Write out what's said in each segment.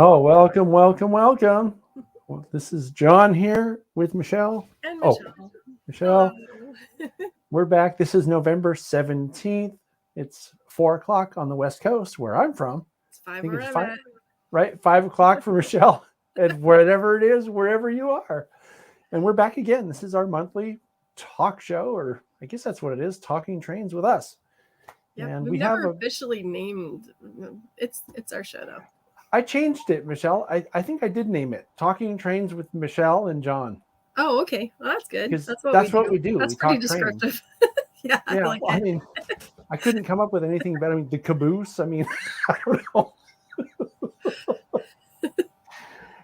Oh, welcome, welcome, welcome. Well, this is John here with Michelle. And Oh, Michelle. Michelle, Hello. we're back. This is November 17th. It's 4 o'clock on the West Coast where I'm from. It's I 5 think where it's I'm 5, at. right? 5 o'clock for Michelle. And whatever it is, wherever you are. And we're back again. This is our monthly talk show, or I guess that's what it is, Talking Trains with us. Yep. And We've we never have officially named it's our show though. I changed it, Michelle. I think I did name it Talking Trains with Michelle and John. Oh, okay. Well, that's good. Because That's what that's we what do. we do. That's We pretty talk trains. descriptive. Yeah, I Yeah. like Well, I it. mean, I couldn't come up with anything better. I mean, the caboose. I mean, I don't know.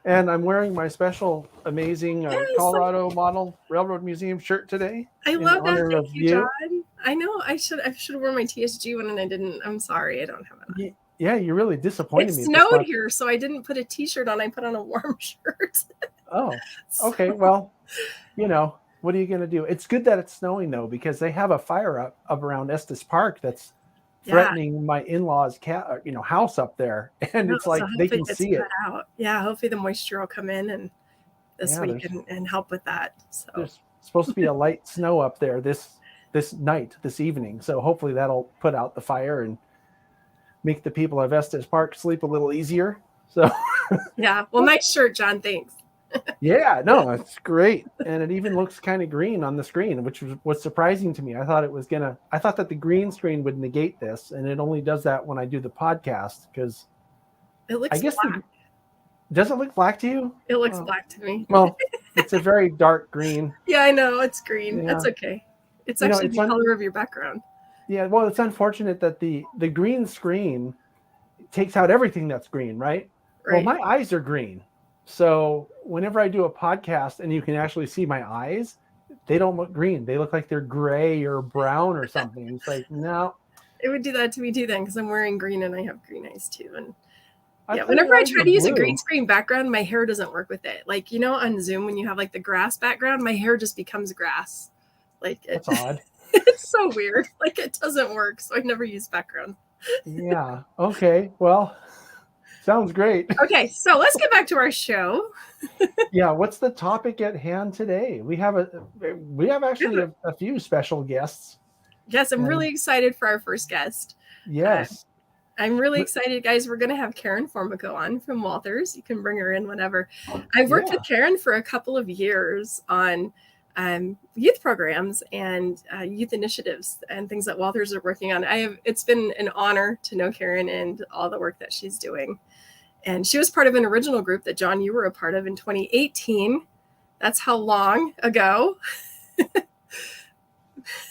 And I'm wearing my special, amazing Yes, Colorado Model Railroad Museum shirt today I in love that. honor Thank of you, John. I know I should have worn my TSG one and I didn't. I'm sorry, I don't have it on. Yeah, you really disappointed It me this snowed month. here, so I didn't put a t-shirt on. I put on a warm shirt. Oh, So- okay. Well, what are you going to do? It's good that it's snowing, though, because they have a fire up around Estes Park that's Yeah. threatening my in-laws' house up there, and No, it's like so they hopefully can it's see it. cut out. Yeah, hopefully the moisture will come in and this Yeah, week and help with that. So there's supposed to be a light snow up there this evening, so hopefully that'll put out the fire and make the people of Estes Park sleep a little easier. So yeah, well, nice shirt, John. Thanks. yeah, no, it's great, and it even looks kind of green on the screen, which was surprising to me. I thought that the green screen would negate this, and it only does that when I do the podcast, because It looks I guess black. does it look black to you? It looks black to me. Well, it's a very dark green. Yeah, I know it's green. Yeah. That's okay. It's actually the color of your background. Yeah, well, it's unfortunate that the green screen takes out everything that's green, right? Well, my eyes are green. So whenever I do a podcast and you can actually see my eyes, they don't look green. They look like they're gray or brown or something. It's like, no. It would do that to me too then, because I'm wearing green and I have green eyes too. And yeah, thought whenever your I eyes try were to use a blue. green screen background, my hair doesn't work with it. Like, on Zoom when you have like the grass background, my hair just becomes grass. Like That's odd. It's so weird. Like it doesn't work. So I never use background. Yeah. Okay. Well, sounds great. Okay, so let's get back to our show. Yeah. What's the topic at hand today? We have actually a few special guests. Yes, I'm really excited for our first guest. Yes. I'm really excited, guys. We're going to have Karen Formico on from Walthers. You can bring her in whenever. I've worked with Karen for a couple of years on youth programs and youth initiatives and things that Walthers are working on. It's been an honor to know Karen and all the work that she's doing. And she was part of an original group that, John, you were a part of in 2018. That's how long ago?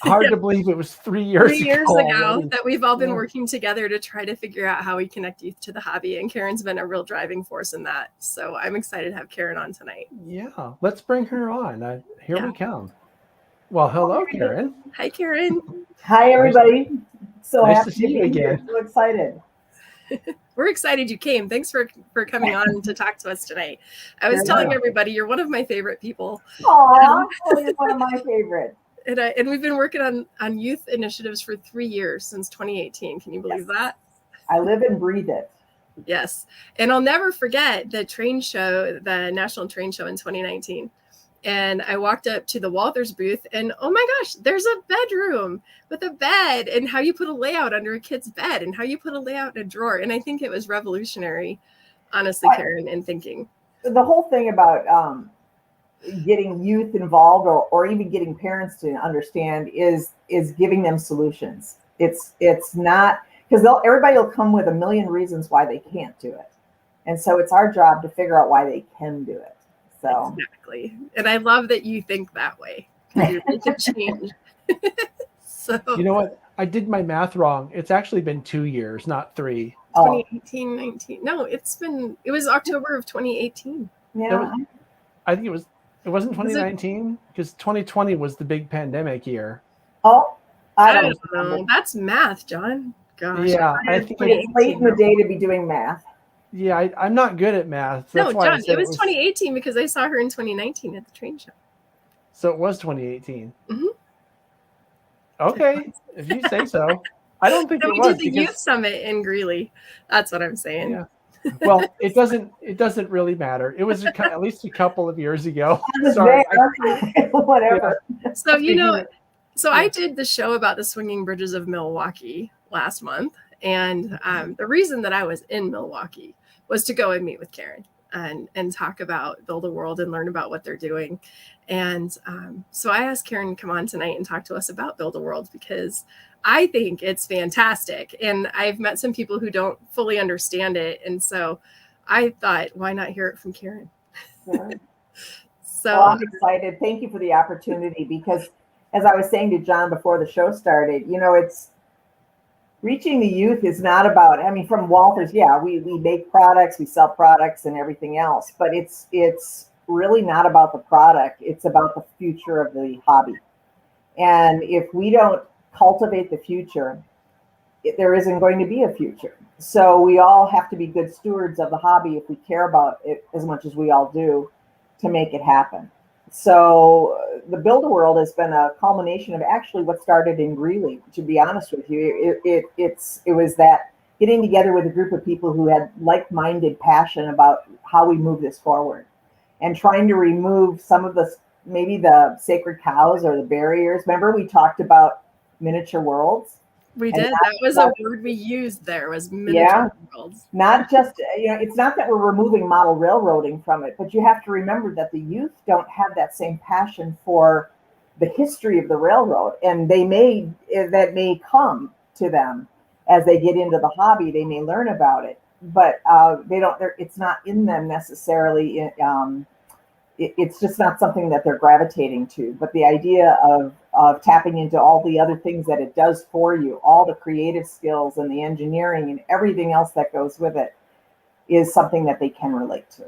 Hard to believe it was 3 years ago. 3 years ago that we've all been working together to try to figure out how we connect youth to the hobby. And Karen's been a real driving force in that. So I'm excited to have Karen on tonight. Yeah, let's bring her on. Here we come. Well, hello, Karen. Hi, Karen. Hi, everybody. So nice happy to see you again. So excited. We're excited you came. Thanks for coming on to talk to us tonight. I was telling everybody you're one of my favorite people. Aw, you're one of my favorites. And we've been working on youth initiatives for 3 years, since 2018. Can you believe that? I live and breathe it. Yes. And I'll never forget the train show, the National Train Show in 2019. And I walked up to the Walthers booth and, oh my gosh, there's a bedroom with a bed, and how you put a layout under a kid's bed and how you put a layout in a drawer. And I think it was revolutionary, honestly, Karen, in thinking. The whole thing about getting youth involved or even getting parents to understand is giving them solutions. It's not, because everybody will come with a million reasons why they can't do it. And so it's our job to figure out why they can do it. So exactly. And I love that you think that way. You're making change. So you know what? I did my math wrong. It's actually been 2 years, not 3. 2018, 19. No, it was October of 2018. Yeah. I think it wasn't 2019 because 2020 was the big pandemic year. Oh, I don't know. That's math, John. Gosh. Yeah, I think it's late in the day to be doing math. Yeah, I'm not good at math. That's no, John, it was 2018 because I saw her in 2019 at the train show. So it was 2018. Mm-hmm. Okay, if you say so. I don't think so it we was. did the youth summit in Greeley. That's what I'm saying. Yeah. Well, it doesn't really matter. It was at least a couple of years ago. Sorry. Whatever. Yeah. So I did the show about the swinging bridges of Milwaukee last month. And the reason that I was in Milwaukee was to go and meet with Karen and talk about Build a World and learn about what they're doing. And so I asked Karen to come on tonight and talk to us about Build a World, because I think it's fantastic. And I've met some people who don't fully understand it. And so I thought, why not hear it from Karen? Sure. So I'm excited. Thank you for the opportunity, because as I was saying to John before the show started, it's reaching the youth is not about, from Walthers, we make products, we sell products and everything else, but it's really not about the product. It's about the future of the hobby. And if we don't cultivate the future, there isn't going to be a future. So we all have to be good stewards of the hobby if we care about it as much as we all do, to make it happen. So the Build a World has been a culmination of actually what started in Greeley, to be honest with you. It was that getting together with a group of people who had like-minded passion about how we move this forward, and trying to remove some of maybe the sacred cows or the barriers. Remember, we talked about miniature worlds? We did. That was a word we used there, was miniature worlds. Not just, it's not that we're removing model railroading from it, but you have to remember that the youth don't have that same passion for the history of the railroad. And that may come to them as they get into the hobby. They may learn about it, but it's not in them necessarily. It's just not something that they're gravitating to. But the idea of tapping into all the other things that it does for you, all the creative skills and the engineering and everything else that goes with it, is something that they can relate to.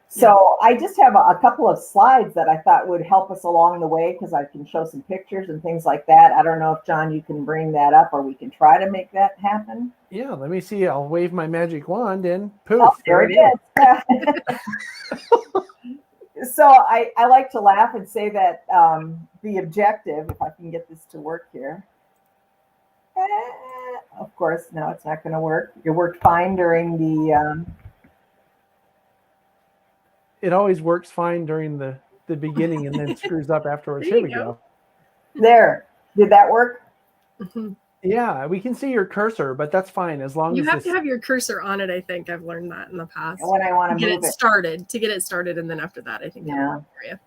So I just have a couple of slides that I thought would help us along the way, because I can show some pictures and things like that. I don't know if, John, you can bring that up, or we can try to make that happen. Yeah, let me see. I'll wave my magic wand and poof. Oh, there it is. So I like to laugh and say that the objective, if I can get this to work here, of course, no, it's not going to work. It worked fine during the... It always works fine during the beginning and then screws up afterwards. Here we go. There. Did that work? Mm-hmm. Yeah, we can see your cursor, but that's fine as long as you have to have your cursor on it. I think I've learned that in the past. When I want to get it started, and then after that, I think that'll work for you.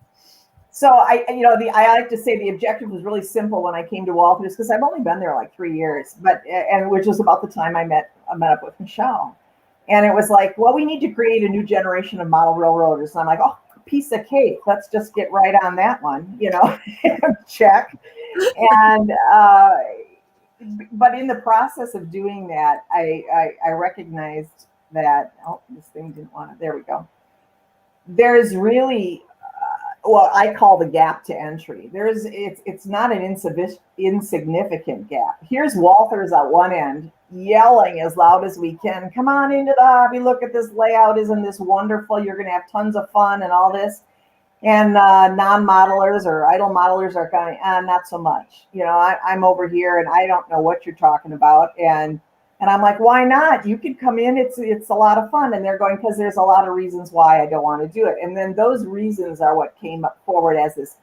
So I like to say the objective was really simple when I came to Walthers, because I've only been there like 3 years, and which was about the time I met up with Michelle, and it was like, well, we need to create a new generation of model railroaders, and I'm like, oh, piece of cake, let's just get right on that one, check, and. But in the process of doing that, I recognized that, this thing didn't want it. There we go. There's really, I call the gap to entry. It's not an insignificant gap. Here's Walthers at one end, yelling as loud as we can, come on into the hobby, look at this layout, isn't this wonderful? You're going to have tons of fun and all this. And non-modelers or idle modelers are going, not so much. I'm over here and I don't know what you're talking about. And I'm like, why not? You could come in. It's a lot of fun. And they're going, because there's a lot of reasons why I don't want to do it. And then those reasons are what came forward as this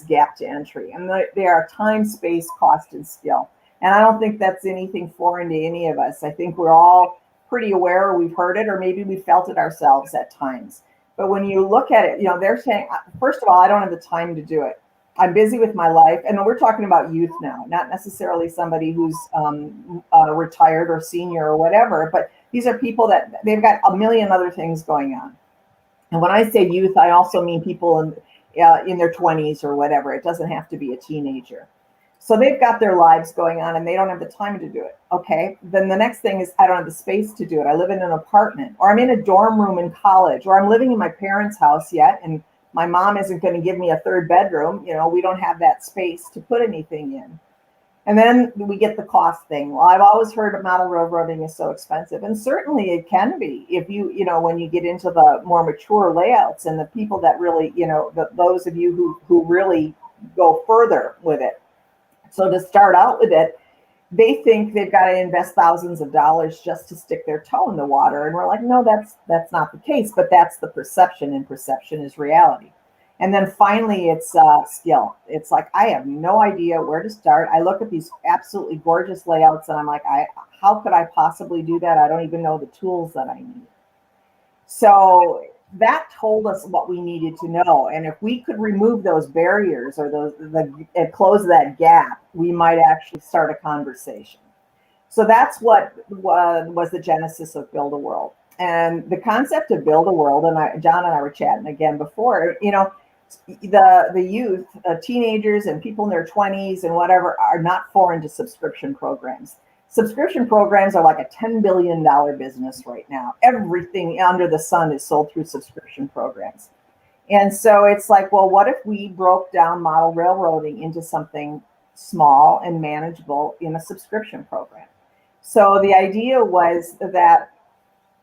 gap to entry. And they are time, space, cost, and skill. And I don't think that's anything foreign to any of us. I think we're all pretty aware, or we've heard it, or maybe we felt it ourselves at times. But when you look at it, they're saying, first of all, I don't have the time to do it. I'm busy with my life. And we're talking about youth now, not necessarily somebody who's retired or senior or whatever, but these are people that they've got a million other things going on. And when I say youth, I also mean people in their 20s or whatever. It doesn't have to be a teenager. So they've got their lives going on and they don't have the time to do it. Okay. Then the next thing is I don't have the space to do it. I live in an apartment, or I'm in a dorm room in college, or I'm living in my parents' house yet, and my mom isn't going to give me a third bedroom. We don't have that space to put anything in. And then we get the cost thing. Well, I've always heard model railroading is so expensive, and certainly it can be if when you get into the more mature layouts and the people that really, those of you who really go further with it. So to start out with it, they think they've got to invest thousands of dollars just to stick their toe in the water. And we're like, no, that's not the case, but that's the perception, and perception is reality. And then finally, it's skill. It's like, I have no idea where to start. I look at these absolutely gorgeous layouts and I'm like, how could I possibly do that? I don't even know the tools that I need. So that told us what we needed to know. And if we could remove those barriers or close that gap, we might actually start a conversation. So that's what was the genesis of Build a World. And the concept of Build a World, and John and I were chatting again before, the youth, teenagers and people in their 20s and whatever are not foreign to subscription programs. Subscription programs are like a $10 billion business right now. Everything under the sun is sold through subscription programs. And so it's like, well, what if we broke down model railroading into something small and manageable in a subscription program? So the idea was that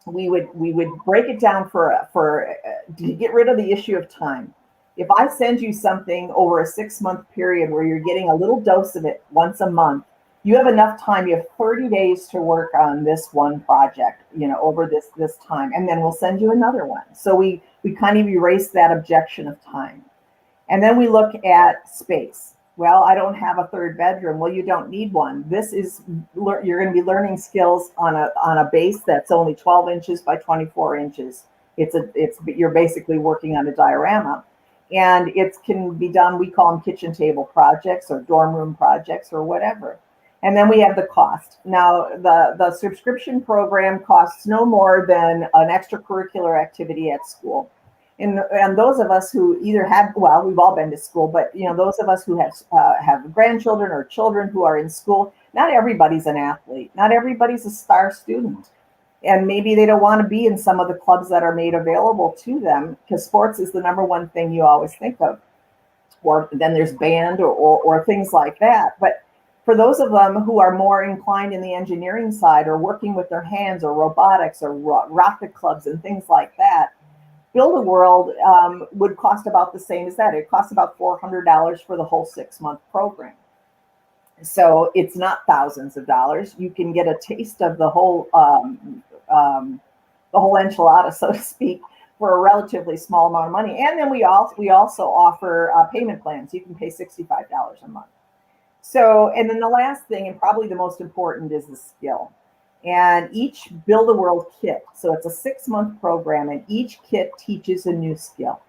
we would break it down to get rid of the issue of time. If I send you something over a 6-month period where you're getting a little dose of it once a month, you have enough time. You have 30 days to work on this one project, over this time, and then we'll send you another one. So we kind of erase that objection of time. And then we look at space. Well, I don't have a third bedroom. Well, you don't need one. You're going to be learning skills on a base that's only 12 inches by 24 inches. You're basically working on a diorama. And it can be done, we call them kitchen table projects or dorm room projects or whatever. And then we have the cost. Now, the subscription program costs no more than an extracurricular activity at school. And those of us who either we've all been to school, but those of us who have grandchildren or children who are in school, not everybody's an athlete. Not everybody's a star student. And maybe they don't want to be in some of the clubs that are made available to them, because sports is the number one thing you always think of. Or then there's band or things like that. But for those of them who are more inclined in the engineering side or working with their hands or robotics or rocket clubs and things like that, Build a World would cost about the same as that. It costs about $400 for the whole 6-month program. So it's not thousands of dollars. You can get a taste of the whole enchilada, so to speak, for a relatively small amount of money. And then we also offer payment plans. You can pay $65 a month. So, and then the last thing, and probably the most important, is the skill. And each Build a World kit, so it's a 6-month program, and each kit teaches a new skill.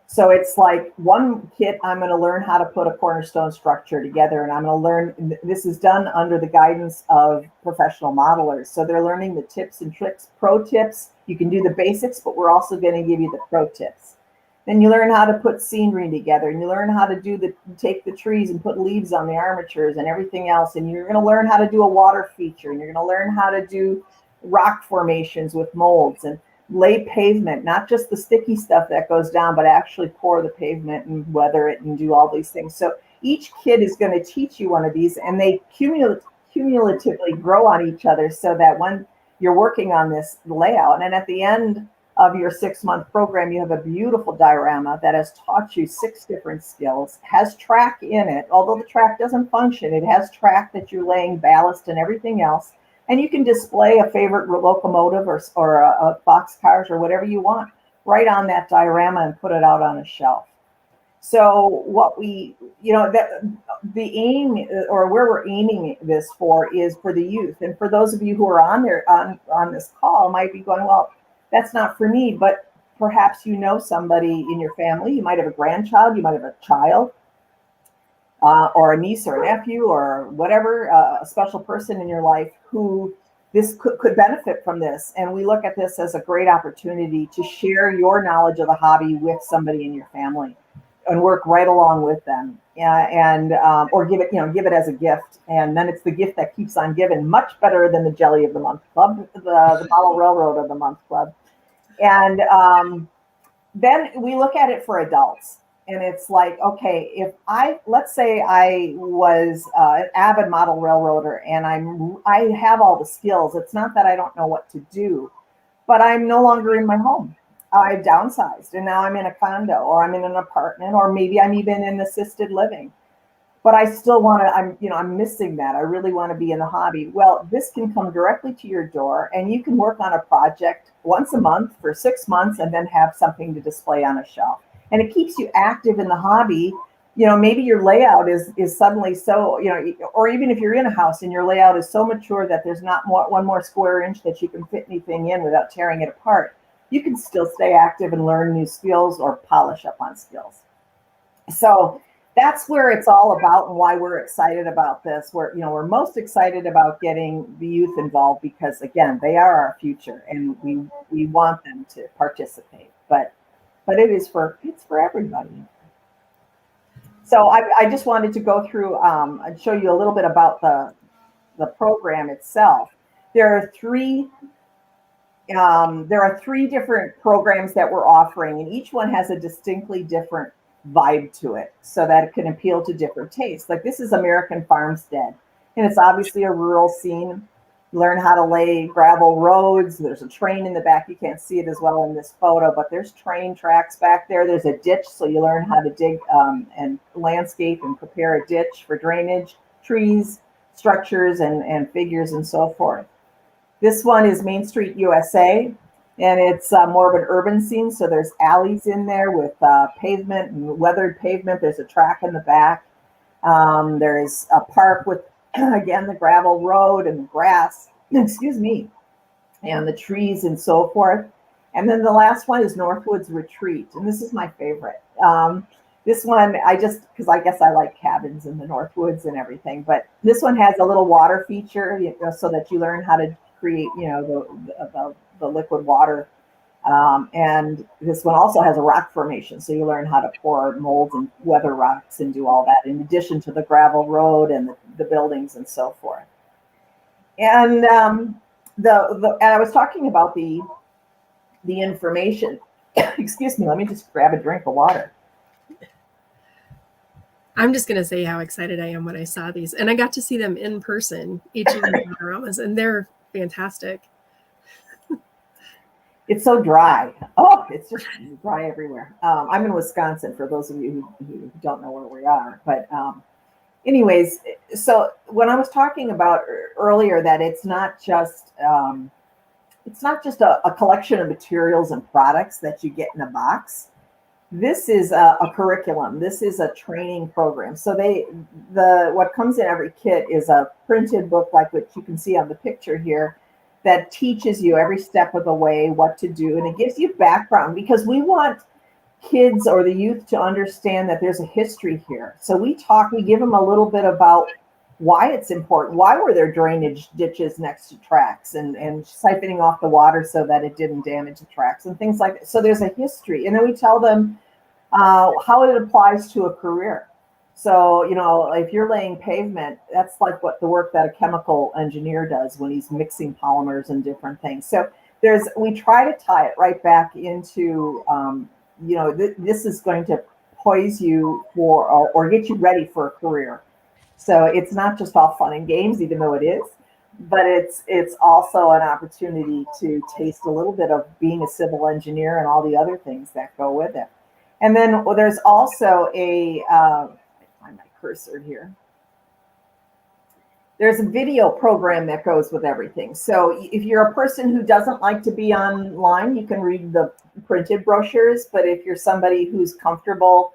So it's like one kit, I'm going to learn how to put a cornerstone structure together, and I'm going to learn, this is done under the guidance of professional modelers. So they're learning the tips and tricks, pro tips. You can do the basics, but we're also going to give you the pro tips. Then you learn how to put scenery together, and you learn how to take the trees and put leaves on the armatures and everything else. And you're going to learn how to do a water feature, and you're going to learn how to do rock formations with molds and lay pavement, not just the sticky stuff that goes down, but actually pour the pavement and weather it and do all these things. So each kid is going to teach you one of these, and they cumulatively grow on each other, so that when you're working on this layout, and at the end of your 6-month program, you have a beautiful diorama that has taught you 6 different skills, has track in it. Although the track doesn't function, it has track that you're laying ballast and everything else. And you can display a favorite locomotive or a boxcars or whatever you want right on that diorama and put it out on a shelf. So what the aim, or where we're aiming this for, is for the youth. And for those of you who are on this call might be going, well, that's not for me, but perhaps somebody in your family. You might have a grandchild, you might have a child, or a niece or a nephew or whatever, a special person in your life who this could benefit from this. And we look at this as a great opportunity to share your knowledge of the hobby with somebody in your family and work right along with them, or give it as a gift. And then it's the gift that keeps on giving, much better than the Jelly of the Month Club, the Model Railroad of the Month Club. And then we look at it for adults. And it's like, okay, let's say I was an avid model railroader and I have all the skills. It's not that I don't know what to do, but I'm no longer in my home. I've downsized and now I'm in a condo, or I'm in an apartment, or maybe I'm even in assisted living. but I still want to, I'm missing that. I really want to be in the hobby. Well, this can come directly to your door, and you can work on a project once a month for 6 months and then have something to display on a shelf. And it keeps you active in the hobby. Maybe your layout is suddenly so, or even if you're in a house and your layout is so mature that there's not one more square inch that you can fit anything in without tearing it apart, you can still stay active and learn new skills or polish up on skills. So that's where it's all about and why we're excited about this. We're most excited about getting the youth involved because, again, they are our future and we want them to participate. But it's for everybody. So I just wanted to go through and show you a little bit about the program itself. There are three different programs that we're offering, and each one has a distinctly different vibe to it so that it can appeal to different tastes. Like this is American Farmstead, and it's obviously a rural scene. Learn how to lay gravel roads. There's a train in the back. You can't see it as well in this photo, but there's train tracks back there. There's a ditch, so you learn how to dig and landscape and prepare a ditch for drainage, trees, structures, and figures, and so forth. This one is Main Street USA, and it's more of an urban scene. So there's alleys in there with pavement and weathered pavement. There's a track in the back. There's a park with, again, the gravel road and the grass, and the trees and so forth. And then the last one is Northwoods Retreat, and this is my favorite. This one, because I guess I like cabins in the Northwoods and everything, but this one has a little water feature, so that you learn how to create, the liquid water. And this one also has a rock formation, so you learn how to pour molds and weather rocks and do all that, in addition to the gravel road and the buildings and so forth. And and I was talking about the information. Excuse me, let me just grab a drink of water. I'm just going to say how excited I am when I saw these, and I got to see them in person, each of the dioramas, and they're fantastic. It's so dry. Oh, it's just dry everywhere. I'm in Wisconsin, for those of you who don't know where we are. But anyways, so when I was talking about earlier that it's not just a collection of materials and products that you get in a box. This is a curriculum. This is a training program. So what comes in every kit is a printed book like what you can see on the picture here, that teaches you every step of the way what to do. And it gives you background, because we want kids or the youth to understand that there's a history here. So we give them a little bit about why it's important. Why were there drainage ditches next to tracks and siphoning off the water so that it didn't damage the tracks and things like that. So there's a history. And then we tell them how it applies to a career. So, if you're laying pavement, that's like the work that a chemical engineer does when he's mixing polymers and different things. So we try to tie it right back into, this is going to poise you for, or get you ready for a career. So it's not just all fun and games, even though it is, but it's also an opportunity to taste a little bit of being a civil engineer and all the other things that go with it. And then there's also find my cursor here. There's a video program that goes with everything. So if you're a person who doesn't like to be online, you can read the printed brochures. But if you're somebody who's comfortable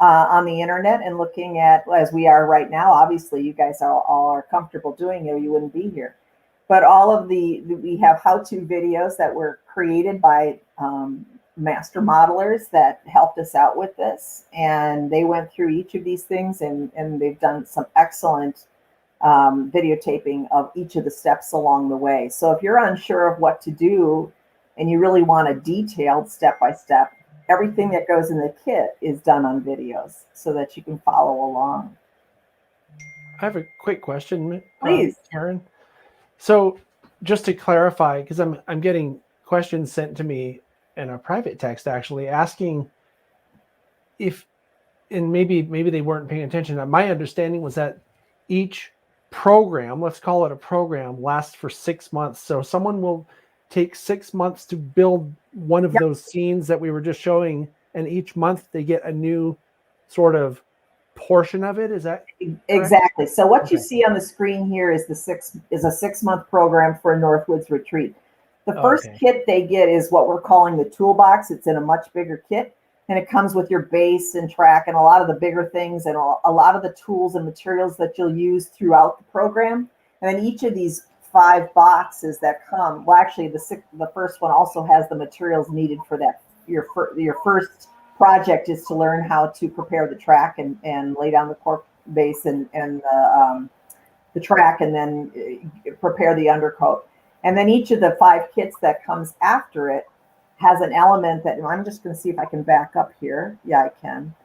on the internet and looking at, as we are right now, obviously you guys all are comfortable doing it, or you wouldn't be here. But we have how-to videos that were created by master modelers that helped us out with this, and they went through each of these things, and they've done some excellent videotaping of each of the steps along the way. So if you're unsure of what to do and you really want a detailed step-by-step, everything that goes in the kit is done on videos so that you can follow along. I have a quick question, please, Karen. So just to clarify, because I'm getting questions sent to me in a private text, actually asking if, and maybe they weren't paying attention. My understanding was that each program, let's call it a program, lasts for 6 months. So someone will take 6 months to build one of those scenes that we were just showing, and each month they get a new sort of portion of it. Is that exactly? So what you Okay. see on the screen here is a 6-month program for a Northwoods retreat. The first kit they get is what we're calling the toolbox. It's in a much bigger kit, and it comes with your base and track and a lot of the bigger things and a lot of the tools and materials that you'll use throughout the program. And then each of these 5 boxes that come, well, actually the first one also has the materials needed for that. Your first project is to learn how to prepare the track and lay down the cork base and the track, and then prepare the undercoat. And then each of the 5 kits that comes after it has an element that, and I'm just going to see if I can back up here. Yeah, I can.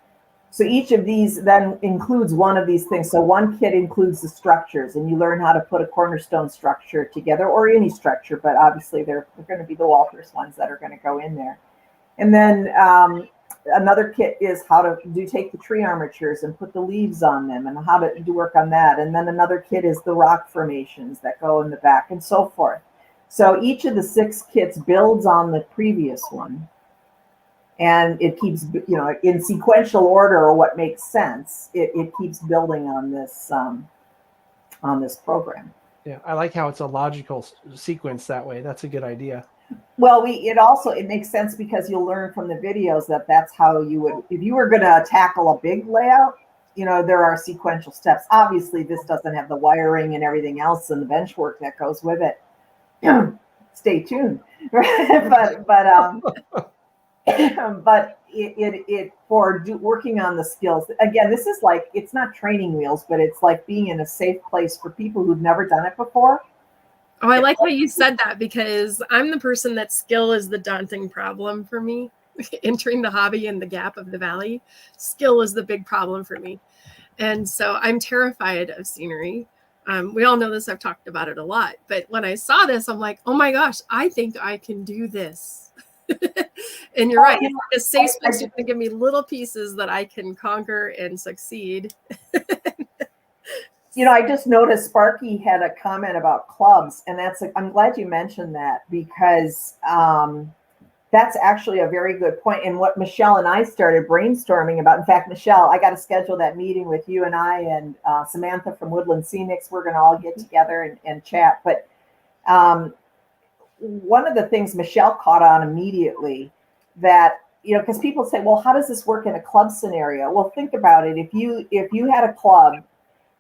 So each of these then includes one of these things. So one kit includes the structures, and you learn how to put a cornerstone structure together, or any structure, but obviously they're going to be the Walthers ones that are going to go in there. And then another kit is how to take the tree armatures and put the leaves on them, and how to do work on that. And then another kit is the rock formations that go in the back, and so forth. So each of the 6 kits builds on the previous one, and it keeps, in sequential order, or what makes sense. It keeps building on this program. Yeah, I like how it's a logical sequence that way. That's a good idea. Well, it makes sense because you'll learn from the videos that's how you would, if you were going to tackle a big layout, there are sequential steps. Obviously, this doesn't have the wiring and everything else and the bench work that goes with it. Stay tuned. But it for working on the skills, again, this is like, it's not training wheels, but it's like being in a safe place for people who've never done it before. Oh, I like how you said that, because I'm the person that skill is the daunting problem for me. Entering the hobby in the gap of the valley, skill is the big problem for me. And so I'm terrified of scenery. We all know this. I've talked about it a lot. But when I saw this, I'm like, oh my gosh, I think I can do this. And you're right. It's a safe space. You're going to give me little pieces that I can conquer and succeed. I just noticed Sparky had a comment about clubs, and I'm glad you mentioned that, because that's actually a very good point. And what Michelle and I started brainstorming about, in fact, Michelle, I got to schedule that meeting with you and I and Samantha from Woodland Scenics. We're going to all get together and chat. But one of the things Michelle caught on immediately, that, because people say, well, how does this work in a club scenario? Well, think about it. If you had a club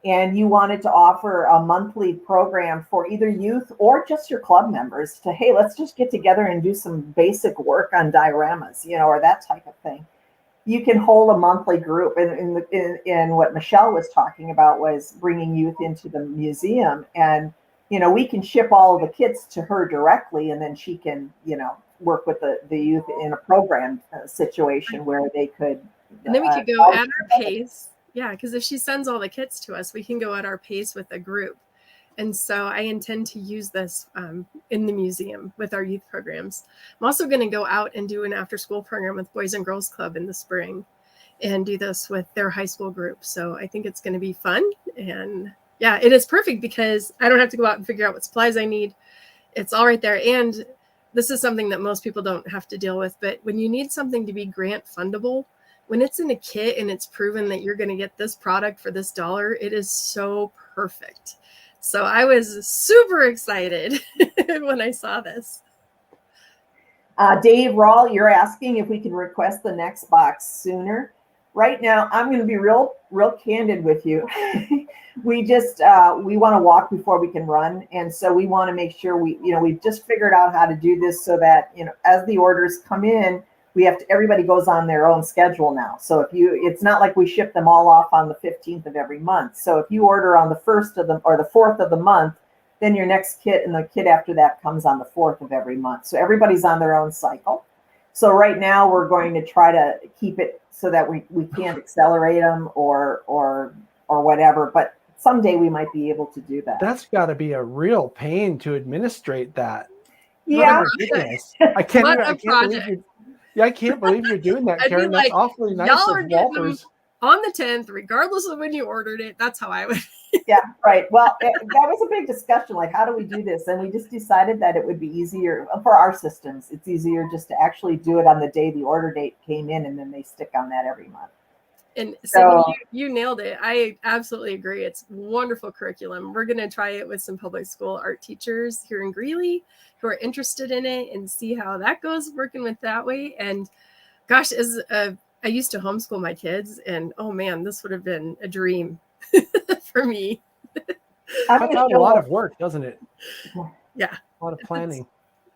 and you wanted to offer a monthly program for either youth or just your club members to, hey, let's just get together and do some basic work on dioramas, or that type of thing. You can hold a monthly group. And in what Michelle was talking about was bringing youth into the museum. And, we can ship all of the kits to her directly, and then she can, work with the youth in a program situation where they could. And then we could go at our pace. Yeah, because if she sends all the kits to us, we can go at our pace with a group. And so I intend to use this in the museum with our youth programs. I'm also going to go out and do an after-school program with Boys and Girls Club in the spring and do this with their high school group. So I think it's going to be fun. And yeah, it is perfect because I don't have to go out and figure out what supplies I need. It's all right there. And this is something that most people don't have to deal with. But when you need something to be grant fundable, when it's in a kit and it's proven that you're going to get this product for this dollar, it is so perfect. So I was super excited when I saw this. Dave Rawl, you're asking if we can request the next box sooner. Right now, I'm going to be real candid with you. We want to walk before we can run. And so we want to make sure we've just figured out how to do this so that, as the orders come in, everybody goes on their own schedule now. So it's not like we ship them all off on the 15th of every month. So if you order on the 1st of or the 4th of the month, then your next kit and the kit after that comes on the 4th of every month. So everybody's on their own cycle. So right now we're going to try to keep it so that we can't accelerate them or whatever, but someday we might be able to do that. That's got to be a real pain to administrate that. Yeah. I can't believe you're doing that, Karen. That's awfully nice of Walthers. On the 10th, regardless of when you ordered it, that's how I would. Yeah, right. Well, that was a big discussion. Like, how do we do this? And we just decided that it would be easier for our systems. It's easier just to actually do it on the day the order date came in, and then they stick on that every month. And Cindy, you nailed it. I absolutely agree. It's wonderful curriculum. We're going to try it with some public school art teachers here in Greeley who are interested in it and see how that goes, working with that way. And gosh, I used to homeschool my kids, and oh man, this would have been a dream for me. Cuts out a lot of work, doesn't it? Yeah. A lot of planning.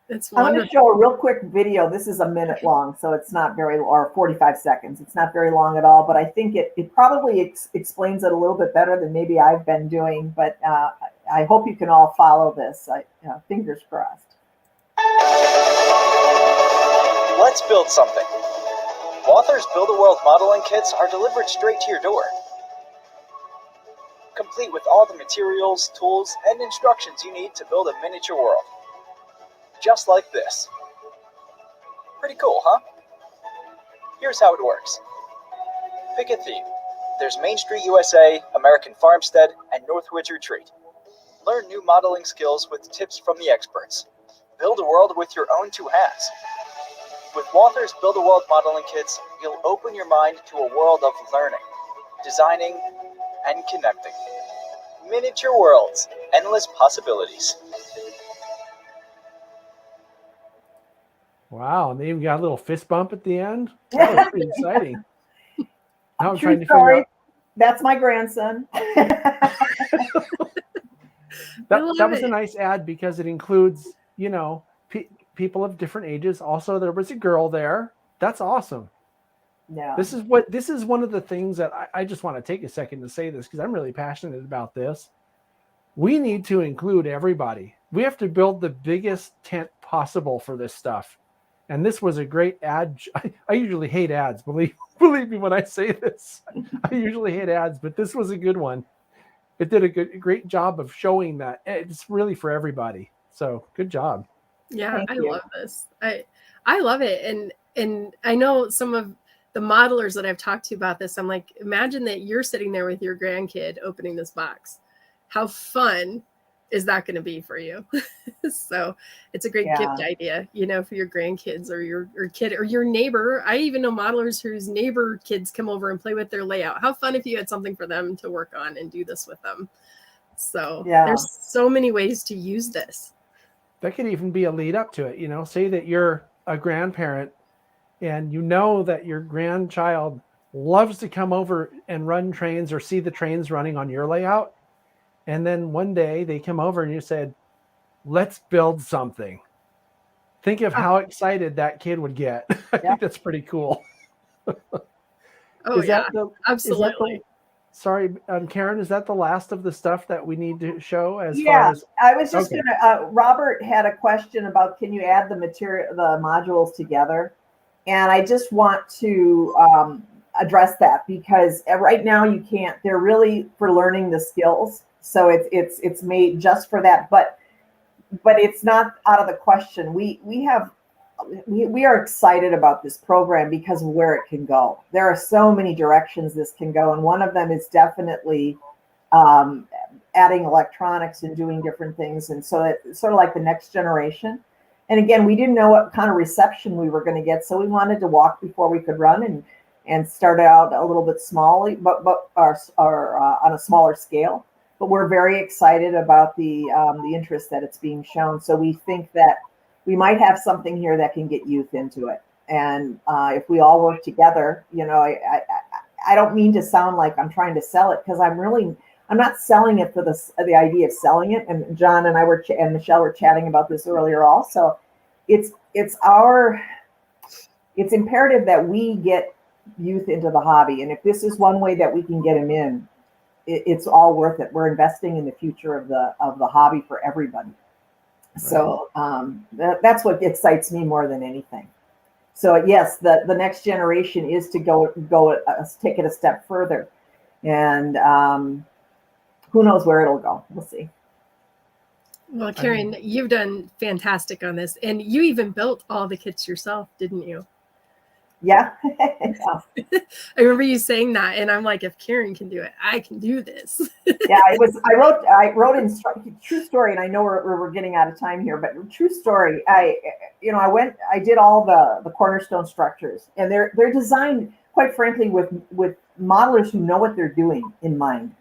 It's I'm going to show a real quick video. This is a minute long, so it's not very, or 45 seconds. It's not very long at all, but I think it probably explains it a little bit better than maybe I've been doing. But I hope you can all follow this. Fingers crossed. Let's build something. Walthers Build-A-World modeling kits are delivered straight to your door, complete with all the materials, tools, and instructions you need to build a miniature world. Just like this. Pretty cool, huh? Here's how it works. Pick a theme. There's Main Street USA, American Farmstead, and Northwoods Retreat. Learn new modeling skills with tips from the experts. Build a world with your own two hands. With Walthers Build-A-World modeling kits, you'll open your mind to a world of learning, designing, and connecting. Miniature worlds, endless possibilities. Wow, and they even got a little fist bump at the end. That was pretty exciting. Now I'm trying to figure figure out. That's my grandson. that was a nice ad because it includes, people of different ages. Also, there was a girl there. That's awesome. Yeah. This is one of the things that I just want to take a second to say this because I'm really passionate about this. We need to include everybody. We have to build the biggest tent possible for this stuff. And this was a great ad. I usually hate ads. Believe me when I say this. I usually hate ads, but this was a good one. It did a great job of showing that it's really for everybody. So good job. Yeah, I love this. I love it. And I know some of the modelers that I've talked to about this, I'm like, imagine that you're sitting there with your grandkid opening this box. How fun is that going to be for you? So it's a great gift idea, for your grandkids or your kid or your neighbor. I even know modelers whose neighbor kids come over and play with their layout. How fun if you had something for them to work on and do this with them. So there's so many ways to use this. That could even be a lead up to it. Say that you're a grandparent and that your grandchild loves to come over and run trains or see the trains running on your layout. And then one day they come over and you said, let's build something. Think of how excited that kid would get. I think that's pretty cool. Absolutely. Sorry, Karen, is that the last of the stuff that we need to show far as? I was just gonna, Robert had a question about, can you add the modules together? And I just want to address that because right now you can't, they're really for learning the skills. So it's made just for that, but it's not out of the question. We are excited about this program because of where it can go. There are so many directions this can go, and one of them is definitely adding electronics and doing different things. And so it's sort of like the next generation. And again, we didn't know what kind of reception we were going to get, so we wanted to walk before we could run and start out a little bit small, but on a smaller scale. But we're very excited about the interest that it's being shown. So we think that we might have something here that can get youth into it. And if we all work together, I don't mean to sound like I'm trying to sell it because I'm not selling it for the idea of selling it. And John and I and Michelle were chatting about this earlier also. It's imperative that we get youth into the hobby. And if this is one way that we can get them in, it's all worth it. We're investing in the future of the hobby for everybody. Right. So that's what excites me more than anything. So yes, the next generation is to go take it a step further, and who knows where it'll go. We'll see. Well, Karen, you've done fantastic on this, and you even built all the kits yourself, didn't you? Yeah. I remember you saying that, and I'm like, if Karen can do it, I can do this. Yeah, I wrote in true story, and I know we're getting out of time here, but true story. I did all the cornerstone structures, and they're designed. quite frankly, with modelers who know what they're doing in mind.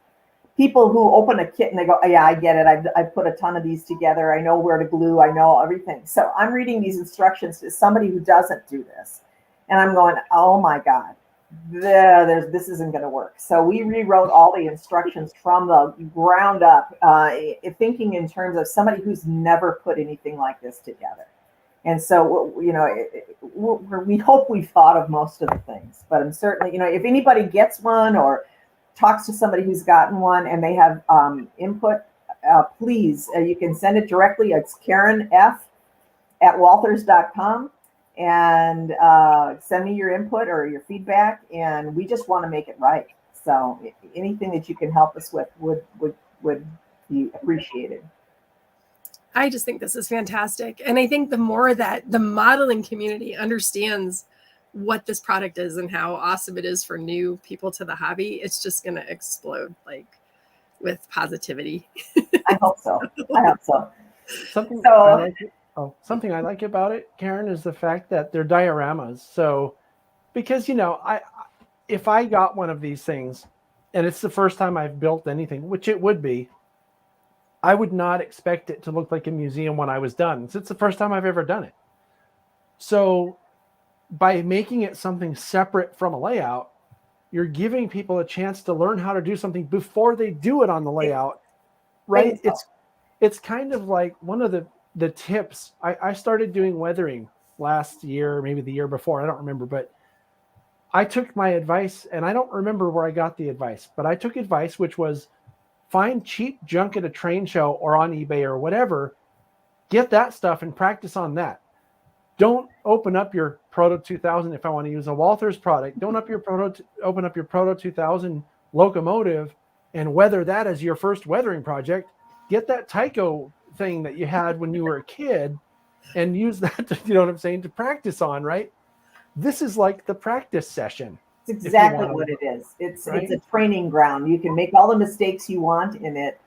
People who open a kit and they go, oh, yeah, I get it. I've put a ton of these together. I know where to glue. I know everything. So I'm reading these instructions to somebody who doesn't do this. And I'm going, oh my God, this isn't going to work. So we rewrote all the instructions from the ground up, thinking in terms of somebody who's never put anything like this together. And so, you know, we hope we've thought of most of the things, but I'm certainly, you know, if anybody gets one or talks to somebody who's gotten one and they have input, please, you can send it directly. It's Karen F at Walthers.com and send me your input or your feedback. And we just want to make it right. So anything that you can help us with would be appreciated. I just think this is fantastic. And I think the more that the modeling community understands what this product is and how awesome it is for new people to the hobby, it's just going to explode like with positivity. I hope so. I hope so. Something I like about it, Karen, is the fact that they're dioramas. So, because, you know, if I got one of these things and it's the first time I've built anything, which it would be, I would not expect it to look like a museum when I was done. So it's the first time I've ever done it. So by making it something separate from a layout, you're giving people a chance to learn how to do something before they do it on the layout, right? So. It's kind of like one of the tips. I started doing weathering last year, maybe the year before, I don't remember, but I took my advice, and I don't remember where I got the advice, but I took advice, which was find cheap junk at a train show or on eBay or whatever, get that stuff and practice on that. Don't open up your Proto 2000 if I want to use a Walthers product. Don't open up your Proto 2000 locomotive and weather that as your first weathering project. Get that Tyco thing that you had when you were a kid and use that to, you know what I'm saying, to practice on, right? This is like the practice session. It's exactly what it is. It's a training ground. You can make all the mistakes you want in it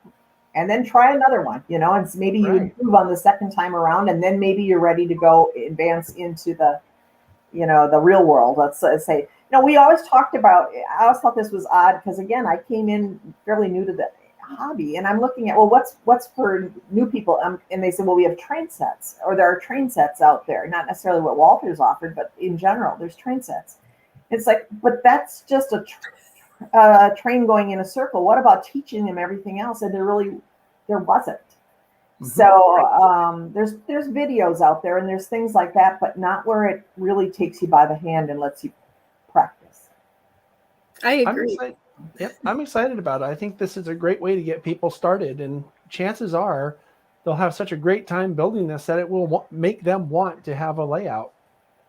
and then try another one, you know, and maybe you improve on the second time around, and then maybe you're ready to go advance into the, you know, the real world. Let's say, you know, we always talked about, I always thought this was odd because, again, I came in fairly new to the hobby and I'm looking at, well, what's for new people? And they said, well, we have train sets, or there are train sets out there, not necessarily what Walthers offered, but in general, there's train sets. It's like, but that's just a train going in a circle. What about teaching them everything else? And there wasn't. Mm-hmm. So there's videos out there and there's things like that, but not where it really takes you by the hand and lets you practice. I agree. I'm excited about it. I think this is a great way to get people started, and chances are they'll have such a great time building this that it will make them want to have a layout.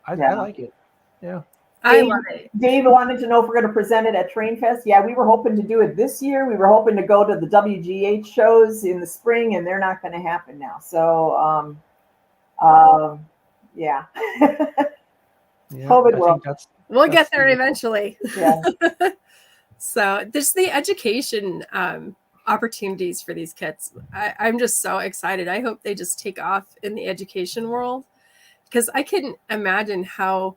I like it. Yeah. I love it. Dave wanted to know if we're going to present it at Train Fest. Yeah, we were hoping to do it this year. We were hoping to go to the WGH shows in the spring, and they're not going to happen now. So, yeah. COVID world. We'll get there eventually. Yeah. So there's the education opportunities for these kits. I'm just so excited. I hope they just take off in the education world, because I couldn't imagine how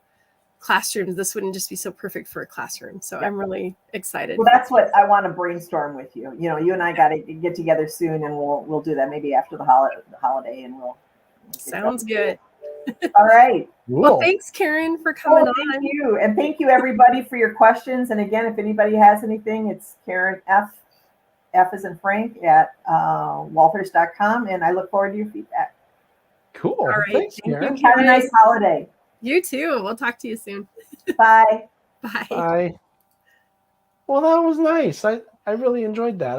classrooms, this wouldn't just be so perfect for a classroom. So I'm really excited. Well, that's what I want to brainstorm with you. You know, you and I got to get together soon, and we'll do that maybe after the holiday, and we'll sounds good. All right. Cool. Well, thanks, Karen, for coming on. Thank you. And thank you, everybody, for your questions. And again, if anybody has anything, it's Karen F as in Frank, at Walthers.com. And I look forward to your feedback. Cool. All right. Thanks, Thank you. Have a nice holiday. You too. We'll talk to you soon. Bye. Bye. Bye. Well, that was nice. I really enjoyed that.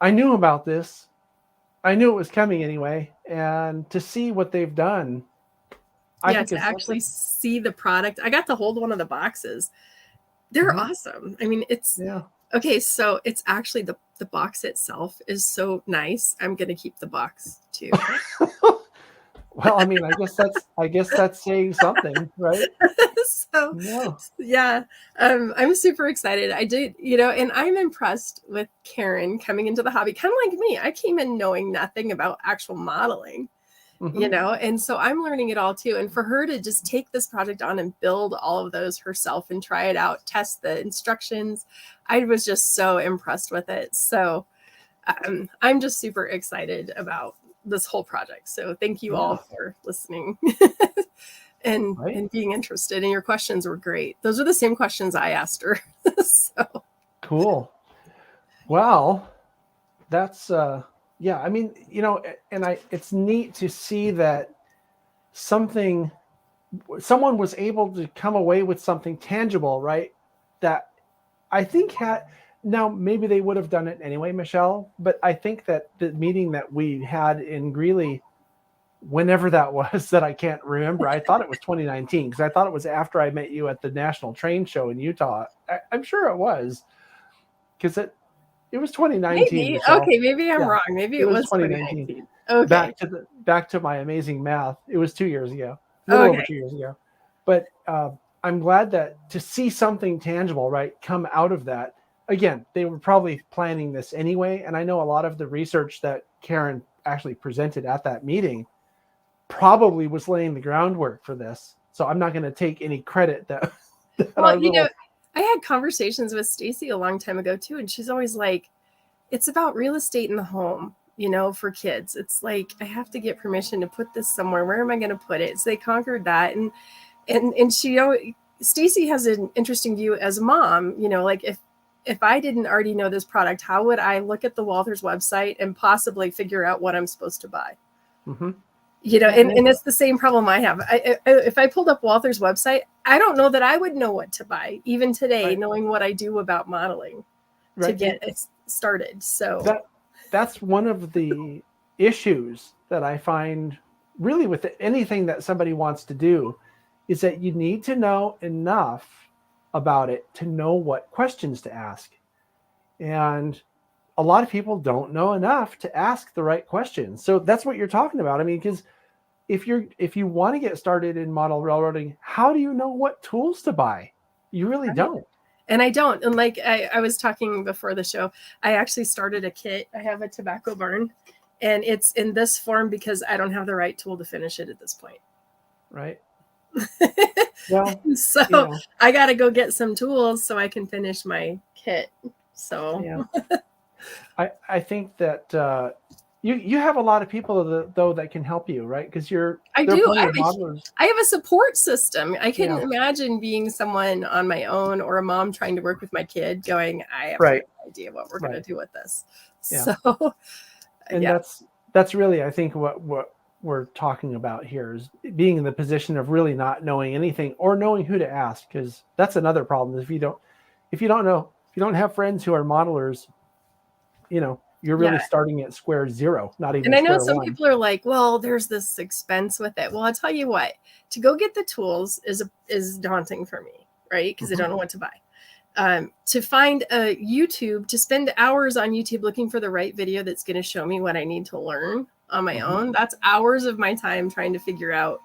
I knew about this. I knew it was coming anyway. And to see what they've done. I think to actually see the product. I got to hold one of the boxes. They're awesome. I mean, okay. So it's actually the box itself is so nice. I'm going to keep the box too. Well, I mean, I guess that's saying something, right? So yeah, I'm super excited. I did, and I'm impressed with Karen coming into the hobby, kind of like me. I came in knowing nothing about actual modeling, you know, and so I'm learning it all too. And for her to just take this project on and build all of those herself and try it out, test the instructions, I was just so impressed with it. So I'm just super excited about this whole project. So thank you all for listening and being interested. And your questions were great. Those are the same questions I asked her. So cool. Well, that's yeah, I mean, you know, and it's neat to see that someone was able to come away with something tangible, right? That I think now maybe they would have done it anyway, Michelle, but I think that the meeting that we had in Greeley, whenever that was, that I can't remember, I thought it was 2019 because I thought it was after I met you at the National Train Show in Utah. I'm sure it was, because it was 2019. Maybe. Michelle. Okay, maybe I'm wrong. Maybe it was 2019. Okay. Back to my amazing math. It was 2 years ago. A little over 2 years ago. But I'm glad that to see something tangible, right, come out of that. Again, they were probably planning this anyway. And I know a lot of the research that Karen actually presented at that meeting probably was laying the groundwork for this. So I'm not going to take any credit that well, you know, I had conversations with Stacy a long time ago too, and she's always like, it's about real estate in the home, you know, for kids. It's like, I have to get permission to put this somewhere. Where am I going to put it? So they conquered that. And she, Stacy has an interesting view as a mom, you know, like if I didn't already know this product, how would I look at the Walthers website and possibly figure out what I'm supposed to buy? Mm-hmm. You know, and it's the same problem I have. If I pulled up Walthers' website, I don't know that I would know what to buy, even today, knowing what I do about modeling to get it started. So that's one of the issues that I find really with anything that somebody wants to do, is that you need to know enough about it to know what questions to ask. And a lot of people don't know enough to ask the right questions. So that's what you're talking about. I mean, because if you want to get started in model railroading, how do you know what tools to buy? You really don't. And I don't. And like I was talking before the show, I actually started a kit. I have a tobacco barn, and it's in this form because I don't have the right tool to finish it at this point. Right. Well, so you know, I got to go get some tools so I can finish my kit. So yeah. I think that you have a lot of people though that can help you, right? Because I have a support system. I couldn't imagine being someone on my own or a mom trying to work with my kid going, I have no idea what we're going to do with this. Yeah. So and that's really, I think, what we're talking about here is being in the position of really not knowing anything or knowing who to ask, because that's another problem. If you don't have friends who are modelers, you know, you're really starting at square zero, not even. And I know some one. People are like, well, there's this expense with it. Well, I'll tell you what, to go get the tools is daunting for me, right? Because I don't know what to buy. To find a YouTube, to spend hours on YouTube looking for the right video that's going to show me what I need to learn on my own, that's hours of my time trying to figure out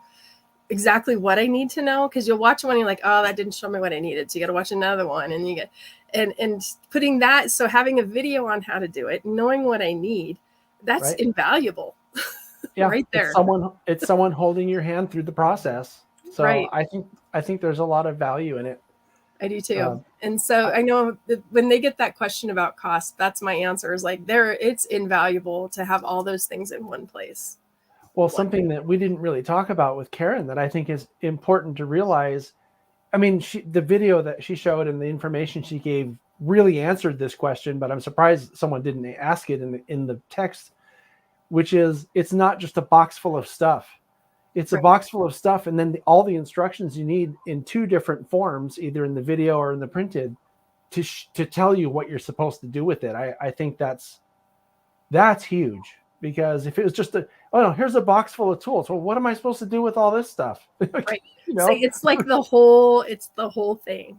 exactly what I need to know. Because you'll watch one and you're like, oh, that didn't show me what I needed. So you got to watch another one, and you get and putting that. So having a video on how to do it, knowing what I need, that's invaluable. Yeah, right there. It's someone holding your hand through the process. So I think there's a lot of value in it. I do too. And so I know that when they get that question about cost, that's my answer, is like it's invaluable to have all those things in one place. Well, something that we didn't really talk about with Karen that I think is important to realize, I mean, the video that she showed and the information she gave really answered this question, but I'm surprised someone didn't ask it in the text, which is, it's not just a box full of stuff. It's a box full of stuff, and then all the instructions you need in two different forms, either in the video or in the printed, to tell you what you're supposed to do with it. I think that's huge, because if it was just here's a box full of tools. Well, what am I supposed to do with all this stuff? Right. You know? So it's like the whole thing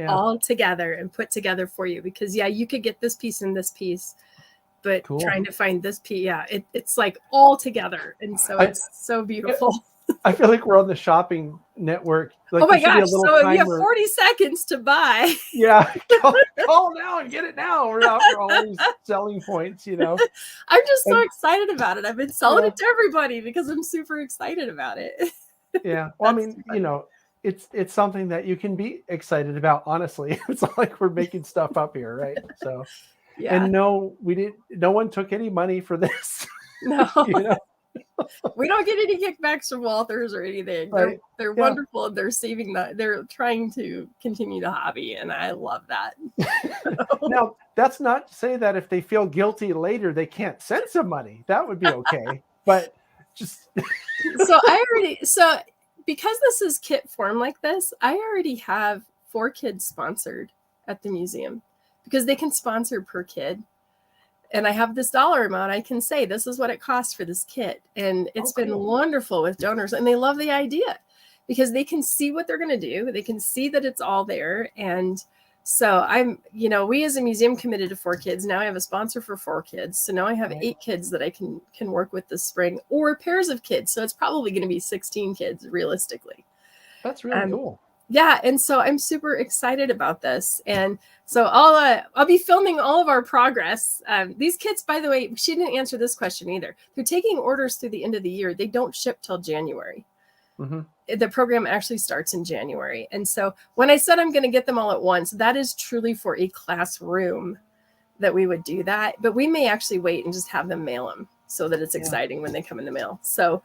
all together and put together for you, because you could get this piece and this piece, but trying to find this piece, it's like all together. And so it's so beautiful. I feel like we're on the shopping network. Like, oh my there should be a gosh. little So you have timer. 40 seconds to buy. Yeah. Call now and get it now. We're out for all these selling points, you know. I'm just so excited about it. I've been selling Yeah. it to everybody because I'm super excited about it. Yeah. Well, I mean, you know, it's something that you can be excited about, honestly. It's not like we're making stuff up here, right? So Yeah. and no one took any money for this. No. You know? We don't get any kickbacks from Walthers or anything. Right. They're wonderful, and they're saving that. They're trying to continue the hobby, and I love that. Now, that's not to say that if they feel guilty later, they can't send some money. That would be okay. But just so because this is kit form like this, I already have 4 kids sponsored at the museum because they can sponsor per kid. And I have this dollar amount. I can say this is what it costs for this kit. And it's been wonderful with donors. And they love the idea because they can see what they're going to do. They can see that it's all there. And so I'm, you know, we as a museum committed to 4 kids. Now I have a sponsor for 4 kids. So now I have 8 kids that I can work with this spring, or pairs of kids. So it's probably going to be 16 kids realistically. That's really cool. Yeah, and so I'm super excited about this, and so I'll be filming all of our progress. These kits, by the way, she didn't answer this question either. They're taking orders through the end of the year. They don't ship till January. Mm-hmm. The program actually starts in January, and so when I said I'm going to get them all at once, that is truly for a classroom that we would do that. But we may actually wait and just have them mail them so that it's exciting when they come in the mail. So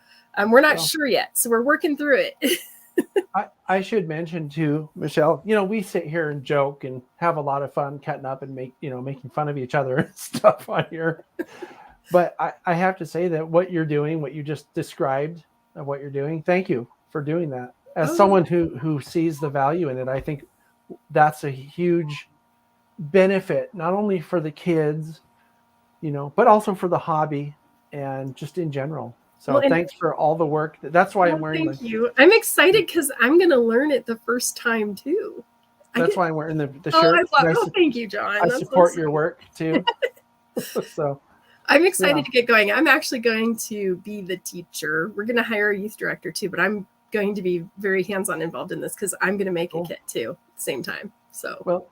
we're not sure yet. So we're working through it. I should mention too, Michelle, you know, we sit here and joke and have a lot of fun cutting up and making fun of each other and stuff on here. But I have to say that what you're doing, what you just described of what you're doing, thank you for doing that. As someone who sees the value in it, I think that's a huge benefit, not only for the kids, you know, but also for the hobby and just in general. So thanks for all the work. That's why I'm wearing. Thank you. I'm excited because I'm going to learn it the first time too. That's why I'm wearing the shirt. Thank you, John. I support your work too. So I'm excited to get going. I'm actually going to be the teacher. We're going to hire a youth director too, but I'm going to be very hands-on involved in this because I'm going to make a kit too at the same time. So well,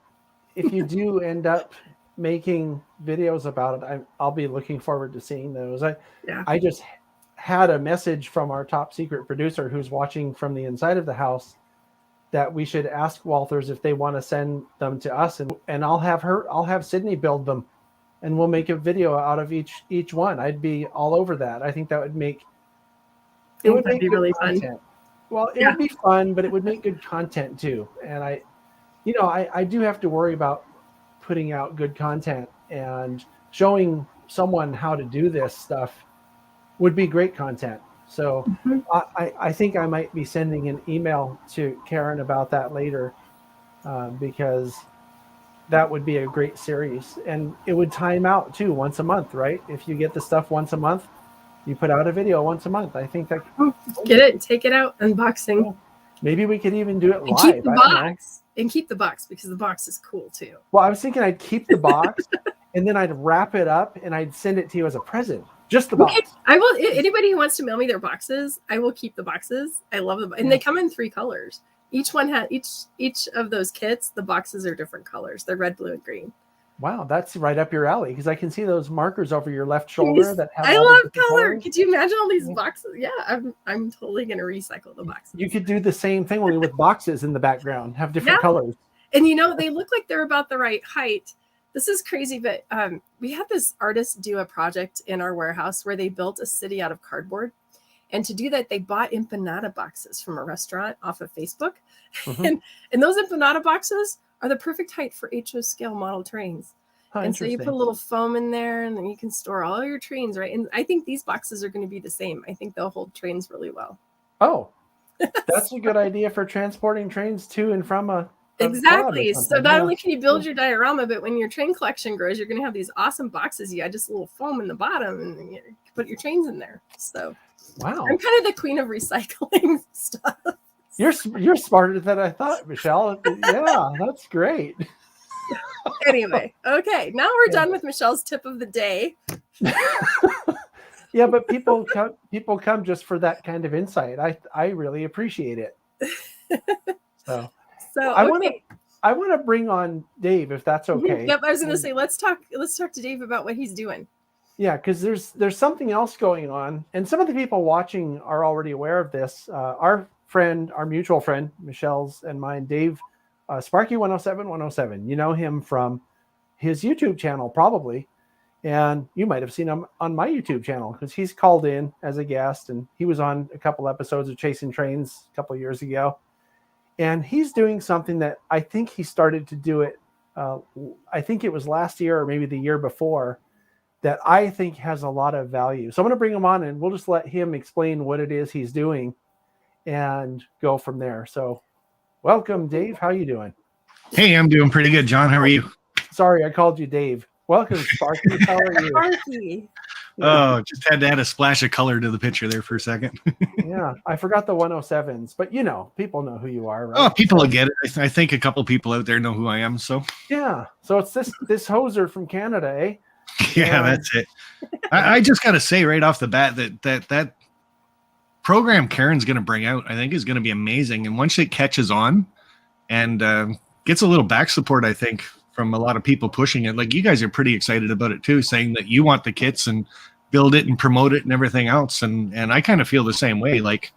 if you do end up making videos about it, I'll be looking forward to seeing those. I just had a message from our top secret producer who's watching from the inside of the house that we should ask Walthers if they want to send them to us, and I'll have Sydney build them, and we'll make a video out of each one. I'd be all over that. I think that would make it would be really fun. Well, it would be fun, but it would make good content too. And I do have to worry about putting out good content, and showing someone how to do this stuff would be great content. So I think I might be sending an email to Karen about that later, because that would be a great series, and it would time out too once a month, right? If you get the stuff once a month, you put out a video once a month. I think that get it, take it out, unboxing. Maybe we could even do it live. Keep the box. And keep the box because the box is cool too. Well, I was thinking I'd keep the box and then I'd wrap it up and I'd send it to you as a present. Just the box. I will. Anybody who wants to mail me their boxes, I will keep the boxes. I love them, and they come in 3 colors. Each one has each of those kits. The boxes are different colors. They're red, blue, and green. Wow, that's right up your alley because I can see those markers over your left shoulder that have. I love color. Colors. Could you imagine all these boxes? Yeah, I'm totally gonna recycle the boxes. You could do the same thing only with boxes in the background. Have different colors. And they look like they're about the right height. This is crazy, but we had this artist do a project in our warehouse where they built a city out of cardboard. And to do that, they bought empanada boxes from a restaurant off of Facebook. Mm-hmm. And those empanada boxes are the perfect height for HO scale model trains. And so you put a little foam in there, and then you can store all your trains, right? And I think these boxes are going to be the same. I think they'll hold trains really well. Oh, that's a good idea for transporting trains to and from a exactly. So not only can you build your diorama, but when your train collection grows, you're going to have these awesome boxes. You got just a little foam in the bottom, and you put your trains in there. So wow, I'm kind of the queen of recycling stuff. You're smarter than I thought, Michelle. Yeah, that's great. Anyway, okay, now we're done with Michelle's tip of the day. Yeah, but people come just for that kind of insight. I really appreciate it. So I want to bring on Dave, if that's okay. Yep, I was going to say let's talk to Dave about what he's doing. Yeah, because there's something else going on, and some of the people watching are already aware of this. Our mutual friend, Michelle's and mine, Dave, Sparky107107. You know him from his YouTube channel, probably, and you might have seen him on my YouTube channel because he's called in as a guest, and he was on a couple episodes of Chasing Trains a couple of years ago. And he's doing something that I think he started to do it. I think it was last year or maybe the year before, that I think has a lot of value. So I'm going to bring him on and we'll just let him explain what it is he's doing and go from there. So welcome, Dave. How are you doing? Hey, I'm doing pretty good, John. How are you? Sorry, I called you Dave. Welcome, Sparky. How are you? Sparky. Oh, just had to add a splash of color to the picture there for a second. Yeah, I forgot the 107s, but people know who you are, right? Oh, people will get it. I think a couple people out there know who I am. So yeah, so it's this hoser from Canada, eh? Yeah, that's it. I just got to say right off the bat that program Karen's going to bring out, I think, is going to be amazing. And once it catches on and gets a little back support, I think, from a lot of people pushing it, like you guys are pretty excited about it too, saying that you want the kits and build it and promote it and everything else. And I kind of feel the same way. Like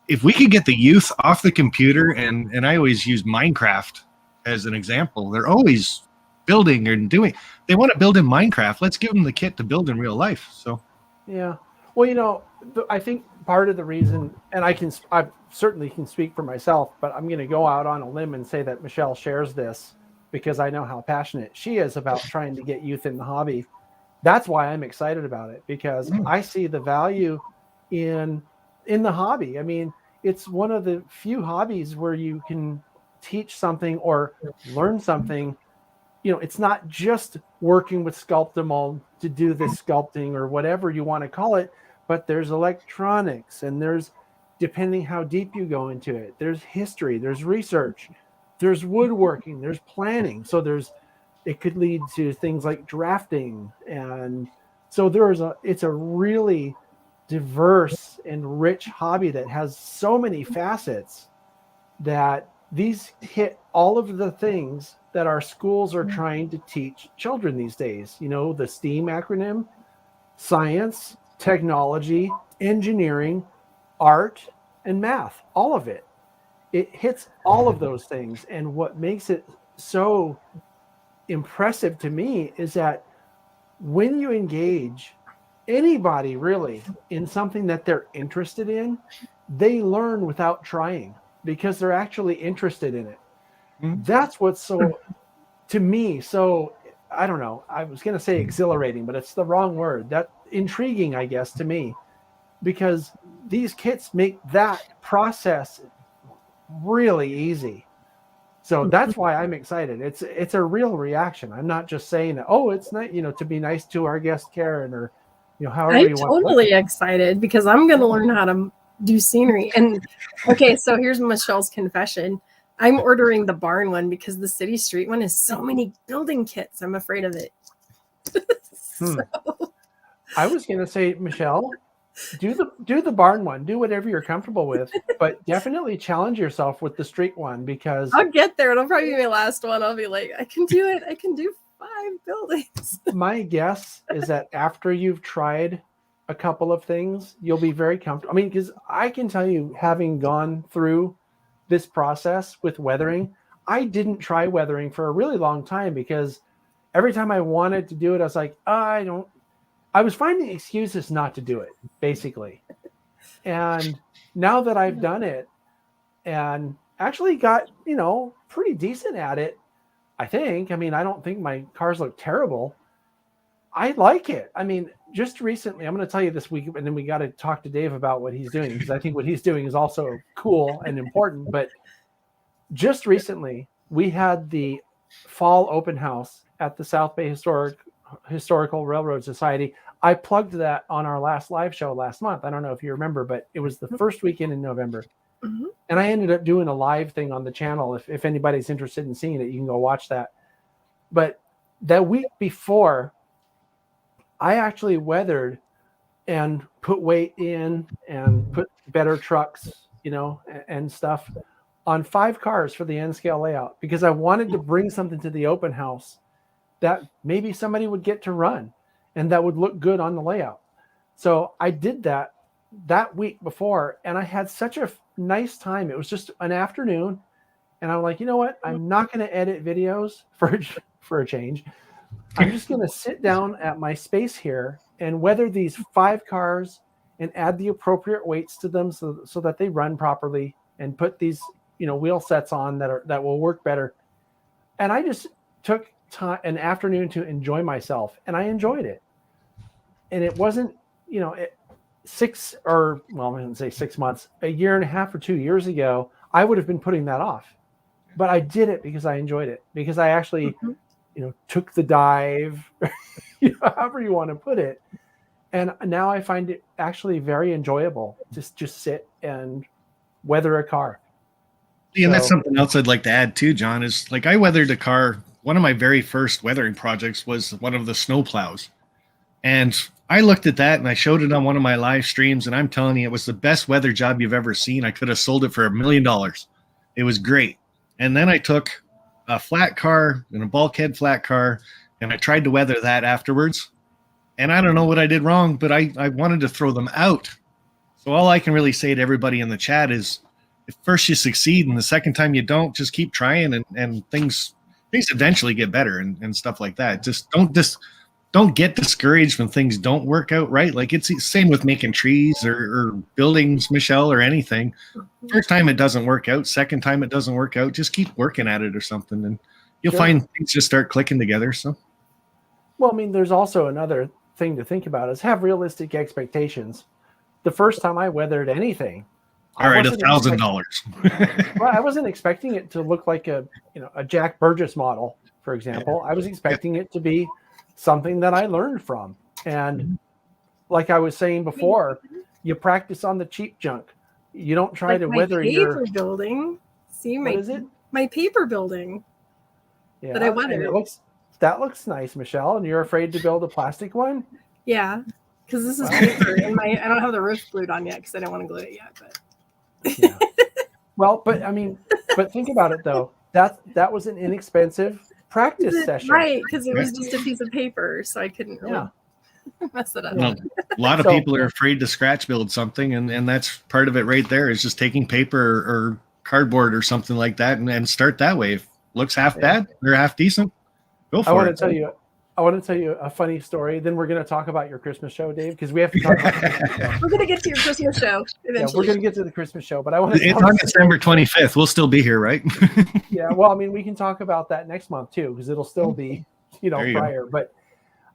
if we could get the youth off the computer, and I always use Minecraft as an example, they're always building and doing. They want to build in Minecraft. Let's give them the kit to build in real life. So, yeah. Well, I think part of the reason, and I certainly can speak for myself, but I'm going to go out on a limb and say that Michelle shares this because I know how passionate she is about trying to get youth in the hobby. That's why I'm excited about it, because I see the value in the hobby. I mean, it's one of the few hobbies where you can teach something or learn something. It's not just working with Sculptamold to do this sculpting or whatever you want to call it, but there's electronics and there's, depending how deep you go into it, there's history, there's research, there's woodworking, there's planning. So it could lead to things like drafting. And so it's a really diverse and rich hobby that has so many facets that these hit all of the things that our schools are trying to teach children these days. The STEAM acronym: science, technology, engineering, art, and math. All of it. It hits all of those things. And what makes it so impressive to me is that when you engage anybody really in something that they're interested in, they learn without trying because they're actually interested in it. That's what's so, to me, so, I don't know, I was going to say exhilarating, but it's the wrong word. That intriguing, I guess, to me, because these kits make that process really easy. So that's why I'm excited. It's a real reaction. I'm not just saying that, oh, it's not, to be nice to our guest Karen, or, however you want. I'm totally excited because I'm going to learn how to do scenery. And okay, so here's Michelle's confession. I'm ordering the barn one because the city street one is so many building kits. I'm afraid of it. So. I was going to say, Michelle, do the barn one. Do whatever you're comfortable with, but definitely challenge yourself with the street one, because I'll get there. It'll probably be my last one. I'll be like, I can do it. I can do 5 buildings. My guess is that after you've tried a couple of things, you'll be very comfortable. I mean, because I can tell you, having gone through this process with weathering, I didn't try weathering for a really long time because every time I wanted to do it, I was like, I was finding excuses not to do it, basically. And now that I've done it and actually got, pretty decent at it, I think. I mean, I don't think my cars look terrible. I like it. I mean, just recently, I'm going to tell you this week, and then we got to talk to Dave about what he's doing, because I think what he's doing is also cool and important. But just recently, we had the fall open house at the South Bay Historical Railroad Society. I plugged that on our last live show last month. I don't know if you remember, but it was the first weekend in November. Mm-hmm. And I ended up doing a live thing on the channel. If anybody's interested in seeing it, you can go watch that. But that week before, I actually weathered and put weight in and put better trucks and stuff on 5 cars for the N scale layout, because I wanted to bring something to the open house that maybe somebody would get to run and that would look good on the layout. So I did that week before, and I had such a nice time. It was just an afternoon, and I'm like, you know what? I'm not going to edit videos for a change. I'm just going to sit down at my space here and weather these 5 cars and add the appropriate weights to them so that they run properly, and put these, wheel sets on that will work better. And I just took an afternoon to enjoy myself, and I enjoyed it. And it wasn't, I'm going to say 6 months, a year and a half or 2 years ago, I would have been putting that off. But I did it because I enjoyed it, because I actually, took the dive, however you want to put it. And now I find it actually very enjoyable to just sit and weather a car. Yeah, and that's something else I'd like to add too, John, is like I weathered a car. One of my very first weathering projects was one of the snow plows. And I looked at that and I showed it on one of my live streams, and I'm telling you, it was the best weather job you've ever seen. I could have sold it for $1 million. It was great. And then I took a flat car and a bulkhead flat car, and I tried to weather that afterwards. And I don't know what I did wrong, but I wanted to throw them out. So all I can really say to everybody in the chat is, if first you succeed and the second time you don't, just keep trying, and things eventually get better and stuff like that. Just don't get discouraged when things don't work out right. Like it's the same with making trees or buildings, Michelle, or anything. First time it doesn't work out. Second time it doesn't work out. Just keep working at it or something, and you'll find things just start clicking together. So, well, I mean, there's also another thing to think about is have realistic expectations. The first time I weathered anything, all right, $1,000. Well, I wasn't expecting it to look like a Jack Burgess model, for example. I was expecting it to be something that I learned from. And like I was saying before, you practice on the cheap junk. You don't try to weather your paper building. See, what is it? My paper building that I weathered. That looks nice, Michelle. And you're afraid to build a plastic one? Yeah, because this is paper, and I don't have the roof glued on yet because I don't want to glue it yet. But yeah. Well, but think about it though. That was an inexpensive practice session, right? Because it was just a piece of paper, so I couldn't really mess it up. Well, a lot of people are afraid to scratch build something, and that's part of it right there. Is just taking paper or cardboard or something like that and start that way. If it looks half bad or half decent, go for it. I want to tell you a funny story. Then we're going to talk about your Christmas show, Dave, because we have to talk about We're going to get to your Christmas show eventually. Yeah, we're going to get to the Christmas show, but I want to. It's on December 25th. We'll still be here, right? Yeah. Well, I mean, we can talk about that next month too, because it'll still be, prior. But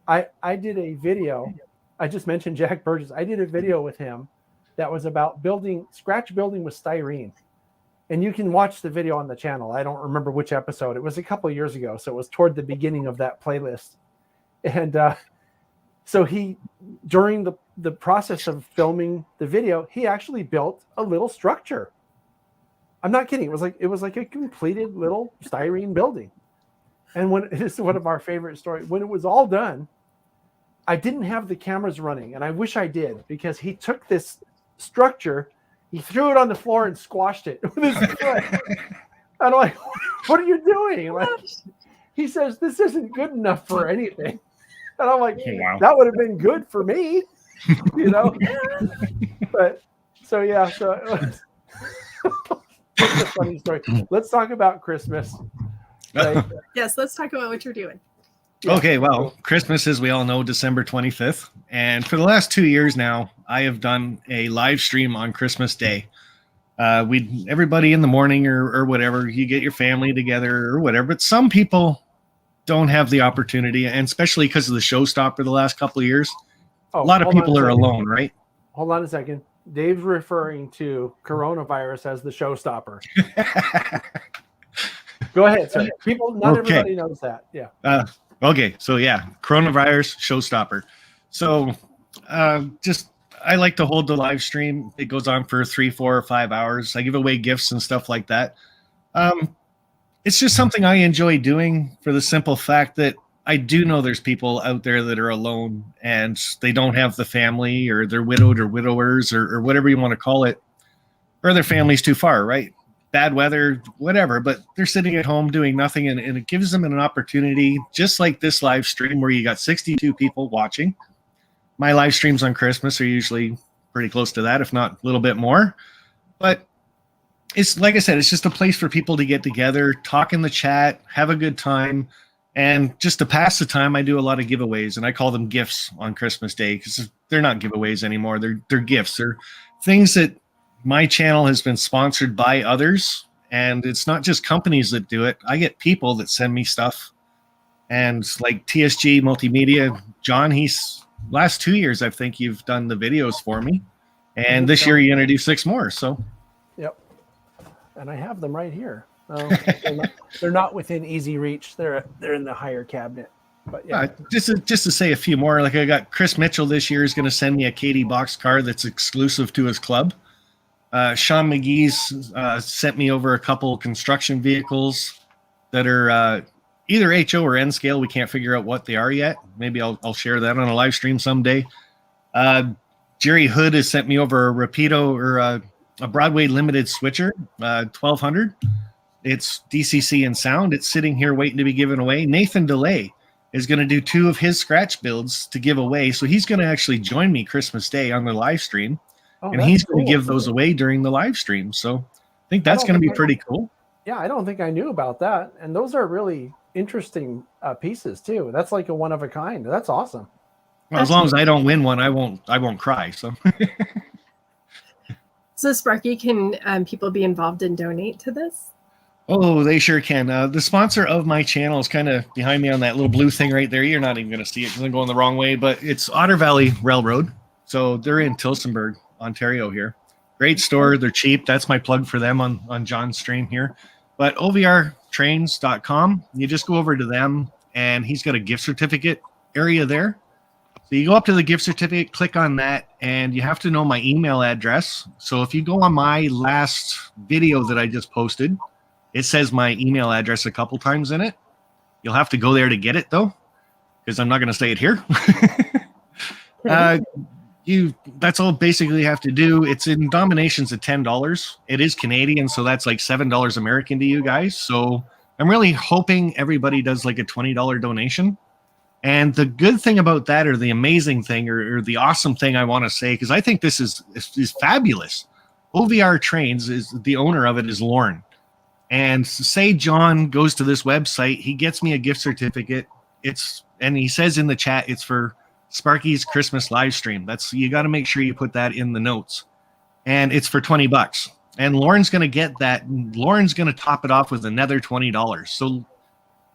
I did a video. I just mentioned Jack Burgess. I did a video with him that was about scratch building with styrene. And you can watch the video on the channel. I don't remember which episode. It was a couple of years ago. So it was toward the beginning of that playlist. And so during the process of filming the video, he actually built a little structure. I'm not kidding. It was like a completed little styrene building. And this is one of our favorite stories. When it was all done, I didn't have the cameras running, and I wish I did, because he took this structure, he threw it on the floor and squashed it with his foot. And I'm like, what are you doing? Like, he says, this isn't good enough for anything. And I'm like, that would have been good for me, But so it was it's a funny story. Let's talk about Christmas. Right? Yes, let's talk about what you're doing. Yeah. Okay, well, Christmas, as we all know, December 25th. And for the last 2 years now, I have done a live stream on Christmas Day. Everybody in the morning or whatever, you get your family together or whatever. But some people don't have the opportunity, and especially because of the showstopper the last couple of years, a lot of people are alone, right? Hold on a second. Dave's referring to coronavirus as the showstopper. Go ahead, sir. Everybody knows that. Yeah. Okay. So coronavirus showstopper. So I like to hold the live stream. It goes on for 3, 4, or 5 hours. I give away gifts and stuff like that. It's just something I enjoy doing for the simple fact that I do know there's people out there that are alone and they don't have the family, or they're widowed or widowers or whatever you want to call it. or their family's too far, right? Bad weather, whatever, but they're sitting at home doing nothing, and it gives them an opportunity, just like this live stream where you got 62 people watching. My live streams on Christmas are usually pretty close to that, if not a little bit more. But it's like I said, it's just a place for people to get together, talk in the chat, have a good time. And just to pass the time, I do a lot of giveaways, and I call them gifts on Christmas Day because they're not giveaways anymore. They're gifts. They're things that my channel has been sponsored by others, and it's not just companies that do it. I get people that send me stuff, and like TSG Multimedia, John, he's last 2 years, I think you've done the videos for me, and this year you're going to do 6 more. So, yep. And I have them right here. They're not within easy reach. They're in the higher cabinet. But yeah, just to say a few more. Like I got Chris Mitchell this year is going to send me a Katie box car that's exclusive to his club. Sean McGee's sent me over a couple construction vehicles that are either HO or N scale. We can't figure out what they are yet. Maybe I'll share that on a live stream someday. Jerry Hood has sent me over a Rapido or a Broadway limited switcher, 1200. It's DCC and sound. It's sitting here waiting to be given away. Nathan DeLay is going to do 2 of his scratch builds to give away. So he's going to actually join me Christmas Day on the live stream. And he's going to give those away during the live stream. So I think that's going to be pretty cool. Yeah, I don't think I knew about that. And those are really interesting pieces too. That's like a one of a kind. That's awesome. Well, as long as I don't win one, I won't cry. So So Sparky, can people be involved and donate to this? Oh, they sure can. The sponsor of my channel is kind of behind me on that little blue thing right there. You're not even going to see it because I'm going the wrong way, but it's Otter Valley Railroad. So they're in Tillsonburg, Ontario here. Great store. They're cheap. That's my plug for them on John's stream here. But OVRtrains.com, you just go over to them, and he's got a gift certificate area there. So you go up to the gift certificate, click on that, and you have to know my email address. So if you go on my last video that I just posted, it says my email address a couple times in it. You'll have to go there to get it, though, because I'm not going to say it here. That's all basically you have to do. It's in denominations of $10. It is Canadian, so that's like $7 American to you guys. So I'm really hoping everybody does like a $20 donation. And the good thing about that, or the amazing thing, or the awesome thing I want to say, because I think this is fabulous. OVR Trains, is the owner of it is Lauren. And say John goes to this website, he gets me a gift certificate. And he says in the chat, it's for Sparky's Christmas live stream. You got to make sure you put that in the notes. And it's for $20. And Lauren's going to get that. Lauren's going to top it off with another $20. So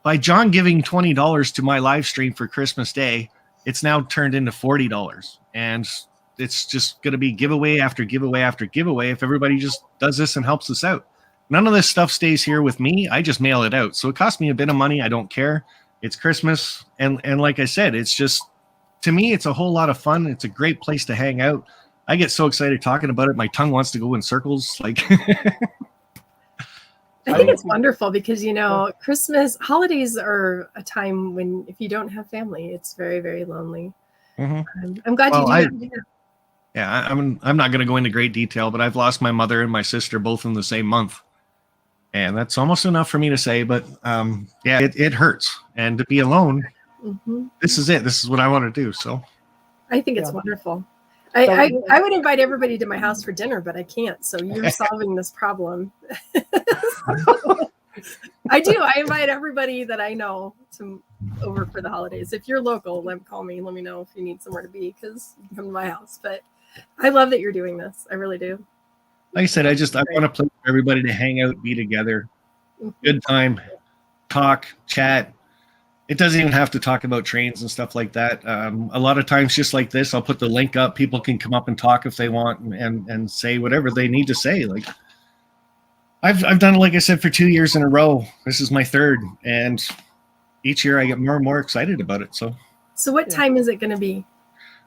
by John giving $20 to my live stream for Christmas Day, it's now turned into $40. And it's just going to be giveaway after giveaway after giveaway if everybody just does this and helps us out. None of this stuff stays here with me. I just mail it out. So it costs me a bit of money. I don't care. It's Christmas. And like I said, it's just, to me, it's a whole lot of fun. It's a great place to hang out. I get so excited talking about it. My tongue wants to go in circles. Like, I think it's wonderful because, Christmas holidays are a time when if you don't have family, it's very, very lonely. Mm-hmm. I'm glad you do that. Yeah, I'm not going to go into great detail, but I've lost my mother and my sister both in the same month. And that's almost enough for me to say, but yeah, it hurts. And to be alone, This is it. This is what I want to do. So I think it's wonderful. I would invite everybody to my house for dinner, but I can't. So you're solving this problem. I do. I invite everybody that I know over for the holidays. If you're local, call me. Let me know if you need somewhere to be because you can come to my house. But I love that you're doing this. I really do. Like I said, I want a place for everybody to hang out, be together, good time, talk, chat. It doesn't even have to talk about trains and stuff like that. A lot of times, just like this, I'll put the link up. People can come up and talk if they want and say whatever they need to say. Like I've done it, like I said, for 2 years in a row. This is my third, and each year I get more and more excited about it. So what time is it going to be?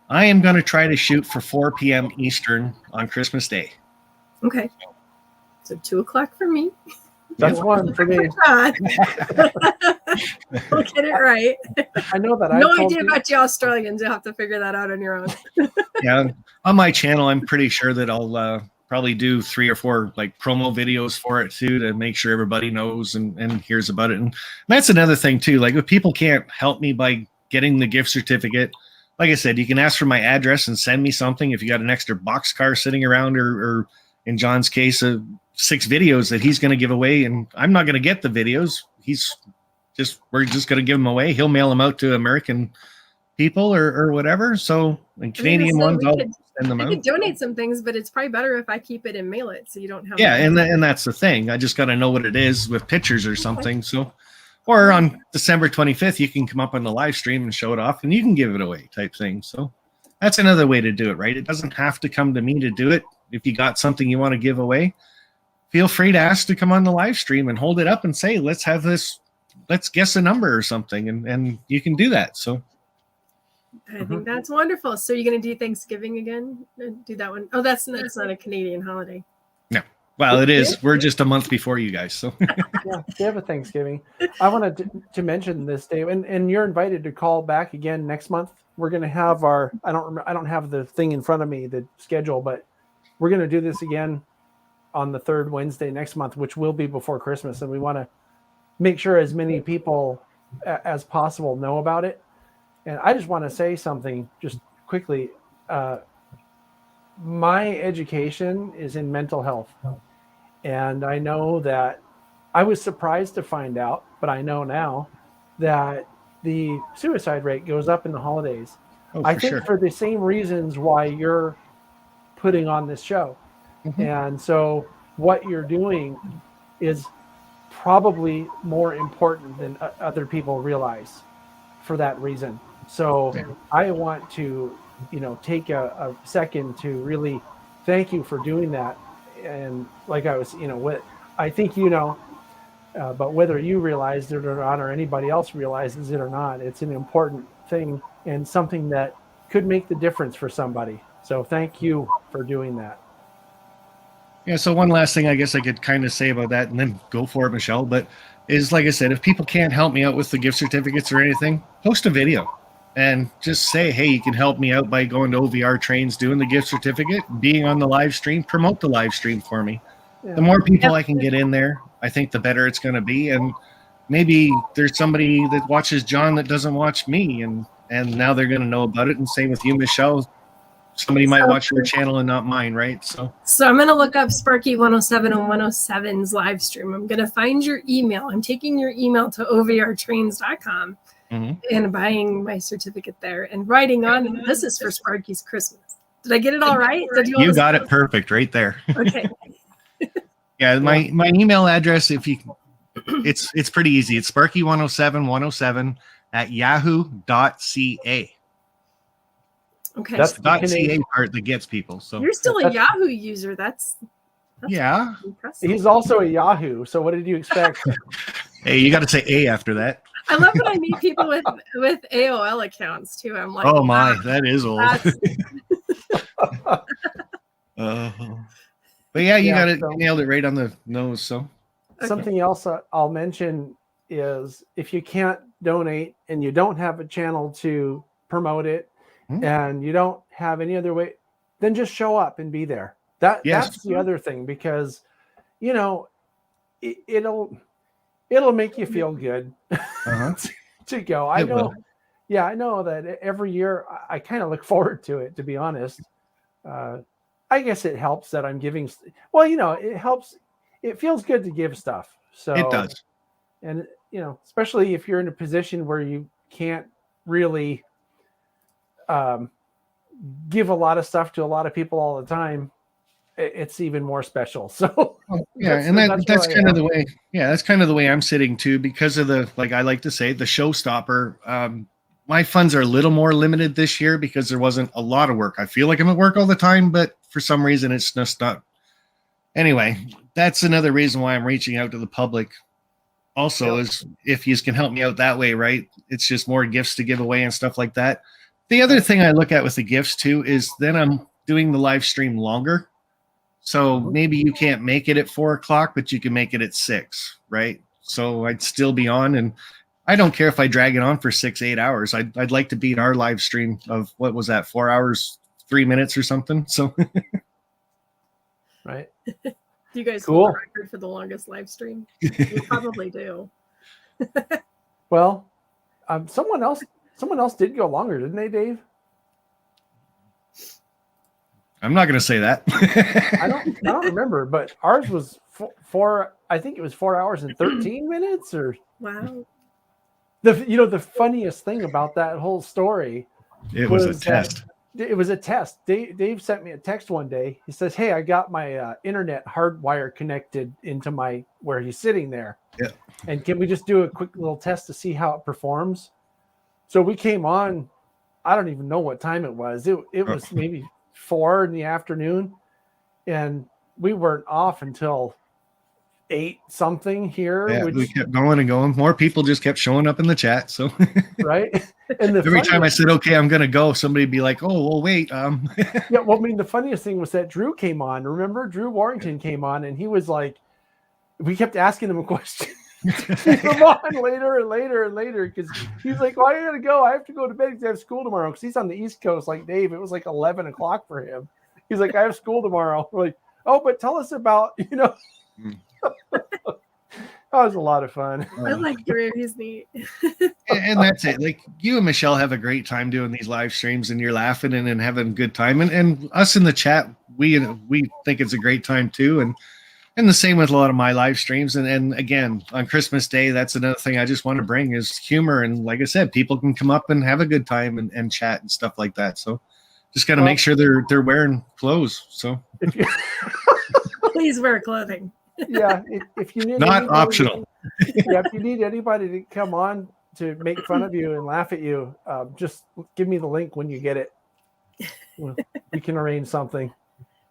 I am going to try to shoot for 4 p.m. Eastern on Christmas Day. Okay. So 2:00 for me. That's one for me. We'll get it right. I know that. No idea about you Australians. You'll have to figure that out on your own. Yeah, on my channel, I'm pretty sure that I'll probably do 3 or 4 like promo videos for it too, to make sure everybody knows and hears about it. And that's another thing too. Like if people can't help me by getting the gift certificate, like I said, you can ask for my address and send me something. If you got an extra boxcar sitting around, or in John's case, 6 videos that he's going to give away, and I'm not going to get the videos. We're just going to give them away. He'll mail them out to American people or whatever. So, and Canadian ones, I'll send them out. I could donate some things, but it's probably better if I keep it and mail it, so you don't have. Yeah, and that's the thing. I just got to know what it is with pictures or something. So, or on December 25th, you can come up on the live stream and show it off, and you can give it away, type thing. So, that's another way to do it, right? It doesn't have to come to me to do it. If you got something you want to give away, feel free to ask to come on the live stream and hold it up and say, let's have this, let's guess a number or something. And you can do that. So I think that's wonderful. So you're going to do Thanksgiving again? Do that one? Oh, that's not a Canadian holiday. No. Well, it is. We're just a month before you guys. So yeah, they have a Thanksgiving. I wanted to mention this, Dave, and you're invited to call back again next month. We're going to have our, I don't have the thing in front of me, the schedule, but we're going to do this again on the 3rd Wednesday next month, which will be before Christmas. And we want to make sure as many people as possible know about it. And I just want to say something just quickly. My education is in mental health. And I know that I was surprised to find out, but I know now that the suicide rate goes up in the holidays. I think for the same reasons why you're putting on this show. Mm-hmm. And so what you're doing is probably more important than other people realize for that reason. So I want to, take a second to really thank you for doing that. And like I was, what I think, but whether you realized it or not, or anybody else realizes it or not, it's an important thing and something that could make the difference for somebody. So thank you for doing that. Yeah. So one last thing I guess I could kind of say about that, and then go for it, Michelle, but is, like I said, if people can't help me out with the gift certificates or anything, post a video and just say, hey, you can help me out by going to OVR Trains, doing the gift certificate, being on the live stream, promote the live stream for me. Yeah. The more people I can get in there, I think the better it's going to be. And maybe there's somebody that watches John that doesn't watch me, and now they're going to know about it. And same with you, Michelle. Somebody might watch your channel and not mine, right? So I'm going to look up Sparky107107's live stream. I'm going to find your email. I'm taking your email to ovrtrains.com and buying my certificate there and writing on, this is for Sparky's Christmas. Did I get it all right? You got it perfect right there. Okay. Yeah, my email address, if you, it's pretty easy. It's Sparky107107 at yahoo.ca. Okay. That's the .ca part that gets people. So you're still a Yahoo user. That's yeah. Impressive. He's also a Yahoo. So what did you expect? Hey, you got to say A after that. I love when I meet people with AOL accounts too. I'm like, oh my, that is old. But yeah, you got it, nailed it right on the nose. So something else I'll mention is if you can't donate and you don't have a channel to promote it, and you don't have any other way, then just show up and be there. That's the other thing, because it'll make you feel good to go. I know that every year I kind of look forward to it, to be honest. I guess it helps that I'm giving. Well, it helps. It feels good to give stuff. So it does. And especially if you're in a position where you can't really give a lot of stuff to a lot of people all the time, it's even more special. So and that's kind of the way. Yeah, that's kind of the way I'm sitting too, because of the, like I like to say, the showstopper. My funds are a little more limited this year because there wasn't a lot of work. I feel like I'm at work all the time, but for some reason it's just not. Anyway, that's another reason why I'm reaching out to the public. Also, is if you can help me out that way, right? It's just more gifts to give away and stuff like that. The other thing I look at with the gifts too is then I'm doing the live stream longer. So maybe you can't make it at 4:00, but you can make it at 6, right? So I'd still be on, and I don't care if I drag it on for 6-8 hours. I'd like to beat our live stream of, what was that, 4 hours, 3 minutes or something. So Right. Do you guys Cool. hold a record for the longest live stream? You probably do. Well, someone else did go longer, didn't they, Dave? I'm not going to say that. I don't remember, but ours was four. I think it was 4 hours and 13 minutes. Or Wow. The funniest thing about that whole story, It was a test. It was a test. Dave sent me a text one day. He says, "Hey, I got my internet hardwire connected into where he's sitting there. Yeah. And can we just do a quick little test to see how it performs?" So we came on. I don't even know what time it was. It was maybe 4 in the afternoon, and we weren't off until 8 something here. Yeah, we kept going and going. More people just kept showing up in the chat. So right. And every time I said, "Okay, I'm gonna go," somebody would be like, "Oh, well, wait." Yeah, well, I mean, the funniest thing was that Drew came on. Remember, Drew Warrington came on, and he was like, we kept asking him a question. Keep him on later and later and later, because he's like, "Well, I gotta go. I have to go to bed because I have school tomorrow." Because he's on the East Coast, like Dave. It was like 11 o'clock for him. He's like, "I have school tomorrow." We're like, "Oh, but tell us about." That was a lot of fun. I like Drew. He's neat. And that's it. Like, you and Michelle have a great time doing these live streams, and you're laughing and having a good time. And us in the chat, we think it's a great time too. And the same with a lot of my live streams. And again, on Christmas Day, that's another thing I just want to bring is humor. And like I said, people can come up and have a good time and chat and stuff like that. So just got to make sure they're wearing clothes. So please wear clothing. Yeah, if you need not optional. Yeah, if you need anybody to come on to make fun of you and laugh at you, just give me the link when you get it. We can arrange something.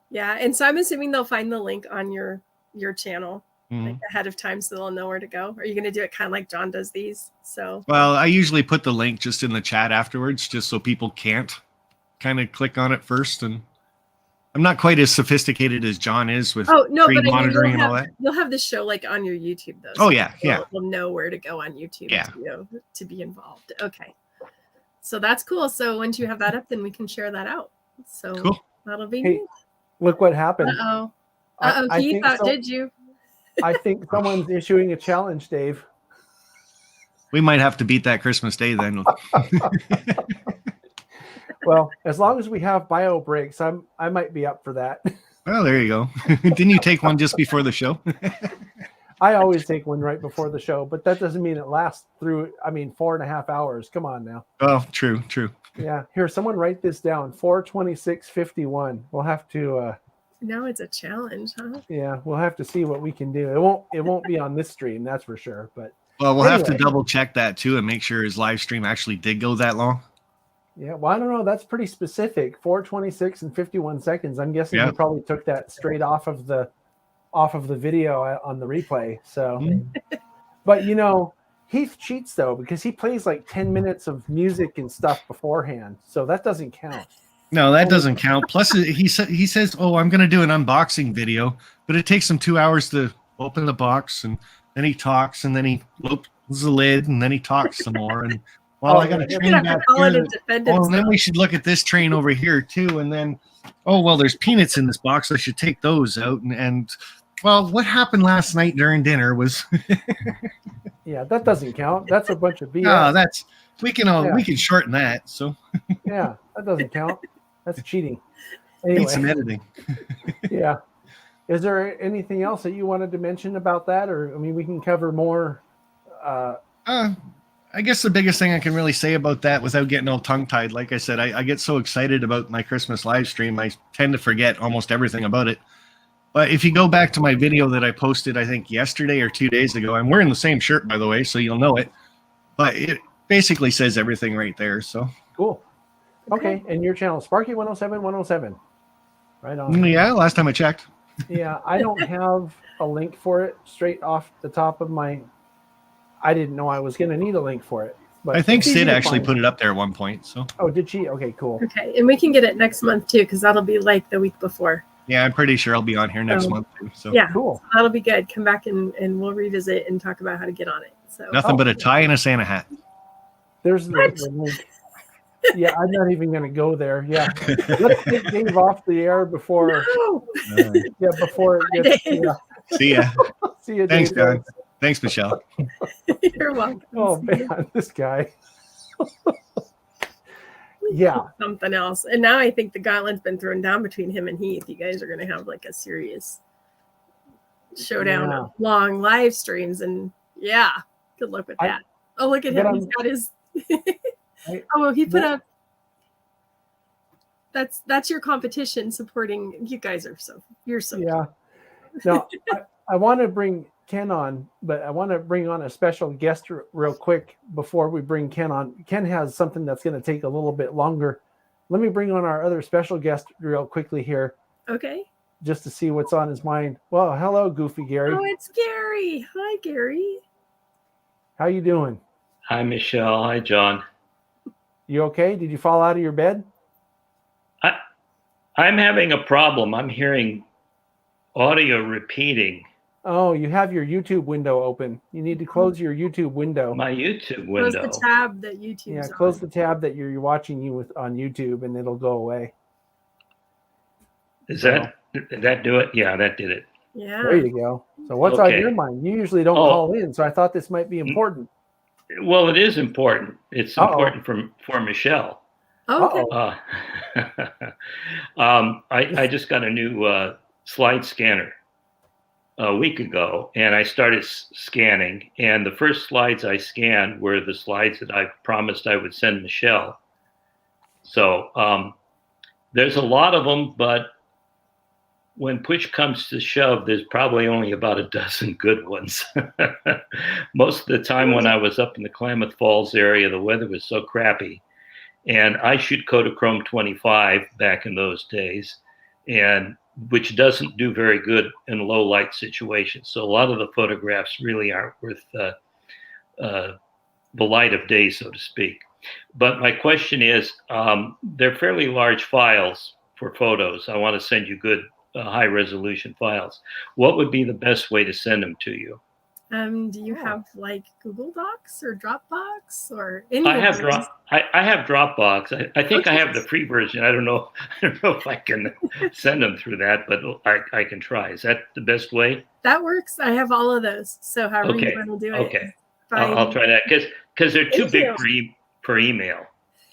Yeah, and so I'm assuming they'll find the link on your channel like ahead of time, so they'll know where to go. Are you going to do it kind of like John does these? So well, I usually put the link just in the chat afterwards, just so people can't kind of click on it first. And I'm not quite as sophisticated as John is with screen monitoring and all that. You'll have the show like on your YouTube though. So We'll know where to go on YouTube to be involved. Okay. So that's cool. So once you have that up, then we can share that out. So cool. That'll be neat. Look what happened. Keith, did you? I think someone's issuing a challenge, Dave. We might have to beat that Christmas Day then. Well, as long as we have bio breaks, I might be up for that. Well, there you go. Didn't you take one just before the show? I always take one right before the show, but that doesn't mean it lasts through, 4.5 hours. Come on now. Oh, true. Yeah. Here, someone write this down. 4:26:51. We'll have to now it's a challenge, huh? Yeah, we'll have to see what we can do. It won't be on this stream, that's for sure. But we'll have to double check that too and make sure his live stream actually did go that long. Yeah, well, I don't know. That's pretty specific. 4:26 and 51 seconds. I'm guessing he probably took that straight off of the video on the replay. So, but Heath cheats though, because he plays like 10 minutes of music and stuff beforehand. So that doesn't count. No, that doesn't count. Plus, he says, "Oh, I'm going to do an unboxing video," but it takes him 2 hours to open the box, and then he talks, and then he opens the lid, and then he talks some more, and I got a train back here. And then we should look at this train over here too, and then there's peanuts in this box. I should take those out, and what happened last night during dinner was. Yeah, that doesn't count. That's a bunch of BS. No, we can shorten that. So. Yeah, that doesn't count. That's cheating. Anyway. Need some editing. Yeah. Is there anything else that you wanted to mention about that? Or, we can cover more. I guess the biggest thing I can really say about that without getting all tongue-tied, like I said, I get so excited about my Christmas live stream, I tend to forget almost everything about it. But if you go back to my video that I posted, I think yesterday or 2 days ago, I'm wearing the same shirt, by the way, so you'll know it. But it basically says everything right there. So cool. Okay, and your channel, Sparky107107. Right on. Yeah, last time I checked. Yeah, I don't have a link for it straight off the top of my. I didn't know I was going to need a link for it. But I think Sid actually put it up there at one point. So. Oh, did she? Okay, cool. Okay, and we can get it next month too, because that'll be like the week before. Yeah, I'm pretty sure I'll be on here next month too. So. Yeah, cool. So that'll be good. Come back and we'll revisit and talk about how to get on it. So nothing but a tie and a Santa hat. There's the link. Yeah, I'm not even going to go there. Yeah, let's take Dave off the air before. No. Yeah, before it Bye, gets. Dave. Yeah. See ya. See you. Thanks, Dave. John. Thanks, Michelle. You're welcome. Oh man, this guy. Yeah. Something else. And now I think the gauntlet's been thrown down between him and Heath. You guys are going to have like a serious showdown of long live streams. And yeah, good luck with that. Oh, look at him. He's got his. Oh, he put up. That's your competition supporting. You guys are you're so. Yeah. Now, I want to bring Ken on, but I want to bring on a special guest real quick before we bring Ken on. Ken has something that's going to take a little bit longer. Let me bring on our other special guest real quickly here. Okay. Just to see what's on his mind. Well, hello, Goofy Gary. Oh, it's Gary. Hi, Gary. How you doing? Hi, Michelle. Hi, John. You okay? Did you fall out of your bed? I'm having a problem. I'm hearing audio repeating. Oh, you have your YouTube window open. You need to close your YouTube window. My YouTube window. Close the tab that YouTube's Yeah, close the tab that you're watching you with on YouTube, and it'll go away. Did that do it? Yeah, that did it. Yeah. There you go. So what's on your mind? You usually don't call in, so I thought this might be important. Well, it is important. It's important for Michelle. Oh, okay. I just got a new slide scanner a week ago, and I started scanning. And the first slides I scanned were the slides that I promised I would send Michelle. So there's a lot of them, but when push comes to shove, there's probably only about a dozen good ones. Most of the time when I was up in the Klamath Falls area, the weather was so crappy. And I shoot Kodachrome 25 back in those days, and which doesn't do very good in low light situations. So a lot of the photographs really aren't worth the light of day, so to speak. But my question is, they're fairly large files for photos. I want to send you good high resolution files. What would be the best way to send them to you? Do you have like Google Docs or Dropbox or any? I have Dropbox. I think I have the free version. I don't know if I can send them through that, but I can try. Is that the best way? That works. I have all of those. So however you want to do it. Okay. I'll try that because they're too big for email.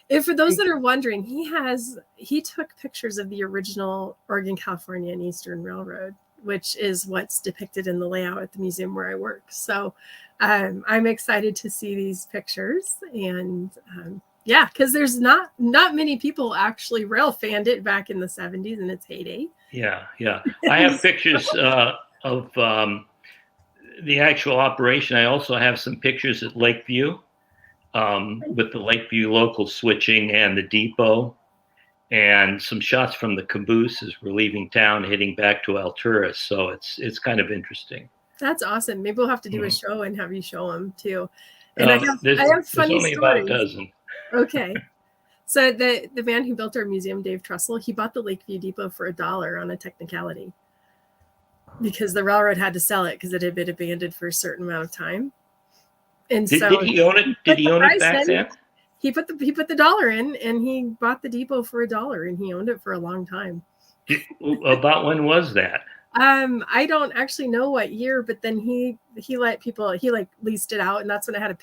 And for those that are wondering, he took pictures of the original Oregon, California, and Eastern Railroad, which is what's depicted in the layout at the museum where I work. So I'm excited to see these pictures. And yeah, because there's not many people actually rail fanned it back in the 70s in its heyday. Yeah. I have pictures of the actual operation. I also have some pictures at Lakeview with the Lakeview local switching and the depot. And some shots from the caboose as we're leaving town, heading back to Alturas. So it's kind of interesting. That's awesome. Maybe we'll have to do a show and have you show them too. And I have funny only stories. About a dozen. Okay. So the man who built our museum, Dave Trussell, he bought the Lakeview Depot for $1 on a technicality because the railroad had to sell it because it had been abandoned for a certain amount of time. And did he own it? Did he own it back then? He put the $1 in, and he bought the depot for $1, and he owned it for a long time. About when was that? I don't actually know what year, but then he let people, he like leased it out, and that's when it had a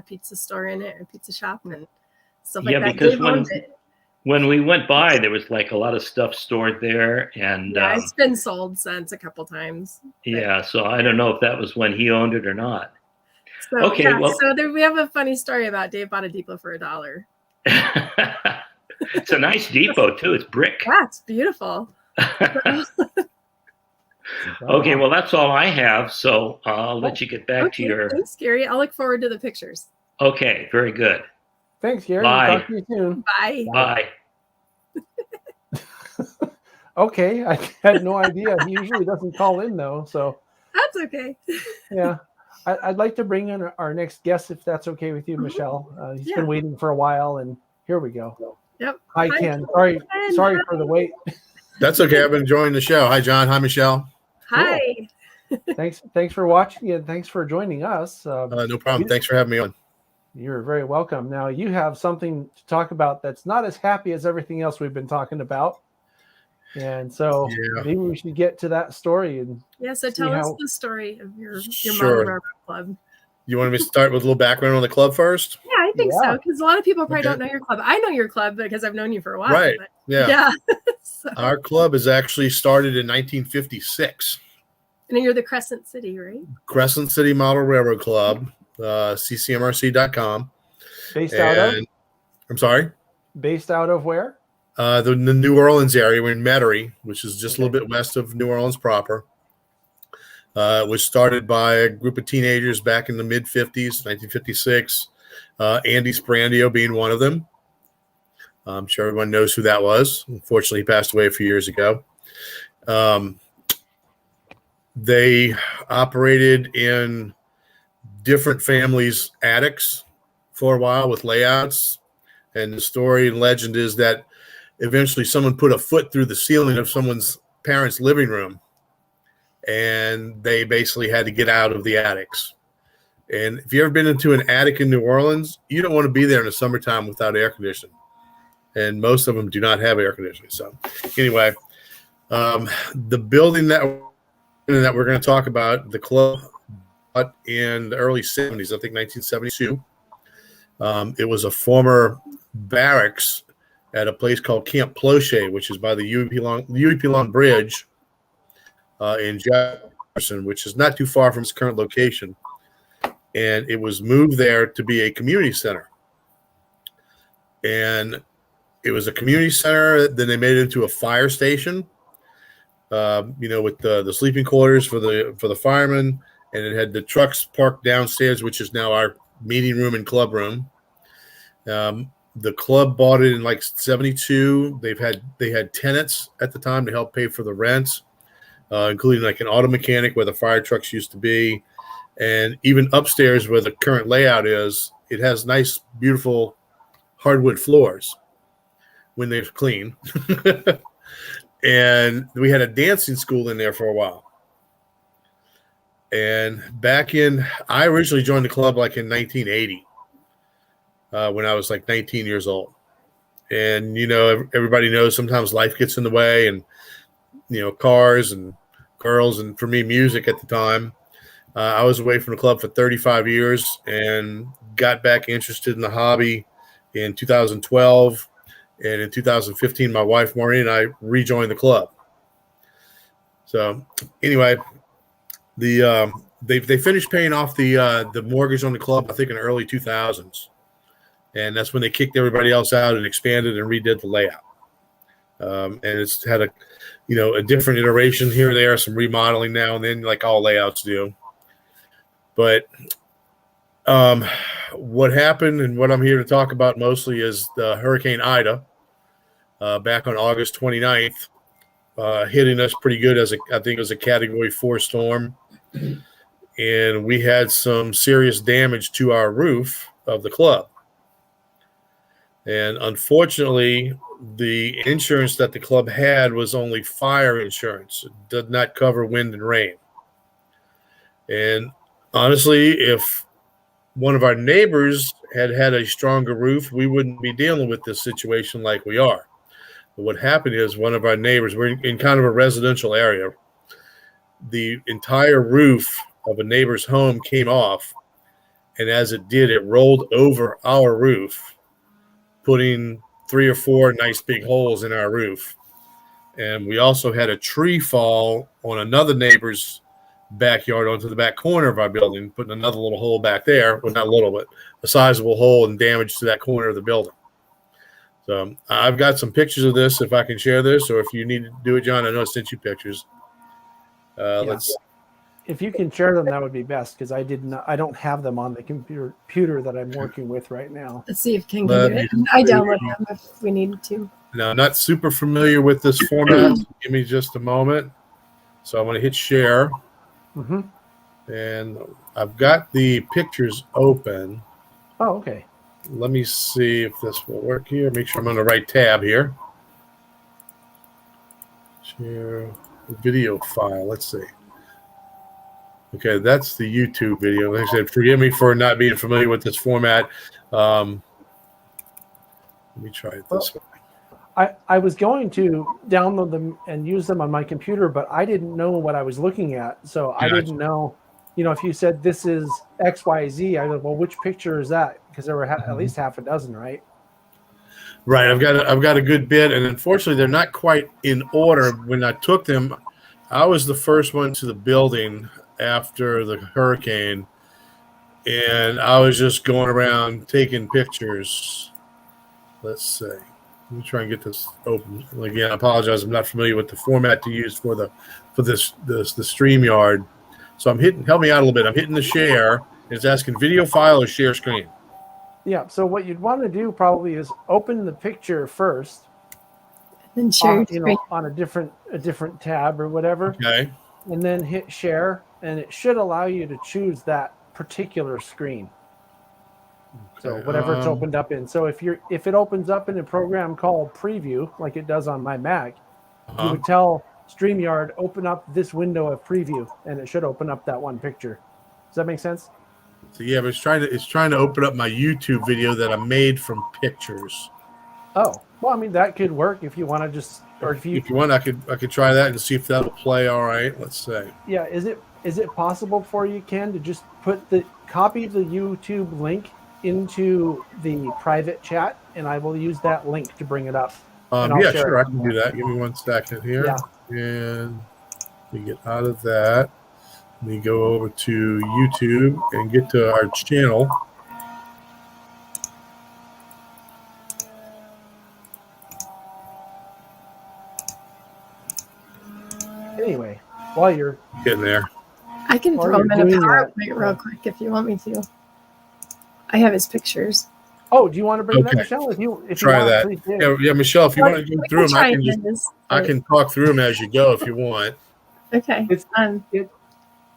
pizza store in it, a pizza shop and stuff like that. Yeah, because when we went by, there was like a lot of stuff stored there, and it's been sold since a couple times. Yeah, so I don't know if that was when he owned it or not. So, okay, so there, we have a funny story about Dave bought a depot for $1. It's a nice depot too. It's brick. Yeah, it's beautiful. Okay, well that's all I have. So I'll let you get back to your. Thanks, Gary. I'll look forward to the pictures. Okay, very good. Thanks, Gary. Bye. Talk to you soon. Bye. Bye. Okay, I had no idea. He usually doesn't call in though, so that's okay. Yeah. I'd like to bring in our next guest, if that's okay with you, Michelle. He's been waiting for a while, and here we go. Yep. Hi, Ken. Sorry for the wait. That's okay. I've been enjoying the show. Hi, John. Hi, Michelle. Hi. Cool. Thanks for watching, and thanks for joining us. No problem. Thanks for having me on. You're very welcome. Now you have something to talk about that's not as happy as everything else we've been talking about. And so maybe we should get to that story. And so tell us the story of your Mama Railroad Club. You want me to start with a little background on the club first? Yeah, I think so, because a lot of people probably don't know your club. I know your club because I've known you for a while. Right. But yeah. So. Our club is actually started in 1956. And you're the Crescent City, right? Crescent City Model Railroad Club, ccmrc.com. Based out of? I'm sorry? Based out of where? The New Orleans area. We're in Metairie, which is just a little bit west of New Orleans proper. It was started by a group of teenagers back in the mid-50s, 1956. Andy Sprandio being one of them. I'm sure everyone knows who that was. Unfortunately, he passed away a few years ago. They operated in different families' attics for a while with layouts. And the story and legend is that eventually someone put a foot through the ceiling of someone's parents' living room. And they basically had to get out of the attics. And if you've ever been into an attic in New Orleans, you don't want to be there in the summertime without air conditioning. And most of them do not have air conditioning. So anyway, the building that we're going to talk about, the club in the early 70s, I think 1972. It was a former barracks at a place called Camp Plocher, which is by the UEP Long Bridge in Jefferson, which is not too far from its current location. And it was moved there to be a community center. And it was a community center. Then they made it into a fire station, with the sleeping quarters for the firemen. And it had the trucks parked downstairs, which is now our meeting room and club room. The club bought it in like 72. They had tenants at the time to help pay for the rent, including like an auto mechanic where the fire trucks used to be. And even upstairs where the current layout is, it has nice, beautiful hardwood floors when they're clean. And we had a dancing school in there for a while. And I originally joined the club like in 1980 when I was like 19 years old. And, everybody knows sometimes life gets in the way and, cars and girls. And for me, music at the time. I was away from the club for 35 years and got back interested in the hobby in 2012. And in 2015, my wife, Maureen, and I rejoined the club. So anyway, they finished paying off the mortgage on the club, I think in the early 2000s. And that's when they kicked everybody else out and expanded and redid the layout. And it's had a different iteration here or there, some remodeling now and then, like all layouts do. But what happened and what I'm here to talk about mostly is the Hurricane Ida back on August 29th, hitting us pretty good I think it was a Category 4 storm. And we had some serious damage to our roof of the club. And unfortunately, the insurance that the club had was only fire insurance. It did not cover wind and rain. And honestly, if one of our neighbors had a stronger roof, we wouldn't be dealing with this situation like we are. But what happened is one of our neighbors, we're in kind of a residential area, the entire roof of a neighbor's home came off. And as it did, it rolled over our roof, putting 3 or 4 nice big holes in our roof. And we also had a tree fall on another neighbor's backyard onto the back corner of our building, putting another little hole back there. Well, not a little, but a sizable hole and damage to that corner of the building. So I've got some pictures of this if I can share this, or if you need to do it, John, I know I sent you pictures. If you can share them, that would be best, because I don't have them on the computer that I'm working with right now. Let's see if Ken can do it. I download them if we need to. Now, I'm not super familiar with this format. Give me just a moment. So I'm going to hit share. Mm-hmm. And I've got the pictures open. Oh, okay. Let me see if this will work here. Make sure I'm on the right tab here. Share video file. Let's see. Okay, that's the YouTube video. Like I said, forgive me for not being familiar with this format. Let me try it this way. I was going to download them and use them on my computer, but I didn't know what I was looking at. So I didn't know, if you said this is XYZ, I go, well, which picture is that? Because there were at least half a dozen, right? Right. I've got a good bit, and unfortunately, they're not quite in order. When I took them, I was the first one to the building after the hurricane, and I was just going around taking pictures. Let's see. Let me try and get this open. Again, I apologize. I'm not familiar with the format to use for the StreamYard. So help me out a little bit. I'm hitting the share. It's asking video file or share screen. Yeah. So what you'd want to do probably is open the picture first. And share on a different tab or whatever. Okay. And then hit share, and it should allow you to choose that particular screen. So whatever it's opened up in. So if it opens up in a program called Preview, like it does on my Mac, you would tell StreamYard, open up this window of Preview, and it should open up that one picture. Does that make sense? So yeah, but it's trying to open up my YouTube video that I made from pictures. Oh, well, I mean that could work if you want to just, or if you want, I could try that and see if that'll play. All right, let's see. Yeah, is it possible for you, Ken, to just copy the YouTube link into the private chat, and I will use that link to bring it up. Yeah, sure, I can do that. Give me 1 second here. Yeah. And we get out of that. We go over to YouTube and get to our channel. Anyway, while you're getting there, I can throw him in a PowerPoint real quick if you want me to. I have his pictures. Oh, do you want to bring that, Michelle? If you try want, that. please do. Yeah, Michelle, if you want to go through them, I can talk through them as you go if you want. Okay. It's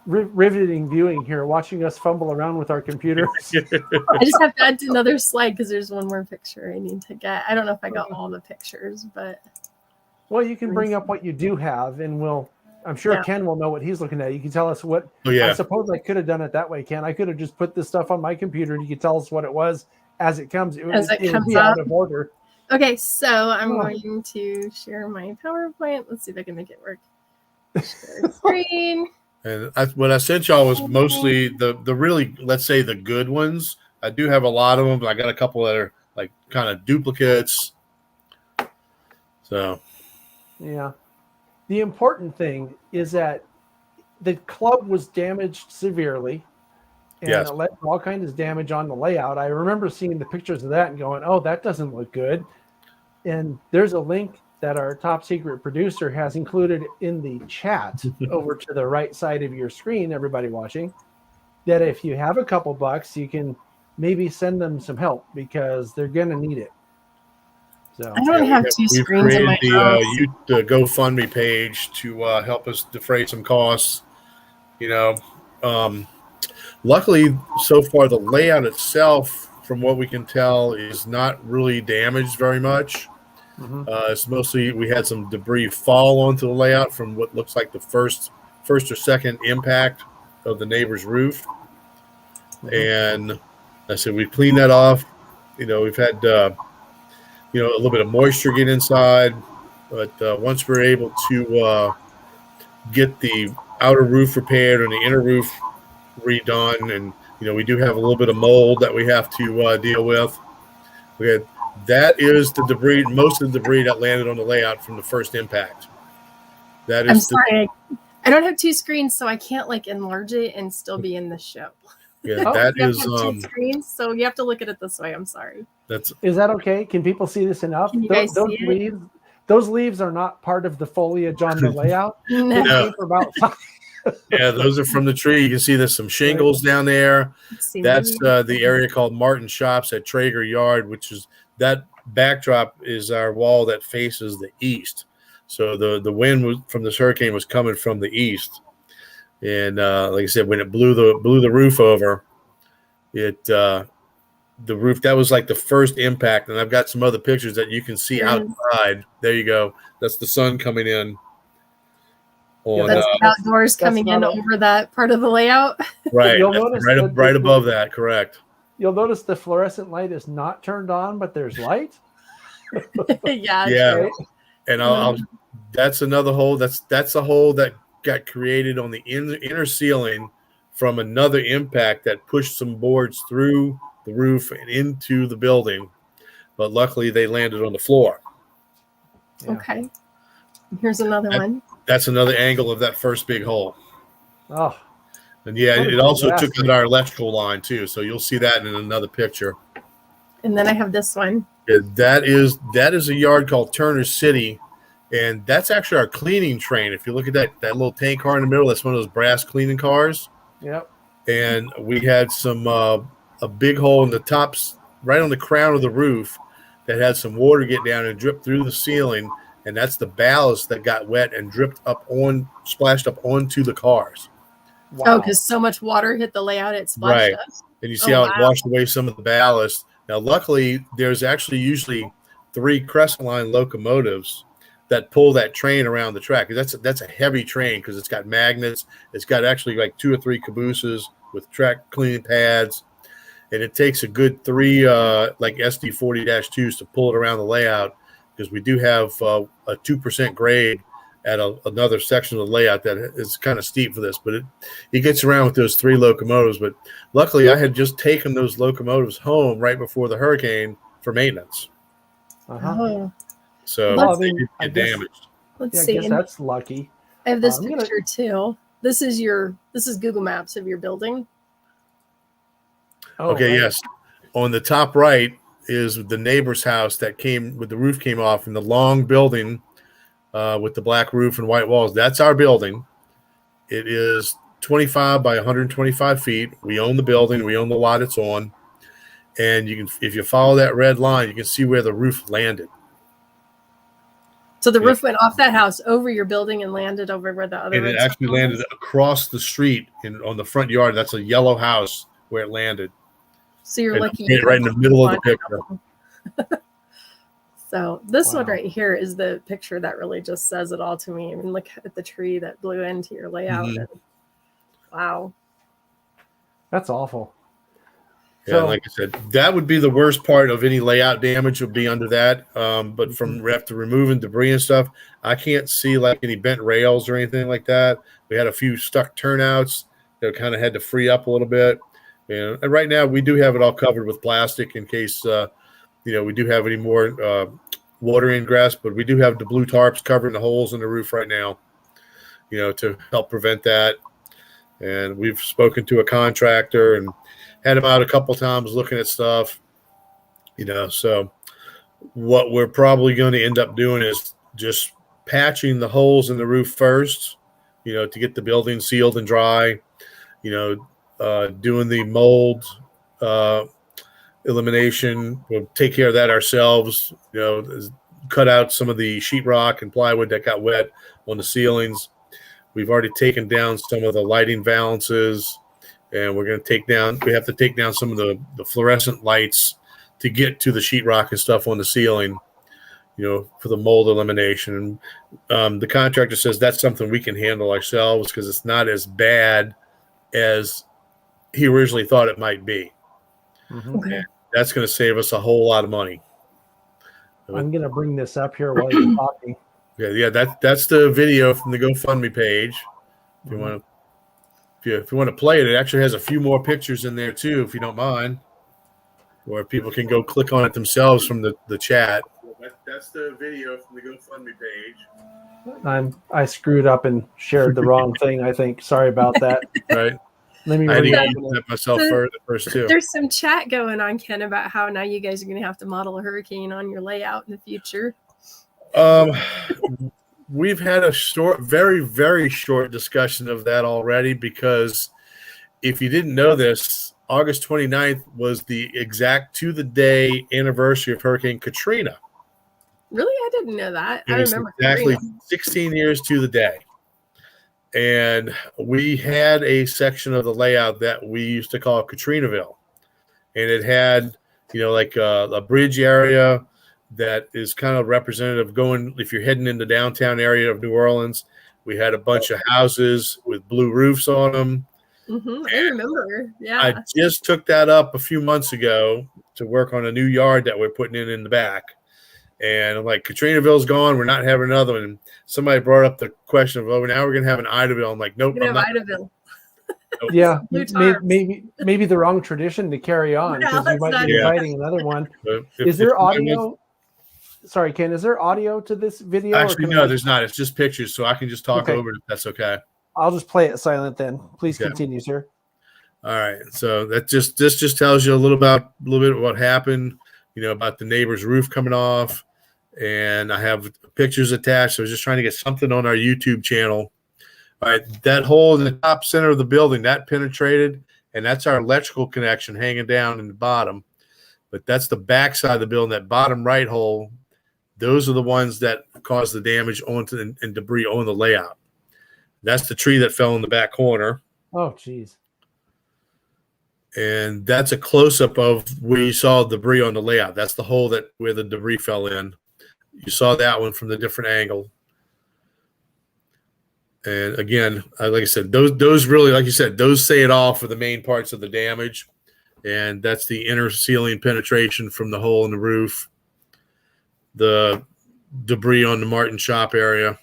riveting viewing here, watching us fumble around with our computers. I just have to add another slide because there's one more picture I need to get. I don't know if I got all the pictures, but. Well, you can bring up what you do have, and I'm sure Ken will know what he's looking at. You can tell us what. I suppose I could have done it that way, Ken. I could have just put this stuff on my computer, and you could tell us what it was as it comes. It would be out of order. Okay, so I'm going to share my PowerPoint. Let's see if I can make it work. Share screen. And what I sent y'all was mostly the really, let's say, the good ones. I do have a lot of them, but I got a couple that are like kind of duplicates. So. Yeah. The important thing is that the club was damaged severely, and it led to all kinds of damage on the layout. I remember seeing the pictures of that and going, oh, that doesn't look good. And there's a link that our top secret producer has included in the chat over to the right side of your screen, everybody watching, that if you have a couple bucks, you can maybe send them some help because they're going to need it. So I don't have two screens in my house. The GoFundMe page to help us defray some costs. Luckily, so far the layout itself, from what we can tell, is not really damaged very much. Mm-hmm. It's mostly we had some debris fall onto the layout from what looks like the first or second impact of the neighbor's roof. Mm-hmm. And I said we cleaned that off. We've had a little bit of moisture get inside, but once we're able to get the outer roof repaired and the inner roof redone, and we do have a little bit of mold that we have to deal with. That is the debris, most of the debris that landed on the layout from the first impact. That is. I'm sorry, I don't have two screens, so I can't enlarge it and still be in the show. Yeah, that is two screens, so you have to look at it this way. I'm sorry. Is that okay? Can people see this enough? Can you guys see it? Those leaves are not part of the foliage on the layout. No. Yeah, those are from the tree. You can see there's some shingles down there. That's the area called Martin Shops at Traeger Yard, which is that backdrop is our wall that faces the east. So the wind from this hurricane was coming from the east. And like I said, when it blew the roof over, the roof, that was like the first impact. And I've got some other pictures that you can see outside. There you go. That's the sun coming in. on That's outdoors coming in over that part of the layout. right, You'll notice right above that, correct. You'll notice the fluorescent light is not turned on, but there's light. Yeah. Right. And that's another hole. That's a hole that got created on the inner ceiling from another impact that pushed some boards through the roof and into the building, but luckily they landed on the floor. Yeah. Okay. Here's another one. That's another angle of that first big hole. Oh, and it also took out our electrical line too. So you'll see that in another picture. And then I have this one. Yeah, that is a yard called Turner City, and that's actually our cleaning train. If you look at that little tank car in the middle, that's one of those brass cleaning cars. Yep. And we had some a big hole in the tops, right on the crown of the roof, that had some water get down and drip through the ceiling, and that's the ballast that got wet and splashed up onto the cars. Wow. Oh, because so much water hit the layout, it splashed up. And you see how it washed away some of the ballast. Now, luckily, there's actually usually 3 Crescent Line locomotives that pull that train around the track. That's a heavy train because it's got magnets. It's got actually like 2 or 3 cabooses with track cleaning pads. And it takes a good 3 like SD40-2s to pull it around the layout, because we do have a 2% grade at another section of the layout that is kind of steep for this, but it gets around with those 3 locomotives. But luckily, I had just taken those locomotives home right before the hurricane for maintenance. Oh. So they didn't get damaged. Let's I see. guess that's lucky. I have this picture too. This is Google Maps of your building. Oh, okay, right. yes. On the top right is the neighbor's house that the roof came off in the long building with the black roof and white walls. That's our building. It is 25 by 125 feet. We own the building. We own the lot it's on. And if you follow that red line, you can see where the roof landed. So the roof went off that house over your building and landed over where the other. And it actually landed across the street on the front yard. That's a yellow house where it landed. So you're lucky. Right in the middle of the picture. So this one right here is the picture that really just says it all to me. I mean, look at the tree that blew into your layout. And, wow. That's awful. Yeah, so, like I said, that would be the worst part of any layout damage would be under that. But from after removing debris and stuff, I can't see like any bent rails or anything like that. We had a few stuck turnouts that kind of had to free up a little bit. And right now we do have it all covered with plastic in case, we do have any more water ingress, but we do have the blue tarps covering the holes in the roof right now, to help prevent that. And we've spoken to a contractor and had him out a couple times looking at stuff, so what we're probably going to end up doing is just patching the holes in the roof first, to get the building sealed and dry, doing the mold elimination. We'll take care of that ourselves, cut out some of the sheetrock and plywood that got wet on the ceilings. We've already taken down some of the lighting valances, and we're going to we have to take down some of the fluorescent lights to get to the sheetrock and stuff on the ceiling, for the mold elimination. The contractor says that's something we can handle ourselves because it's not as bad as he originally thought it might be. Okay. That's going to save us a whole lot of money. I'm going to bring this up here while you're talking. Yeah, that's the video from the GoFundMe page. If you want to play it, it actually has a few more pictures in there too, if you don't mind, where people can go click on it themselves from the chat. That's the video from the GoFundMe page. I screwed up and shared the wrong thing, I think. Sorry about that. Right. Let me reopen that myself first too. There's some chat going on, Ken, about how now you guys are going to have to model a hurricane on your layout in the future. We've had a very, very short discussion of that already, because if you didn't know this, August 29th was the exact to the day anniversary of Hurricane Katrina. Really? I didn't know that. I remember exactly Katrina. 16 years to the day. And we had a section of the layout that we used to call Katrinaville. And it had, like a bridge area that is kind of representative going, if you're heading in the downtown area of New Orleans, We had a bunch of houses with blue roofs on them. I remember. Yeah. I just took that up a few months ago to work on a new yard that we're putting in the back. And I'm like, Katrinaville's gone. We're not having another one. And somebody brought up the question of, oh, now we're going to have an Idaville. I'm like, nope. We're gonna have Idaville. Nope. Yeah, Blue tarps. maybe the wrong tradition to carry on, No, because you let's might not be do that. inviting another one. If- Is there if- audio? Sorry, Ken, is there audio to this video? Actually, no, there's not. It's just pictures, so I can just talk Okay. over it if that's okay. I'll just play it silent then. Please Okay. continue, sir. All right. So this just tells you a little bit of what happened, about the neighbor's roof coming off. And I have pictures attached. So I was just trying to get something on our YouTube channel. All right, that hole in the top center of the building, that penetrated, and that's our electrical connection hanging down in the bottom. But that's the back side of the building, that bottom right hole. Those are the ones that caused the damage onto and debris on the layout. That's the tree that fell in the back corner. Oh, geez. And that's a close-up of where you saw debris on the layout. That's the hole where the debris fell in. You saw that one from the different angle. And again, like I said, those really, like you said, those say it all for the main parts of the damage. And that's the inner ceiling penetration from the hole in the roof, the debris on the Martin shop area,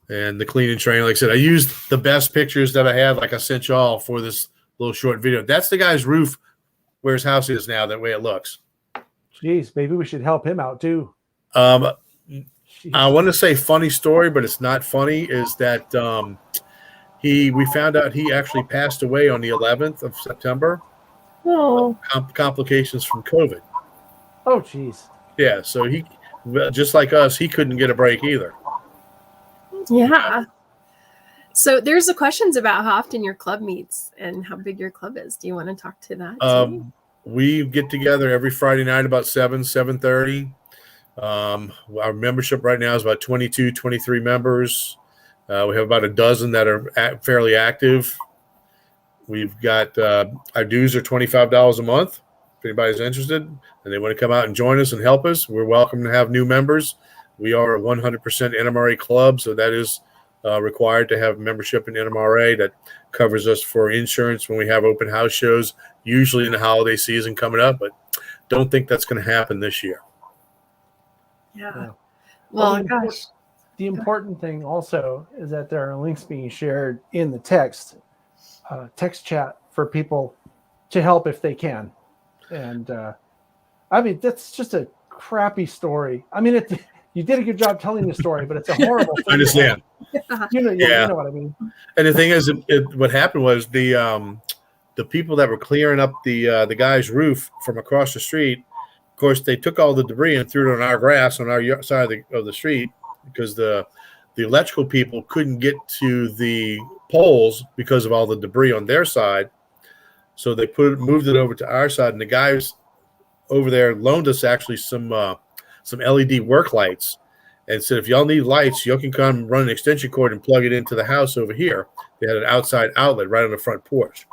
and the cleaning train. Like I said, I used the best pictures that I had, like I sent you all for this little short video. That's the guy's roof where his house is now, that way it looks. Jeez, maybe we should help him out too. Jeez. I want to say funny story, but it's not funny, is that we found out he actually passed away on the 11th of September. Oh. Complications from COVID. Oh, geez. Yeah, so he, just like us, he couldn't get a break either. Yeah. So there's the questions about how often your club meets and how big your club is. Do you want to talk to that too? We get together every Friday night about 7:30. Our membership right now is about 22, 23 members. We have about a dozen that are fairly active. We've got our dues are $25 a month. If anybody's interested and they want to come out and join us and help us, we're welcome to have new members. We are a 100% NMRA club, so that is required to have membership in NMRA. That covers us for insurance when we have open house shows, usually in the holiday season coming up, but don't think that's going to happen this year. Yeah. Well, Well, the important thing also is that there are links being shared in the text chat for people to help if they can. And I mean, that's just a crappy story. I mean, you did a good job telling the story, but it's a horrible thing. I understand. You know what I mean. And the thing is, what happened was the people that were clearing up the guy's roof from across the street, of course, they took all the debris and threw it on our grass on our side of the street, because the electrical people couldn't get to the poles because of all the debris on their side. So they moved it over to our side, and the guys over there loaned us actually some LED work lights, and said, if y'all need lights, y'all can come run an extension cord and plug it into the house over here. They had an outside outlet right on the front porch,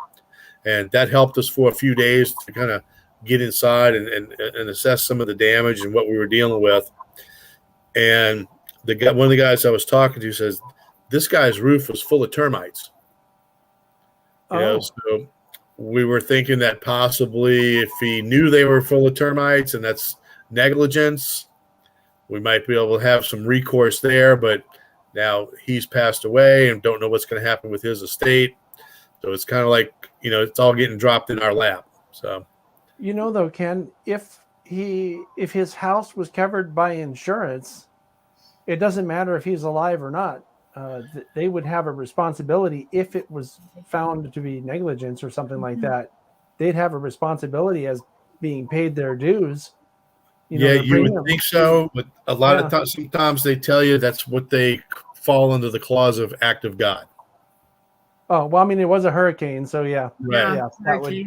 and that helped us for a few days to kind of get inside and assess some of the damage and what we were dealing with. And one of the guys I was talking to says this guy's roof was full of termites. So we were thinking that possibly if he knew they were full of termites and that's negligence, we might be able to have some recourse there. But now he's passed away and don't know what's going to happen with his estate. So it's kind of like, it's all getting dropped in our lap. So, though, Ken, if his house was covered by insurance, it doesn't matter if he's alive or not. They would have a responsibility if it was found to be negligence or something like that. They'd have a responsibility as being paid their dues. You would think so, but a lot of times, sometimes they tell you that's what they fall under the clause of act of God. Oh, well, I mean, it was a hurricane, so yeah. Right. Yeah, that would, yeah.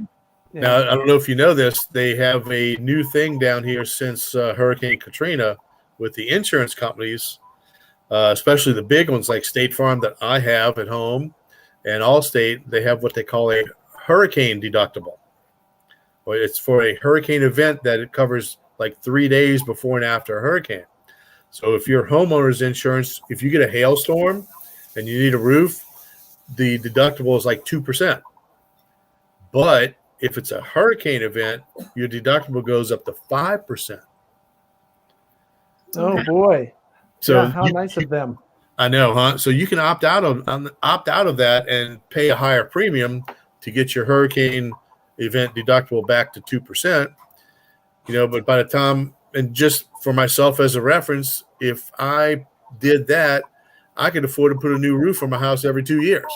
Now, I don't know if you know this, they have a new thing down here since Hurricane Katrina with the insurance companies, especially the big ones like State Farm that I have at home and Allstate. They have what they call a hurricane deductible. It's for a hurricane event that it covers like 3 days before and after a hurricane. So if your homeowner's insurance, if you get a hailstorm and you need a roof, the deductible is like 2%. But if it's a hurricane event, your deductible goes up to 5%. Oh boy! So yeah, how nice of them. I know, huh? So you can opt out of that and pay a higher premium to get your hurricane event deductible back to 2%. But by the time, and just for myself as a reference, if I did that, I could afford to put a new roof on my house every 2 years.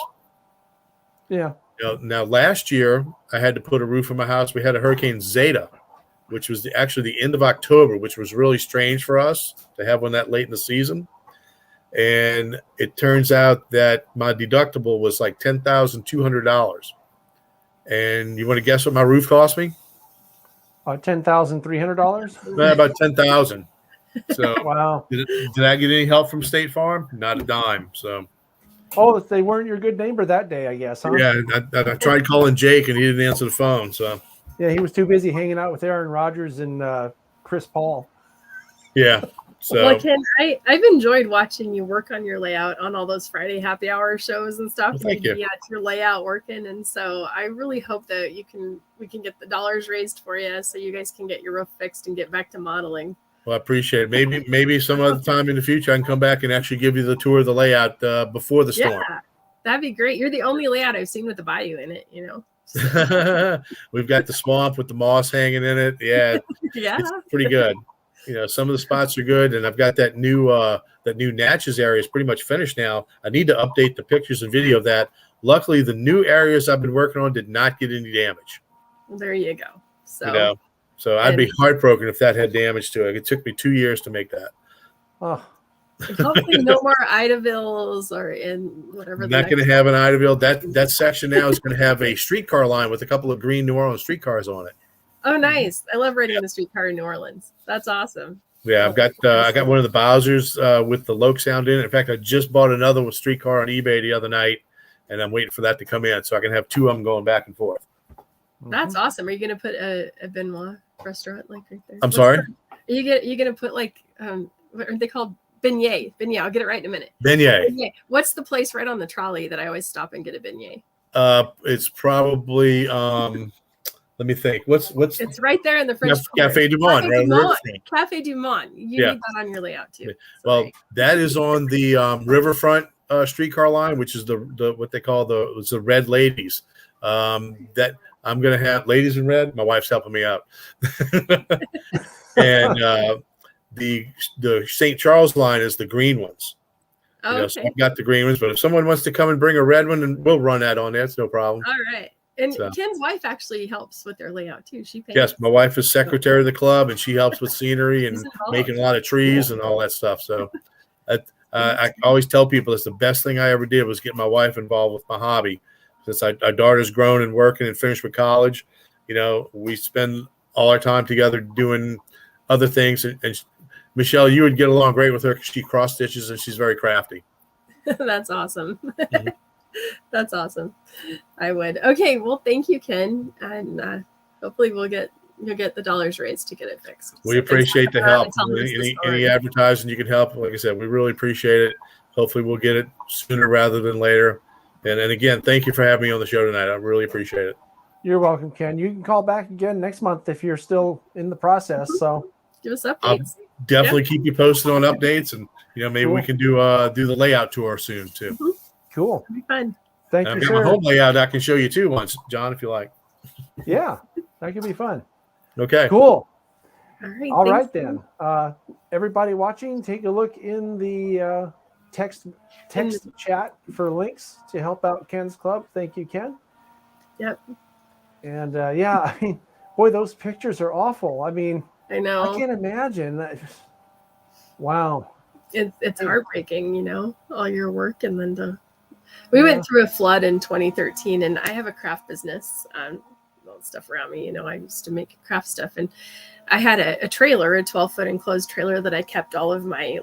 Yeah. Now last year I had to put a roof on my house. We had a Hurricane Zeta, which was actually the end of October, which was really strange for us to have one that late in the season. And it turns out that my deductible was like $10,200. And you want to guess what my roof cost me? $10,300. About $10,000. So wow. Did I get any help from State Farm? Not a dime. So. Oh, they weren't your good neighbor that day, I guess, huh? Yeah, I tried calling Jake and he didn't answer the phone. So. Yeah, he was too busy hanging out with Aaron Rodgers and Chris Paul. Yeah. So. Well, Ken, I've enjoyed watching you work on your layout on all those Friday happy hour shows and stuff. Well, thank you. Yeah, your layout working, and so I really hope that we can get the dollars raised for you, so you guys can get your roof fixed and get back to modeling. Well, I appreciate it. Maybe some other time in the future I can come back and actually give you the tour of the layout before the storm. Yeah, that'd be great. You're the only layout I've seen with the bayou in it. So. We've got the swamp with the moss hanging in it. Yeah, yeah, it's pretty good. Some of the spots are good, and I've got that new Natchez area is pretty much finished now. I need to update the pictures and video of that. Luckily, the new areas I've been working on did not get any damage. Well, there you go. So, I'd be heartbroken if that had damage to it. It took me 2 years to make that. Oh. Hopefully, no more Idavilles or in whatever. I'm not going to have an Idaville. That section now is going to have a streetcar line with a couple of green New Orleans streetcars on it. Oh, nice! I love riding in the streetcar in New Orleans. That's awesome. Yeah, I got one of the Bowsers with the Loke sound in it. In fact, I just bought another streetcar on eBay the other night, and I'm waiting for that to come in so I can have two of them going back and forth. That's awesome. Are you going to put a Benoit restaurant like right there? I'm sorry? Are you going to put like what are they called? Beignet. I'll get it right in a minute. Beignet. What's the place right on the trolley that I always stop and get a beignet? It's probably let me think. What's it's right there in the French Cafe Du Monde, right? Cafe Du Monde. You need that on your layout too. Well, that is on the riverfront streetcar line, which is the what they call the Red Ladies. That I'm gonna have ladies in red. My wife's helping me out. And the St. Charles line is the green ones. Oh, okay. So I've got the green ones, but if someone wants to come and bring a red one, and we'll run that on there, it's no problem. All right. And Ken's wife actually helps with their layout too. She paints. Yes, my wife is secretary of the club, and she helps with scenery and making a lot of trees and all that stuff. So I always tell people it's the best thing I ever did was get my wife involved with my hobby. Since our daughter's grown and working and finished with college, we spend all our time together doing other things. And Michelle, you would get along great with her because she cross stitches and she's very crafty. That's awesome. Mm-hmm. That's awesome. I would. Okay. Well, thank you, Ken. And hopefully you'll get the dollars raised to get it fixed. We appreciate the help. Any advertising you can help. Like I said, we really appreciate it. Hopefully we'll get it sooner rather than later. And again, thank you for having me on the show tonight. I really appreciate it. You're welcome, Ken. You can call back again next month if you're still in the process. So give us updates. I'll definitely keep you posted on updates, and maybe we can do the layout tour soon too. Mm-hmm. Cool. It'll be fun. Thank you. I've got my home layout I can show you too once, John, if you like. Yeah, that could be fun. Okay. Cool. All right. Then. Everybody watching, take a look in the text chat for links to help out Ken's club. Thank you, Ken. Yep. And I mean, boy, those pictures are awful. I mean, I know. I can't imagine. Wow. It's heartbreaking, all your work, and then we went through a flood in 2013, and I have a craft business, all the stuff around me. I used to make craft stuff, and I had a trailer, a 12-foot enclosed trailer that I kept all of my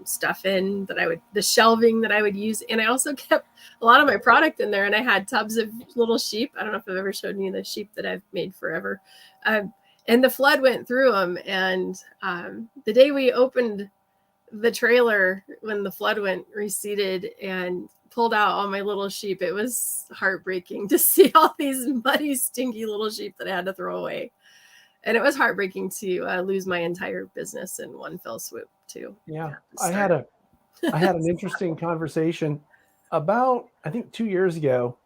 stuff in, the shelving that I would use, and I also kept a lot of my product in there. And I had tubs of little sheep. I don't know if I've ever showed you the sheep that I've made forever. And the flood went through them, and the day we opened the trailer, when the flood went, receded and pulled out all my little sheep, it was heartbreaking to see all these muddy, stinky little sheep that I had to throw away. And it was heartbreaking to lose my entire business in one fell swoop too. Yeah. I had an interesting conversation about, I think 2 years ago,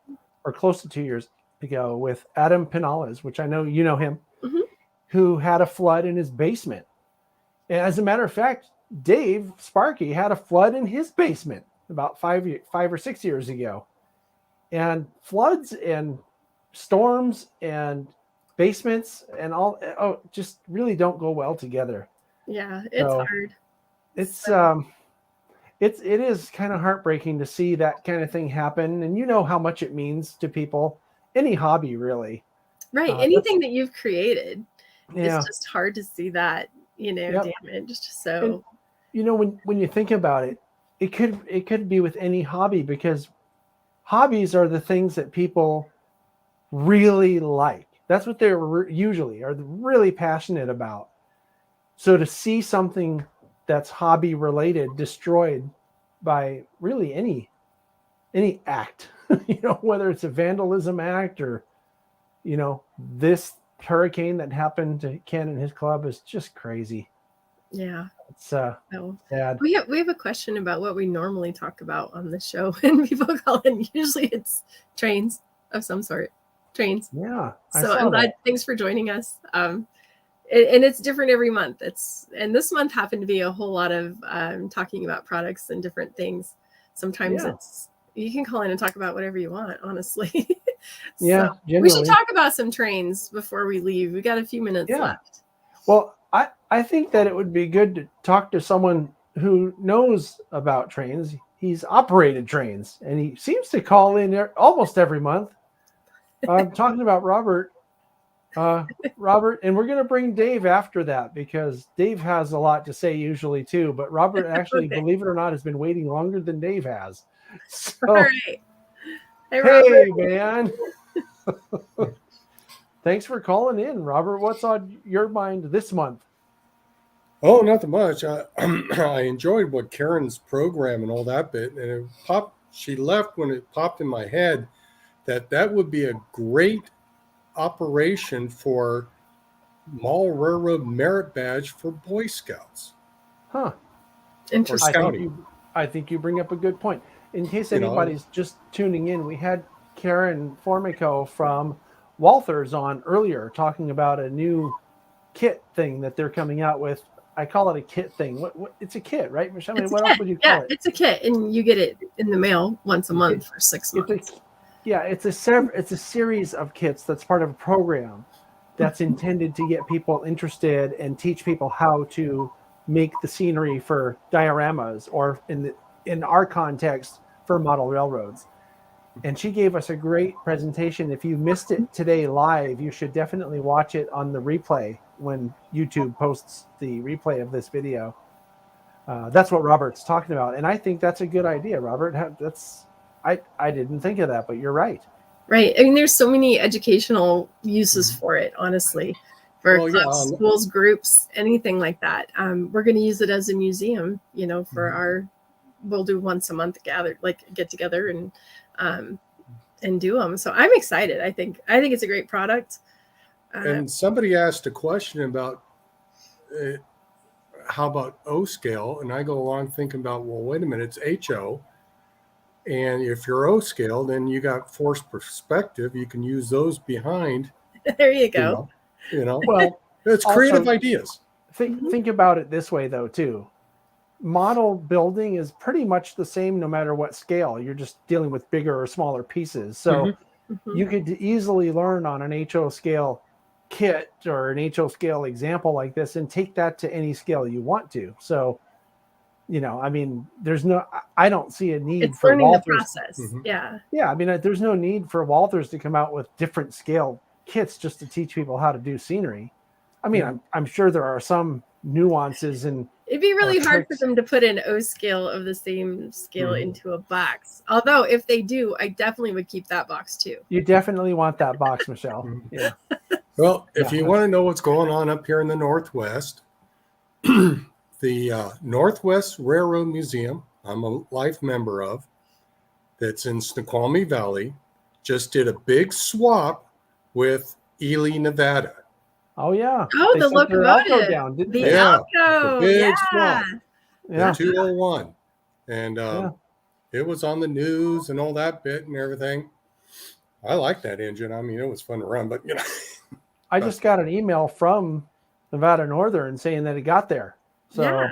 or close to 2 years ago, with Adam Pinales, which I know you know him, who had a flood in his basement. And as a matter of fact, Dave Sparky had a flood in his basement about 5 or 6 years ago. And floods and storms and basements and all just really don't go well together. Yeah, it's hard. It is kind of heartbreaking to see that kind of thing happen. And you know how much it means to people, any hobby really. Right. Anything that you've created. Yeah. It's just hard to see that, damaged. So, and, when you think about it, it could be with any hobby, because hobbies are the things that people really like. That's what they're usually are really passionate about. So to see something that's hobby related destroyed by really any act, whether it's a vandalism act or, this hurricane that happened to Ken and his club, is just crazy. Yeah. It's sad. We have a question about what we normally talk about on the show, and people call in. Usually it's trains of some sort. Trains. Yeah. So I'm glad. Thanks for joining us. And it's different every month. And this month happened to be a whole lot of talking about products and different things. Sometimes you can call in and talk about whatever you want, honestly. Yeah. So we should talk about some trains before we leave. We got a few minutes left. Well, I think that it would be good to talk to someone who knows about trains. He's operated trains, and he seems to call in almost every month. I'm talking about Robert. Robert, and we're going to bring Dave after that, because Dave has a lot to say usually too. But Robert actually, believe it or not, has been waiting longer than Dave has. So, all right. Hey man. Thanks for calling in, Robert. What's on your mind this month? Oh, nothing much. I enjoyed what Karen's program and all that bit, and it popped. She left when it popped in my head that would be a great operation for Mall Railroad Merit Badge for Boy Scouts. Huh. Interesting. I think you bring up a good point. In case anybody's just tuning in, we had Karen Formico from Walthers on earlier talking about a new kit thing that they're coming out with. I call it a kit thing. What it's a kit, right, Michelle? What else would you call it? It's a kit, and you get it in the mail once a month for 6 months. It's a series of kits that's part of a program that's intended to get people interested and teach people how to make the scenery for dioramas, or in our context, for model railroads. And she gave us a great presentation. If you missed it today live, you should definitely watch it on the replay when YouTube posts the replay of this video. That's what Robert's talking about. And I think that's a good idea, Robert. I didn't think of that, but you're right. Right. I mean, there's so many educational uses for it, honestly, for clubs, schools, groups, anything like that. We're going to use it as a museum, for we'll do once a month get together and do them. So I'm excited. I think it's a great product. And somebody asked a question about how about O scale, and I go along thinking about, well, wait a minute, it's HO, and if you're O scale, then you got forced perspective. You can use those behind. There you go. Well, it's creative ideas. Think about it this way, though, too. Model building is pretty much the same no matter what scale. You're just dealing with bigger or smaller pieces. So you could easily learn on an HO scale kit or an HO scale example like this and take that to any scale you want to. So, I don't see a need for learning Walthers. The process. Yeah. I mean, there's no need for Walthers to come out with different scale kits just to teach people how to do scenery. I mean, I'm sure there are some nuances, and it'd be really hard for them to put an O scale of the same scale into a box. Although if they do, I definitely would keep that box too. You definitely want that box, Michelle. Yeah. Well, if you want to know what's going on up here in the Northwest, the Northwest Railroad Museum, I'm a life member of, that's in Snoqualmie Valley, just did a big swap with Ely, Nevada. Oh yeah. Oh, They the sent their Alco locomotive. down, didn't The they? Yeah, Alco. the big Yeah. swap. Yeah. The 201. And Yeah. it was on the news and all that bit and everything. I like that engine. I mean, it was fun to run, but I just got an email from Nevada Northern saying that it got there. So Yeah.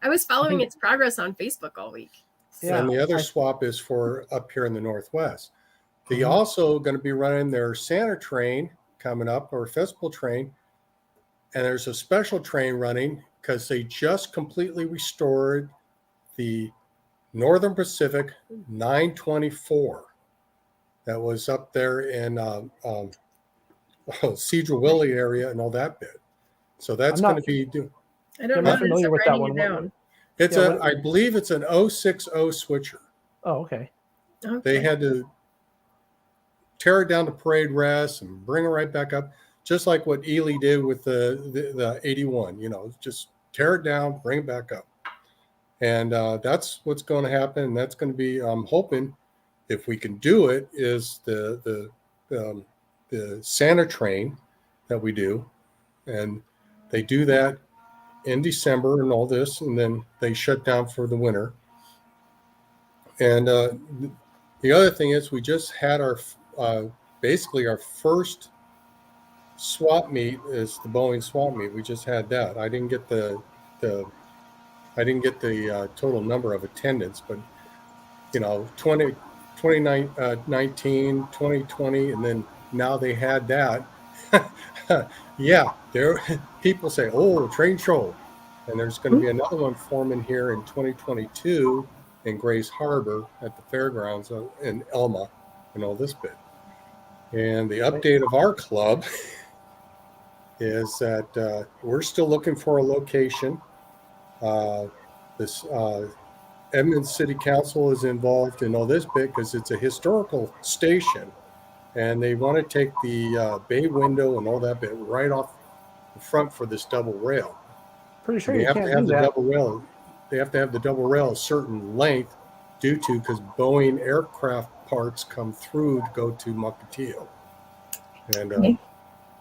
I was following its progress on Facebook all week. Yeah. And the other swap is for up here in the Northwest. They Mhm. also going to be running their Santa train coming up, or festival train. And there's a special train running because they just completely restored the Northern Pacific 924 that was up there in Cedar Willie area and all that bit. So that's going to be I don't I'm know. not familiar with that writing one. it down. it's Yeah, I believe it's an 060 switcher. Oh, okay. Okay. They had to tear it down to parade rest and bring it right back up, just like what Ely did with the 81. Just tear it down, bring it back up, and that's what's going to happen. And that's going to be, I'm hoping, if we can do it, is the Santa train that we do, and they do that in December and all this, and then they shut down for the winter. And the other thing is, we just had our basically our first swap meet is the Boeing swap meet. We just had that. I didn't get the total number of attendance, but 2019, 2020, and then now they had that. Yeah, there people say, "Oh, train show," and there's going to be another one forming here in 2022 in Grace Harbor at the fairgrounds in Elma and all this bit. And the update of our club is that we're still looking for a location. This Edmonds City Council is involved in all this bit because it's a historical station, and they want to take the bay window and all that bit right off the front for this double rail. Pretty sure They you have can't to have do the that. double rail. They have to have the double rail a certain length because Boeing aircraft parts come through to go to Mukilteo. And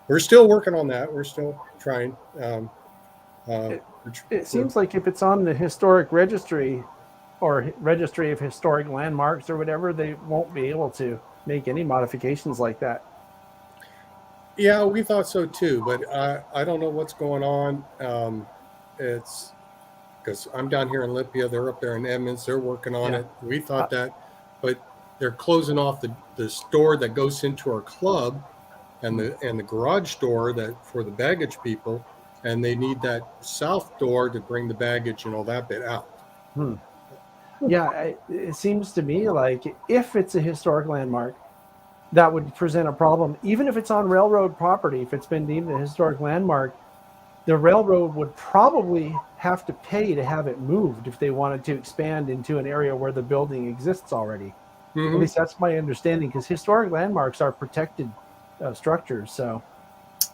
we're still working on that. We're still trying. It seems like if it's on the historic registry or registry of historic landmarks or whatever, they won't be able to make any modifications like that. Yeah, we thought so too, but I don't know what's going on. It's because I'm down here in Olympia, they're up there in Edmonds, they're working on it. We thought that, but they're closing off the store that goes into our club and the garage door that for the baggage people, and they need that south door to bring the baggage and all that bit out. Yeah, it seems to me like if it's a historic landmark, that would present a problem. Even if it's on railroad property, if it's been deemed a historic landmark, the railroad would probably have to pay to have it moved if they wanted to expand into an area where the building exists already. At least that's my understanding, because historic landmarks are protected structures. So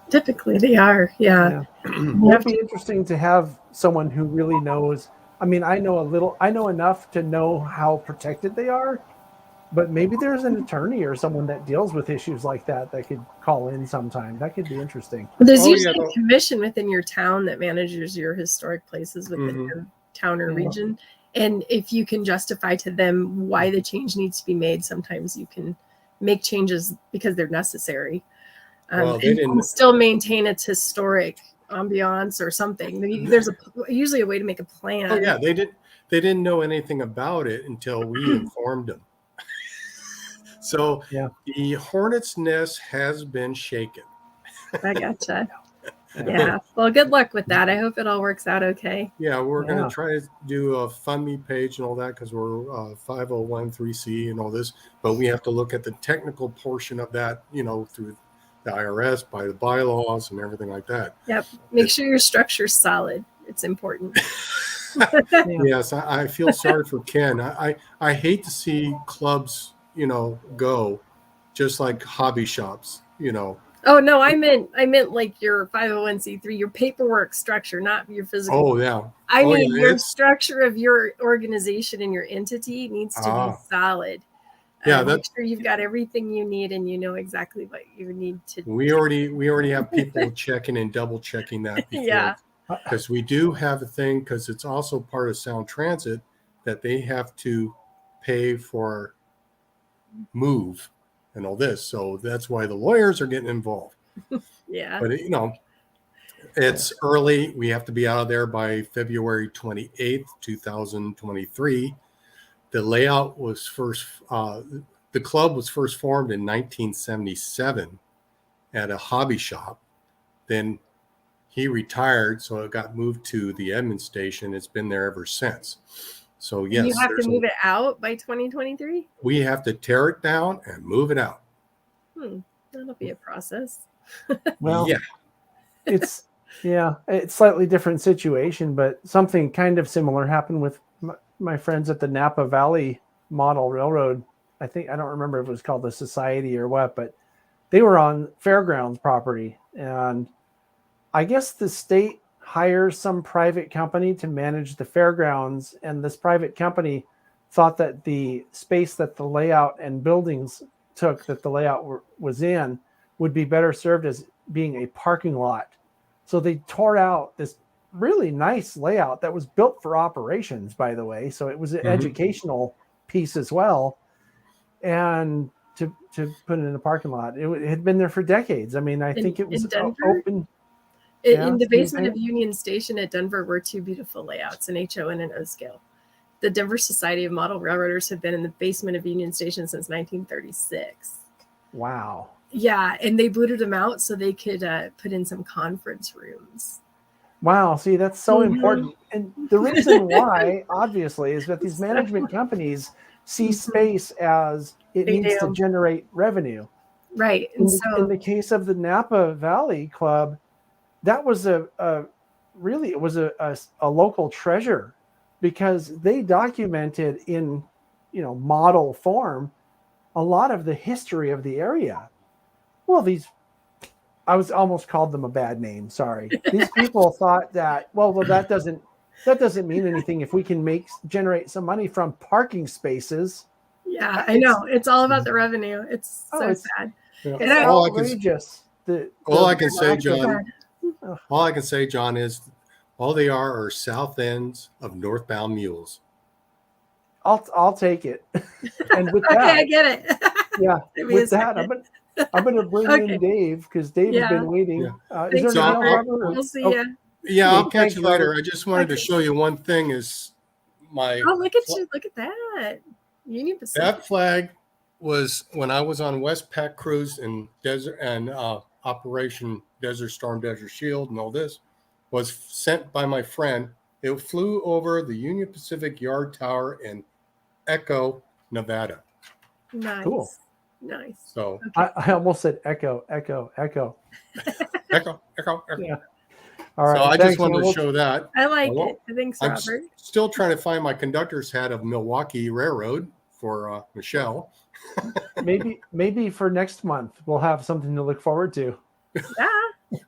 typically they are. Yeah. It would be interesting to have someone who really knows. I mean, I know enough to know how protected they are, but maybe there's an attorney or someone that deals with issues like that could call in sometime. That could be interesting. There's usually a commission within your town that manages your historic places within your town or region. And if you can justify to them why the change needs to be made, sometimes you can make changes because they're necessary. And still maintain its historic ambiance or something. There's usually a way to make a plan. Oh yeah, they didn't know anything about it until we informed them. So the hornet's nest has been shaken. I gotcha. Yeah. Well, good luck with that. I hope it all works out okay. Yeah, we're going to try to do a fund me page and all that because we're 501(c) and all this, but we have to look at the technical portion of that, through the IRS, by the bylaws and everything like that. Yep. Make sure your structure's solid. It's important. Yes, I feel sorry for Ken. I hate to see clubs, go just like hobby shops, Oh no, I meant like your 501c3, your paperwork structure, not your physical. Oh yeah. I Oh, mean yeah, your it's- structure of your organization and your entity needs to be solid. Yeah, make sure you've got everything you need and you know exactly what you need to. We already have people checking and double checking that before. Yeah. Because we do have a thing, because it's also part of Sound Transit, that they have to pay for move and all this. So that's why the lawyers are getting involved. Yeah. But you know, it's early. We have to be out of there by February 28th, 2023. The layout was first, the club was first formed in 1977 at a hobby shop. Then he retired, so it got moved to the Edmond station. It's been there ever since. So yes, you have to move it out by 2023. We have to tear it down and move it out. That'll be a process. Well, yeah, it's slightly different situation, but something kind of similar happened with my friends at the Napa Valley Model Railroad. I don't remember if it was called the Society or what, but they were on fairgrounds property, and I guess the state hires some private company to manage the fairgrounds, and this private company thought that the space that the layout and buildings took, that the layout was in, would be better served as being a parking lot. So they tore out this really nice layout that was built for operations, by the way. So it was an educational piece as well. And to put it in a parking lot, it had been there for decades. I mean, I think it was open. In the basement of Union Station at Denver were two beautiful layouts, an HO and an O scale. The Denver Society of Model Railroaders have been in the basement of Union Station since 1936. Wow. Yeah, and they booted them out so they could put in some conference rooms. Wow, see, that's so important. And the reason why, obviously, is that these management companies see space as it needs to generate revenue. Right. And in the case of the Napa Valley Club, that was a local treasure, because they documented in model form a lot of the history of the area. Well, I was almost called them a bad name. Sorry. These people thought that, well, that doesn't mean anything if we can generate some money from parking spaces. Yeah, I know. It's all about the revenue. It's so sad. It's outrageous. All I can say, John, is all they are south ends of northbound mules. I'll take it. And with that, okay, I get it. Yeah. With that, I'm going to bring in Dave, because Dave has been waiting. Yeah. Is there Robert? We'll see you. Yeah, I'll catch you later. I just wanted to show you one thing. Is my look at you! Look at that Union Pacific. That flag was when I was on West Pac Cruise and Desert and Operation Desert Storm, Desert Shield, and all this was sent by my friend. It flew over the Union Pacific Yard Tower in Echo, Nevada. Nice. Cool. Nice. So I almost said echo. Echo. Yeah. All right. So I just wanted to show that. I like it. Thanks, Robert. I'm still trying to find my conductor's hat of Milwaukee Railroad for Michelle. maybe for next month we'll have something to look forward to. Yeah.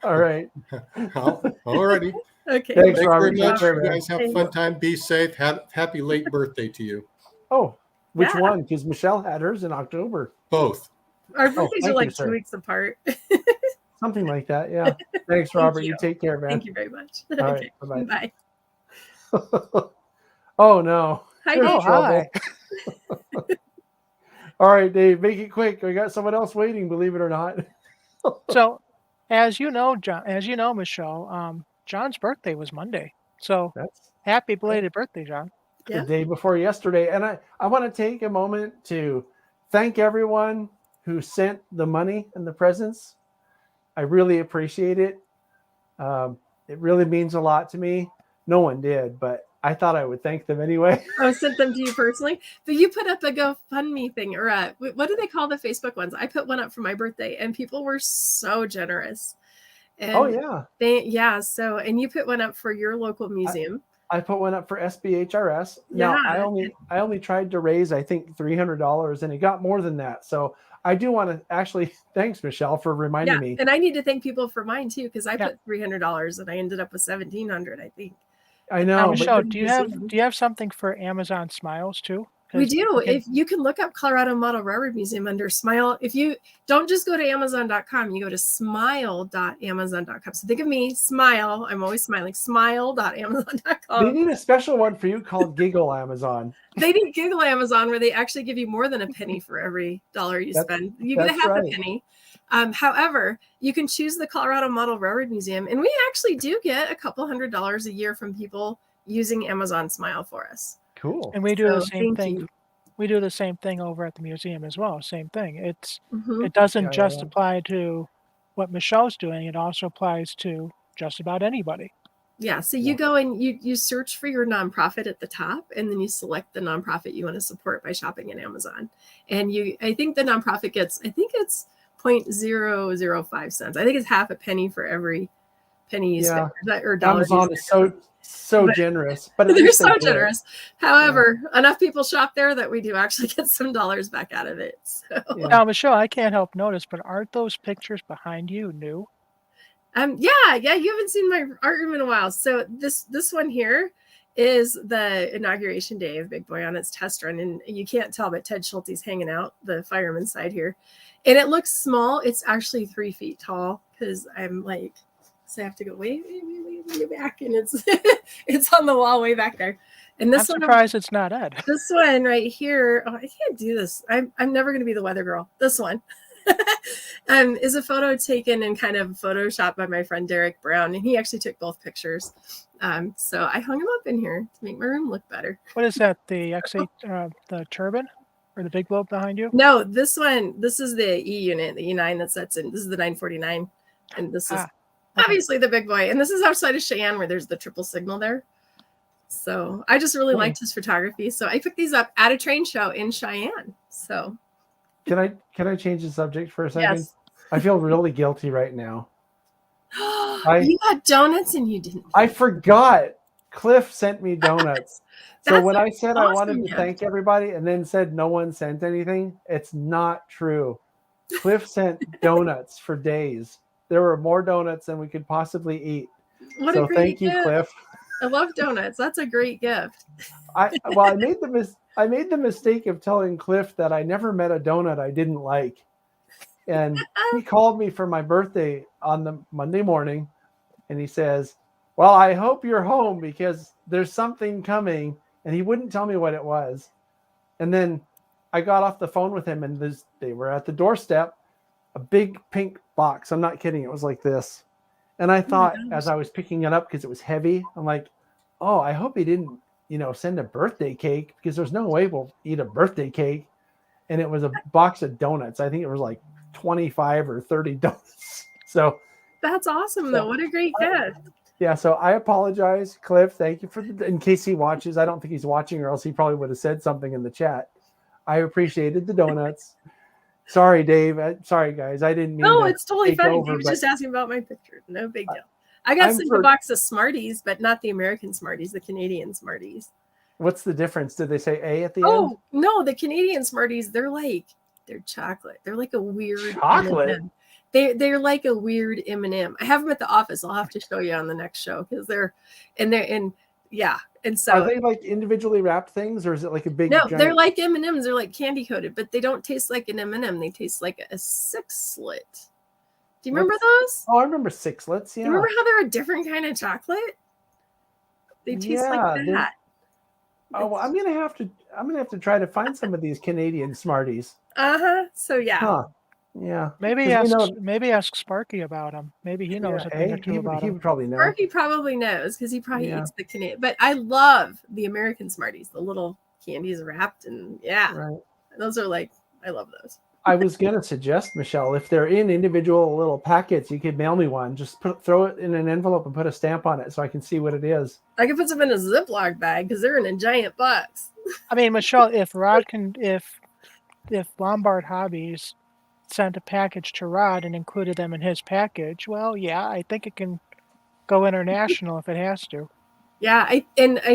All right. Alrighty. Okay. Thanks, Thanks Robert. very much. You guys have a fun time. Be safe. Happy late birthday to you. Oh, which one? Because Michelle had hers in October. Both. Our birthdays are like 2 weeks apart. Something like that. Yeah. Thanks, Robert. You take care, man. Thank you very much. All okay. Right. Bye. Bye. Oh, no. Hi, Dave. Hi. All right, Dave, make it quick. We got someone else waiting, believe it or not. So, as you know, Michelle, John's birthday was Monday. So happy belated birthday, John. The day before yesterday. And I want to take a moment to thank everyone who sent the money and the presents. I really appreciate it. It really means a lot to me. No one did, but I thought I would thank them anyway. I sent them to you personally, but you put up a GoFundMe thing, or what do they call the Facebook ones? I put one up for my birthday, and people were so generous. And So, and you put one up for your local museum. I put one up for SBHRS. Now I only tried to raise, I think, $300, and it got more than that. So I do want to actually thanks, Michelle, for reminding me. And I need to thank people for mine too, because I put $300 and I ended up with $1,700, I think. I know. Michelle, do you have something for Amazon Smiles too? We do. If you can look up Colorado Model Railroad Museum under Smile, if you don't just go to Amazon.com, you go to smile.amazon.com. So think of me, smile. I'm always smiling. Smile.amazon.com. They need a special one for you called Giggle Amazon. They need Giggle Amazon, where they actually give you more than a penny for every dollar you spend. You get a half a penny. However, you can choose the Colorado Model Railroad Museum, and we actually do get a couple $100 a year from people using Amazon Smile for us. Cool. And we do the same thing. We do the same thing over at the museum as well. Same thing. It doesn't just apply to what Michelle's doing. It also applies to just about anybody. Yeah. So you go and you search for your nonprofit at the top, and then you select the nonprofit you want to support by shopping at Amazon. And I think the nonprofit gets, I think it's 0.005 cents. I think it's half a penny for every penny you spend, or dollar. Amazon is so generous, but they're so generous. However, enough people shop there that we do actually get some dollars back out of it. So. Now, Michelle, I can't help notice, but aren't those pictures behind you new? You haven't seen my art room in a while. So this one here is the inauguration day of Big Boy on its test run, and you can't tell, but Ted Schulte's hanging out the fireman side here, and it looks small. It's actually 3 feet tall, because I'm like, so I have to go way back, and it's it's on the wall way back there. And this I'm surprised it's not Ed. This one right here, I can't do this. I'm never going to be the weather girl. This one is a photo taken and kind of photoshopped by my friend Derek Brown, and he actually took both pictures. So I hung him up in here to make my room look better. What is that? The X8, the turbine, or the big globe behind you? No, this one. This is the E unit, the E9 that sets in. This is the 949, and this is obviously the Big Boy. And this is outside of Cheyenne, where there's the triple signal there. So I just really liked his photography. So I picked these up at a train show in Cheyenne. So can I change the subject for a second? Yes. I feel really guilty right now. You got donuts and you didn't. I forgot. Cliff sent me donuts. So when I said I wanted to thank everybody and then said no one sent anything, it's not true. Cliff sent donuts for days. There were more donuts than we could possibly eat. What so a great thank gift. you, Cliff. I love donuts. That's a great gift. I made the mistake of telling Cliff that I never met a donut I didn't like. And he called me for my birthday on the Monday morning, and he says, well, I hope you're home because there's something coming. And he wouldn't tell me what it was. And then I got off the phone with him, and they were at the doorstep, a big pink box. I'm not kidding. It was like this. And I thought, as I was picking it up, because it was heavy, I'm like, oh, I hope he didn't, send a birthday cake, because there's no way we'll eat a birthday cake. And it was a box of donuts. I think it was like 25 or 30 donuts. So that's awesome, though. What a great gift. Yeah, so I apologize, Cliff. Thank you in case he watches. I don't think he's watching, or else he probably would have said something in the chat. I appreciated the donuts. Sorry, Dave. Sorry, guys. I didn't mean. No, it's totally fine. He was just asking about my picture. No big deal. I got sent a box of Smarties, but not the American Smarties, the Canadian Smarties. What's the difference? Did they say A at the end? Oh no, the Canadian Smarties. They're chocolate. They're like a weird chocolate. M&M. They're like a weird M&M. I have them at the office. I'll have to show you on the next show, because and so are they like individually wrapped things, or is it like a big? No, giant... they're like M&Ms. They're like candy coated, but they don't taste like an M&M. They taste like a sixlet. Do you remember those? Oh, I remember sixlets. Yeah. Do you remember how they're a different kind of chocolate? They taste like that. Oh, well, I'm gonna have to try to find some of these Canadian Smarties. So yeah. Huh. Yeah. Maybe ask Sparky about them. Maybe he knows a thing or two about them. He would probably know. Sparky probably knows, because he probably eats the Canadian. But I love the American Smarties, the little candies wrapped, and those are I love those. I was gonna suggest, Michelle, if they're in individual little packets, you could mail me one. Just throw it in an envelope and put a stamp on it so I can see what it is. I can put some in a Ziploc bag, because they're in a giant box. I mean, Michelle, if Lombard Hobbies sent a package to Rod and included them in his package, well, yeah, I think it can go international if it has to. Yeah, I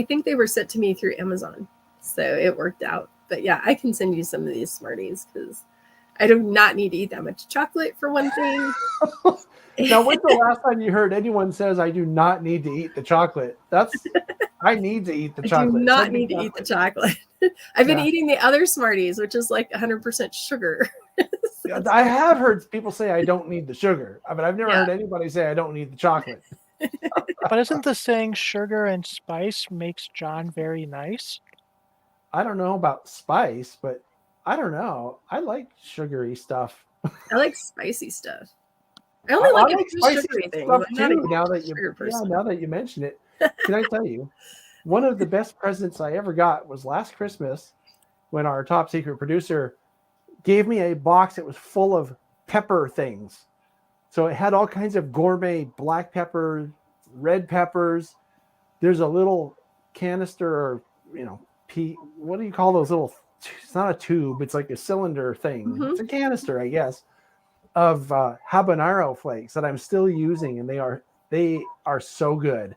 think they were sent to me through Amazon, so it worked out. But yeah, I can send you some of these Smarties, because I do not need to eat that much chocolate for one thing. Now, when's the last time you heard anyone says I do not need to eat the chocolate? I need to eat the chocolate. I do not need to eat the chocolate. I've been eating the other Smarties, which is like 100% sugar. I have heard people say I don't need the sugar, but I've never heard anybody say I don't need the chocolate. But isn't the saying sugar and spice makes John very nice? I don't know about spice, but I don't know. I like sugary stuff. I like spicy stuff. I only like sugary things. Stuff too, now that you mention it. Can I tell you, one of the best presents I ever got was last Christmas when our top secret producer gave me a box that was full of pepper things. So it had all kinds of gourmet black pepper, red peppers. There's a little canister or, what do you call those little, it's not a tube, it's like a cylinder thing. Mm-hmm. It's a canister, I guess, of habanero flakes that I'm still using, and they are so good.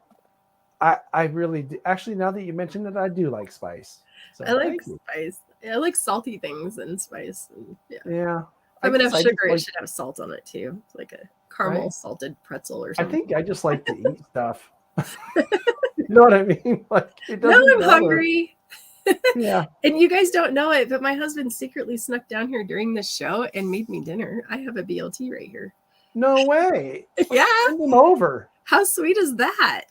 I really do. Actually, now that you mentioned it, I do like spice. So I like spice. I like salty things and spice. And yeah. If I'm gonna have sugar, it should have salt on it too, like a caramel salted pretzel or something. I think I just like to eat stuff. You know what I mean? Like, now I'm hungry. Yeah. And you guys don't know it, but my husband secretly snuck down here during this show and made me dinner. I have a BLT right here. No way. Yeah. Send him over. How sweet is that?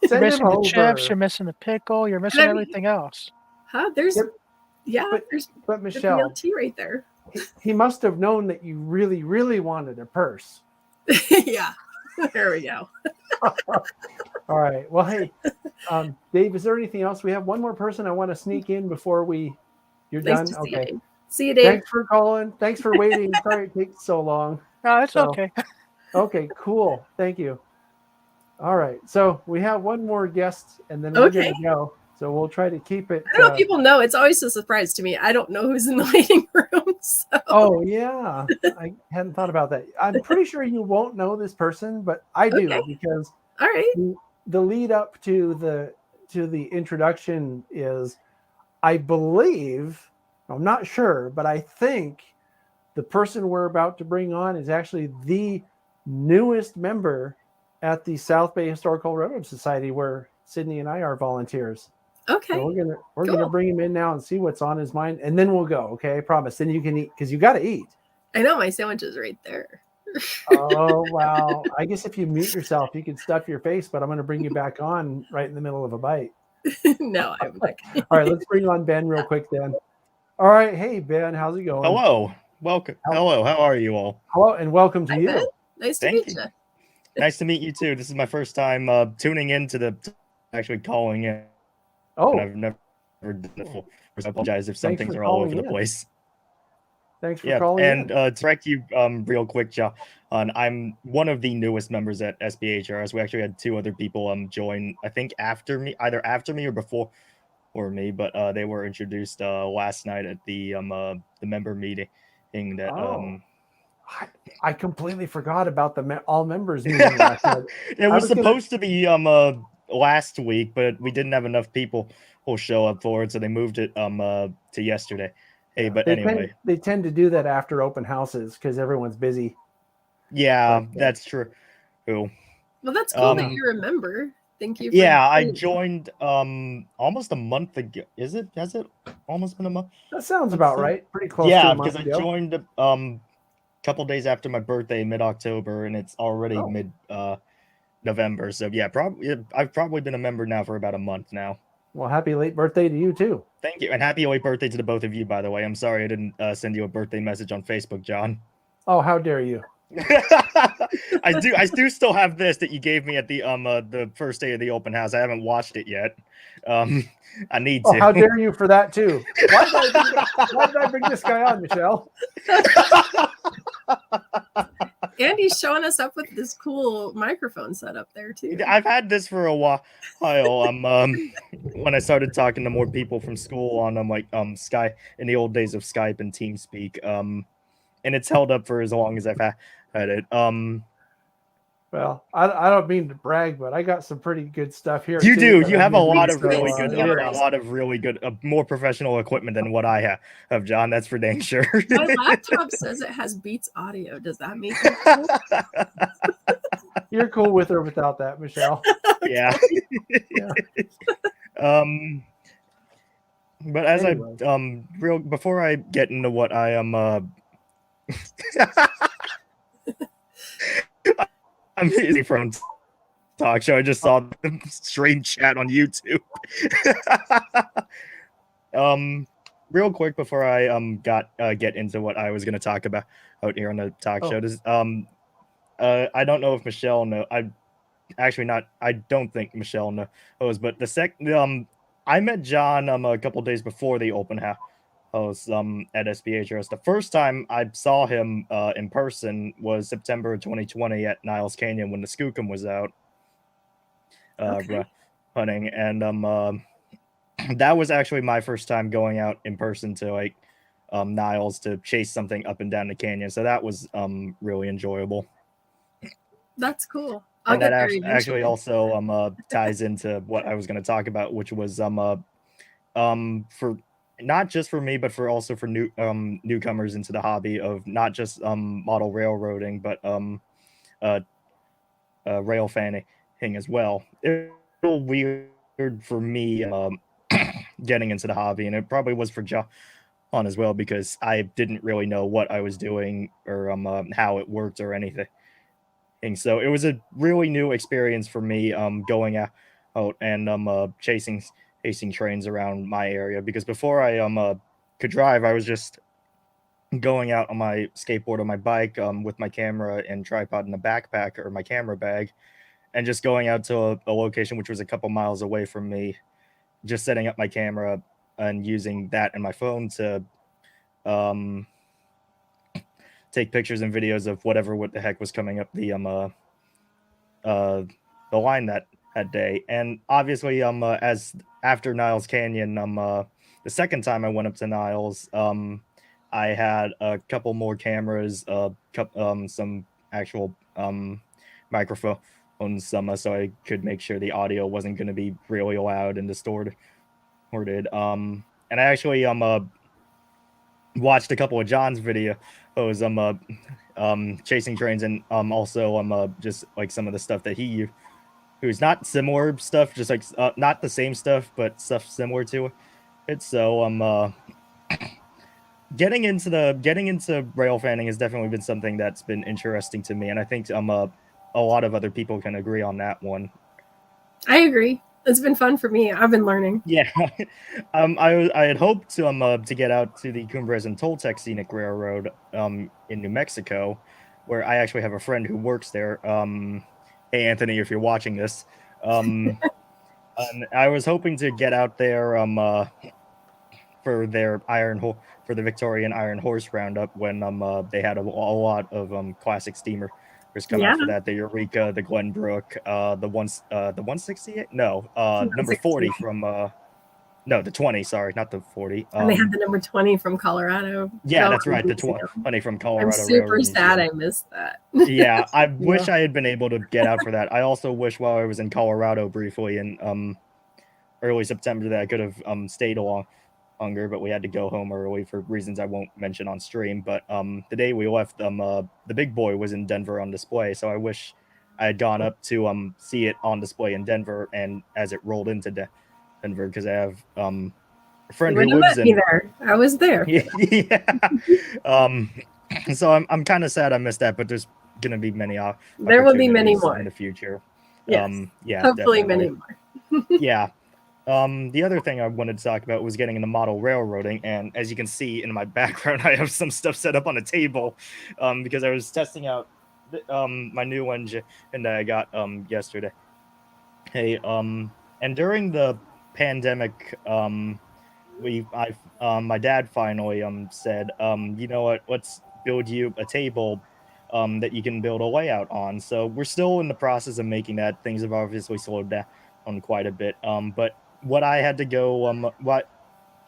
You're missing the chips, you're missing the pickle, you're missing everything else. Huh? There's but Michelle, BLT right there. He must have known that you really, really wanted a purse. Yeah. There we go. All right. Well, hey, Dave, is there anything else? We have one more person I want to sneak in before you're done. Okay. See you, Dave. Thanks for calling. Thanks for waiting. Sorry it takes so long. No, it's okay. Okay, cool. Thank you. All right. So we have one more guest, and then we're going to go. So we'll try to keep it. I don't know if people know. It's always a surprise to me. I don't know who's in the waiting room. So. Oh, yeah. I hadn't thought about that. I'm pretty sure you won't know this person, but I do because all right. The lead up to the introduction is, I believe, I'm not sure, but I think the person we're about to bring on is actually the newest member at the South Bay Historical Railroad Society, where Sydney and I are volunteers. Okay. So we're gonna bring him in now and see what's on his mind, and then we'll go. Okay, I promise. Then you can eat, because you got to eat. I know, my sandwich is right there. Oh wow! I guess if you mute yourself, you can stuff your face. But I'm going to bring you back on right in the middle of a bite. No, I'm like. All right, let's bring on Ben real quick then. All right, hey Ben, how's it going? Hello, welcome. Hello, how are you all? Hello, and welcome to you. Ben. Nice to meet you. Nice to meet you too. This is my first time tuning in to actually calling in. Oh, and I've never done it before. I apologize if some things are all over the place. Thanks for calling in. And to correct you real quick, John, I'm one of the newest members at SBHRS. We actually had two other people join, I think either after me or before me, but they were introduced last night at the member meeting that I completely forgot about the all members meeting last night. It was supposed to be last week, but we didn't have enough people who show up for it, so they moved it to yesterday. Hey, but anyway, they tend to do that after open houses because everyone's busy. Yeah, that's true. Cool. Well, that's cool that you remember. Thank you. I joined almost a month ago. Has it almost been a month? That sounds about right. Pretty close. Yeah, to a month because ago. I joined a couple days after my birthday, mid-October, and it's already mid November. So yeah, I've probably been a member now for about a month now. Well, happy late birthday to you too. Thank you, and happy late birthday to the both of you. By the way, I'm sorry I didn't send you a birthday message on Facebook, John. Oh, how dare you! I do still have this that you gave me at the first day of the open house. I haven't watched it yet. I need to. How dare you for that too? Why did I bring this guy on, Michelle? Andy's showing us up with this cool microphone setup there too. I've had this for a while. When I started talking to more people from school on Skype in the old days of Skype and TeamSpeak, and it's held up for as long as I've had it. Well, I don't mean to brag, but I got some pretty good stuff here. You too, do. You have a lot of really so, good, a lot of really good, more professional equipment than what I have, John. That's for dang sure. My laptop says it has Beats audio. Does that make it cool? You're cool with or without that, Michelle. Yeah. But as anyway. Real before I get into what I am I'm busy from talk show. I just saw the strange chat on YouTube. Real quick before I get into what I was going to talk about out here on the talk show. Does I don't know if Michelle knows. I don't think Michelle knows. But I met John a couple days before the open house at SBHRS. The first time I saw him in person was September 2020 at Niles Canyon when the Skookum was out hunting, and that was actually my first time going out in person to like Niles to chase something up and down the canyon. So that was really enjoyable. That's cool. And that actually also ties into what I was going to talk about, which was for not just for me, but also for newcomers into the hobby of not just model railroading, but rail fanning as well. It was a little weird for me getting into the hobby, and it probably was for John as well, because I didn't really know what I was doing or how it worked or anything. And so it was a really new experience for me going out and chasing trains around my area, because before I could drive, I was just going out on my skateboard or my bike with my camera and tripod in the backpack or my camera bag, and just going out to a location which was a couple miles away from me, just setting up my camera and using that and my phone to take pictures and videos of what the heck was coming up the line that day. And obviously as after Niles Canyon, the second time I went up to Niles, I had a couple more cameras, some actual microphones, so I could make sure the audio wasn't going to be really loud and distorted. And I actually watched a couple of John's videos chasing trains, and also just like some of the stuff that he who's not similar stuff, just like not the same stuff, but stuff similar to it. So getting into rail fanning has definitely been something that's been interesting to me, and I think a lot of other people can agree on that one. I agree. It's been fun for me. I've been learning. Yeah. I had hoped to get out to the Cumbres and Toltec Scenic Railroad in New Mexico, where I actually have a friend who works there. Hey, Anthony, if you're watching this. And I was hoping to get out there for their for the Victorian Iron Horse Roundup when they had a lot of classic steamer come out for that, the Eureka, the Glenbrook, the 168, number 40 from the 20, sorry, not the 40. And they had the number 20 from Colorado. Yeah, that's right, the 20 from Colorado. I'm super sad I missed that. Yeah, I wish I had been able to get out for that. I also wish while I was in Colorado briefly in early September that I could have stayed longer, but we had to go home early for reasons I won't mention on stream. But the day we left, the big boy was in Denver on display, so I wish I had gone up to see it on display in Denver, and as it rolled into Denver, because I have a friend who lives in there. I was there. Yeah. So I'm kind of sad I missed that, but there's gonna be many there will be many more in the future. Yes. Yeah, hopefully definitely. many more. Yeah. The other thing I wanted to talk about was getting into model railroading, and as you can see in my background, I have some stuff set up on a table because I was testing out my new engine that I got yesterday. Hey, and during the pandemic, my dad finally said, you know what, let's build you a table that you can build a layout on. So we're still in the process of making that. Things have obviously slowed down quite a bit, but what I had to go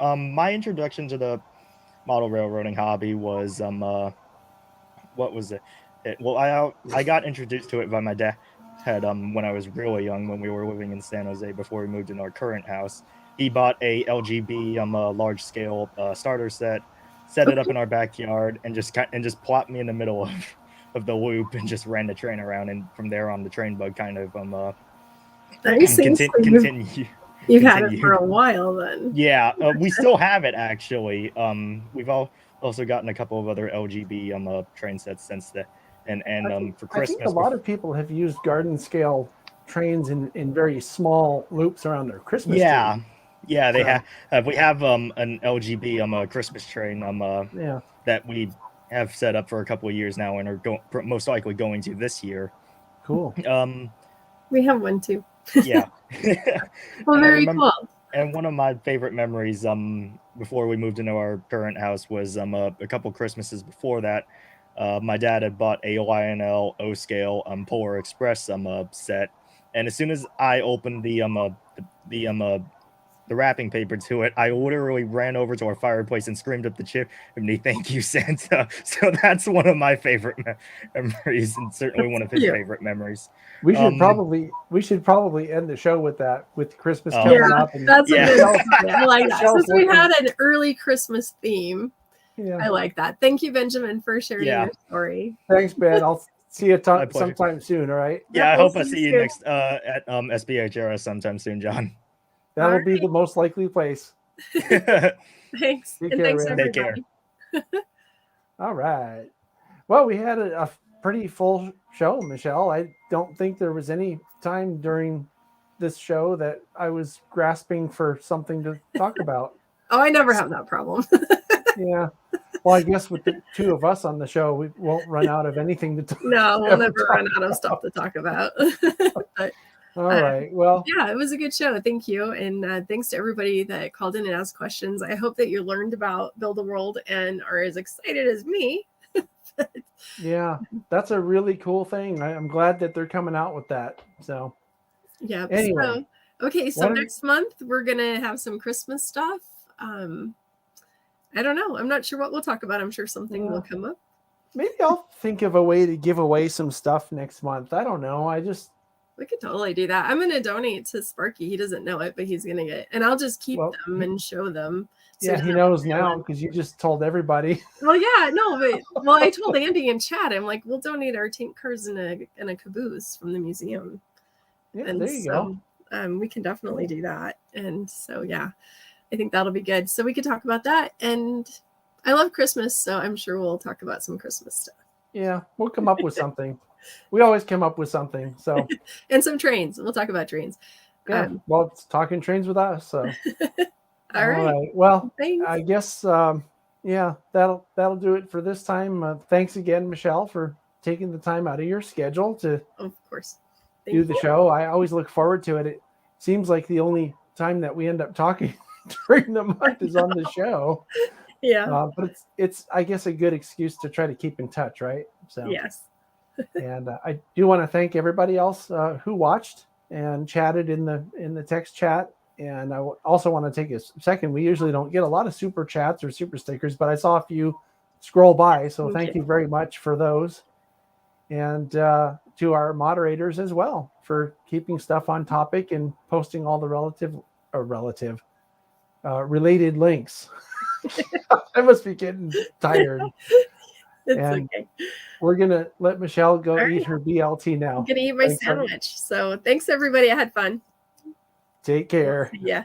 my introduction to the model railroading hobby was what was it I got introduced to it by my dad when I was really young, when we were living in San Jose before we moved in our current house. He bought a LGB large scale starter set, set it up in our backyard, and just plopped me in the middle of the loop and just ran the train around, and from there on the train bug kind of continue. You've had it for a while then. Yeah, we still have it actually. We've also gotten a couple of other LGB train sets since then. And for Christmas, I think a lot of people have used garden scale trains in very small loops around their Christmas tree. Yeah, they have. We have an LGB Christmas train that we have set up for a couple of years now and are most likely going to this year. Cool. We have one too. Yeah. Well, very cool. And one of my favorite memories before we moved into our current house was a couple Christmases before that. My dad had bought a Lionel O-scale Polar Express set, and as soon as I opened the wrapping paper to it, I literally ran over to our fireplace and screamed up the chimney, "Thank you, Santa!" So that's one of my favorite memories, and certainly one of his favorite memories. We should probably end the show with that, with Christmas coming up. And that's a good one. I like that. Since we had an early Christmas theme. Yeah. I like that. Thank you, Benjamin, for sharing your story. Thanks, Ben. I'll see you sometime soon. All right. Yeah, I hope I see you next at SBHRS sometime soon, John. That'll be the most likely place. Thanks. Thanks, everybody. Take care. All right. Well, we had a pretty full show, Michelle. I don't think there was any time during this show that I was grasping for something to talk about. Oh, I never have that problem. Yeah. Well, I guess with the two of us on the show, we won't run out of anything to talk about. No, we'll never run out of stuff to talk about. But, all right. Well, yeah, it was a good show. Thank you. And thanks to everybody that called in and asked questions. I hope that you learned about Build a World and are as excited as me. Yeah, that's a really cool thing. I'm glad that they're coming out with that. So, yeah. Anyway. So next month, we're going to have some Christmas stuff. I don't know. I'm not sure what we'll talk about. I'm sure something will come up. Maybe I'll think of a way to give away some stuff next month. I don't know. We could totally do that. I'm going to donate to Sparky. He doesn't know it, but he's going to get, and I'll just keep them and show them. So yeah, he knows now because you just told everybody. Well, yeah, no, but I told Andy in chat. I'm like, we'll donate our tank cars in a caboose from the museum. Yeah, and there you go. We can definitely do that. And so, yeah. I think that'll be good. So we could talk about that. And I love Christmas, so I'm sure we'll talk about some Christmas stuff. Yeah, we'll come up with something. We always come up with something. So and some trains. We'll talk about trains. Yeah. Well, it's talking trains with us. So all right. Well, thanks. I guess that'll do it for this time. Thanks again, Michelle, for taking the time out of your schedule to of course do the show. I always look forward to it. It seems like the only time that we end up talking during the month is on the show. Yeah. But it's I guess a good excuse to try to keep in touch, right? So yes. And I do want to thank everybody else who watched and chatted in the text chat. And I also want to take a second. We usually don't get a lot of super chats or super stickers, but I saw a few scroll by. So thank you very much for those. And to our moderators as well for keeping stuff on topic and posting all the related links. I must be getting tired. It's okay. We're going to let Michelle go eat her BLT now. I'm going to eat my sandwich. So thanks, everybody. I had fun. Take care. Yeah.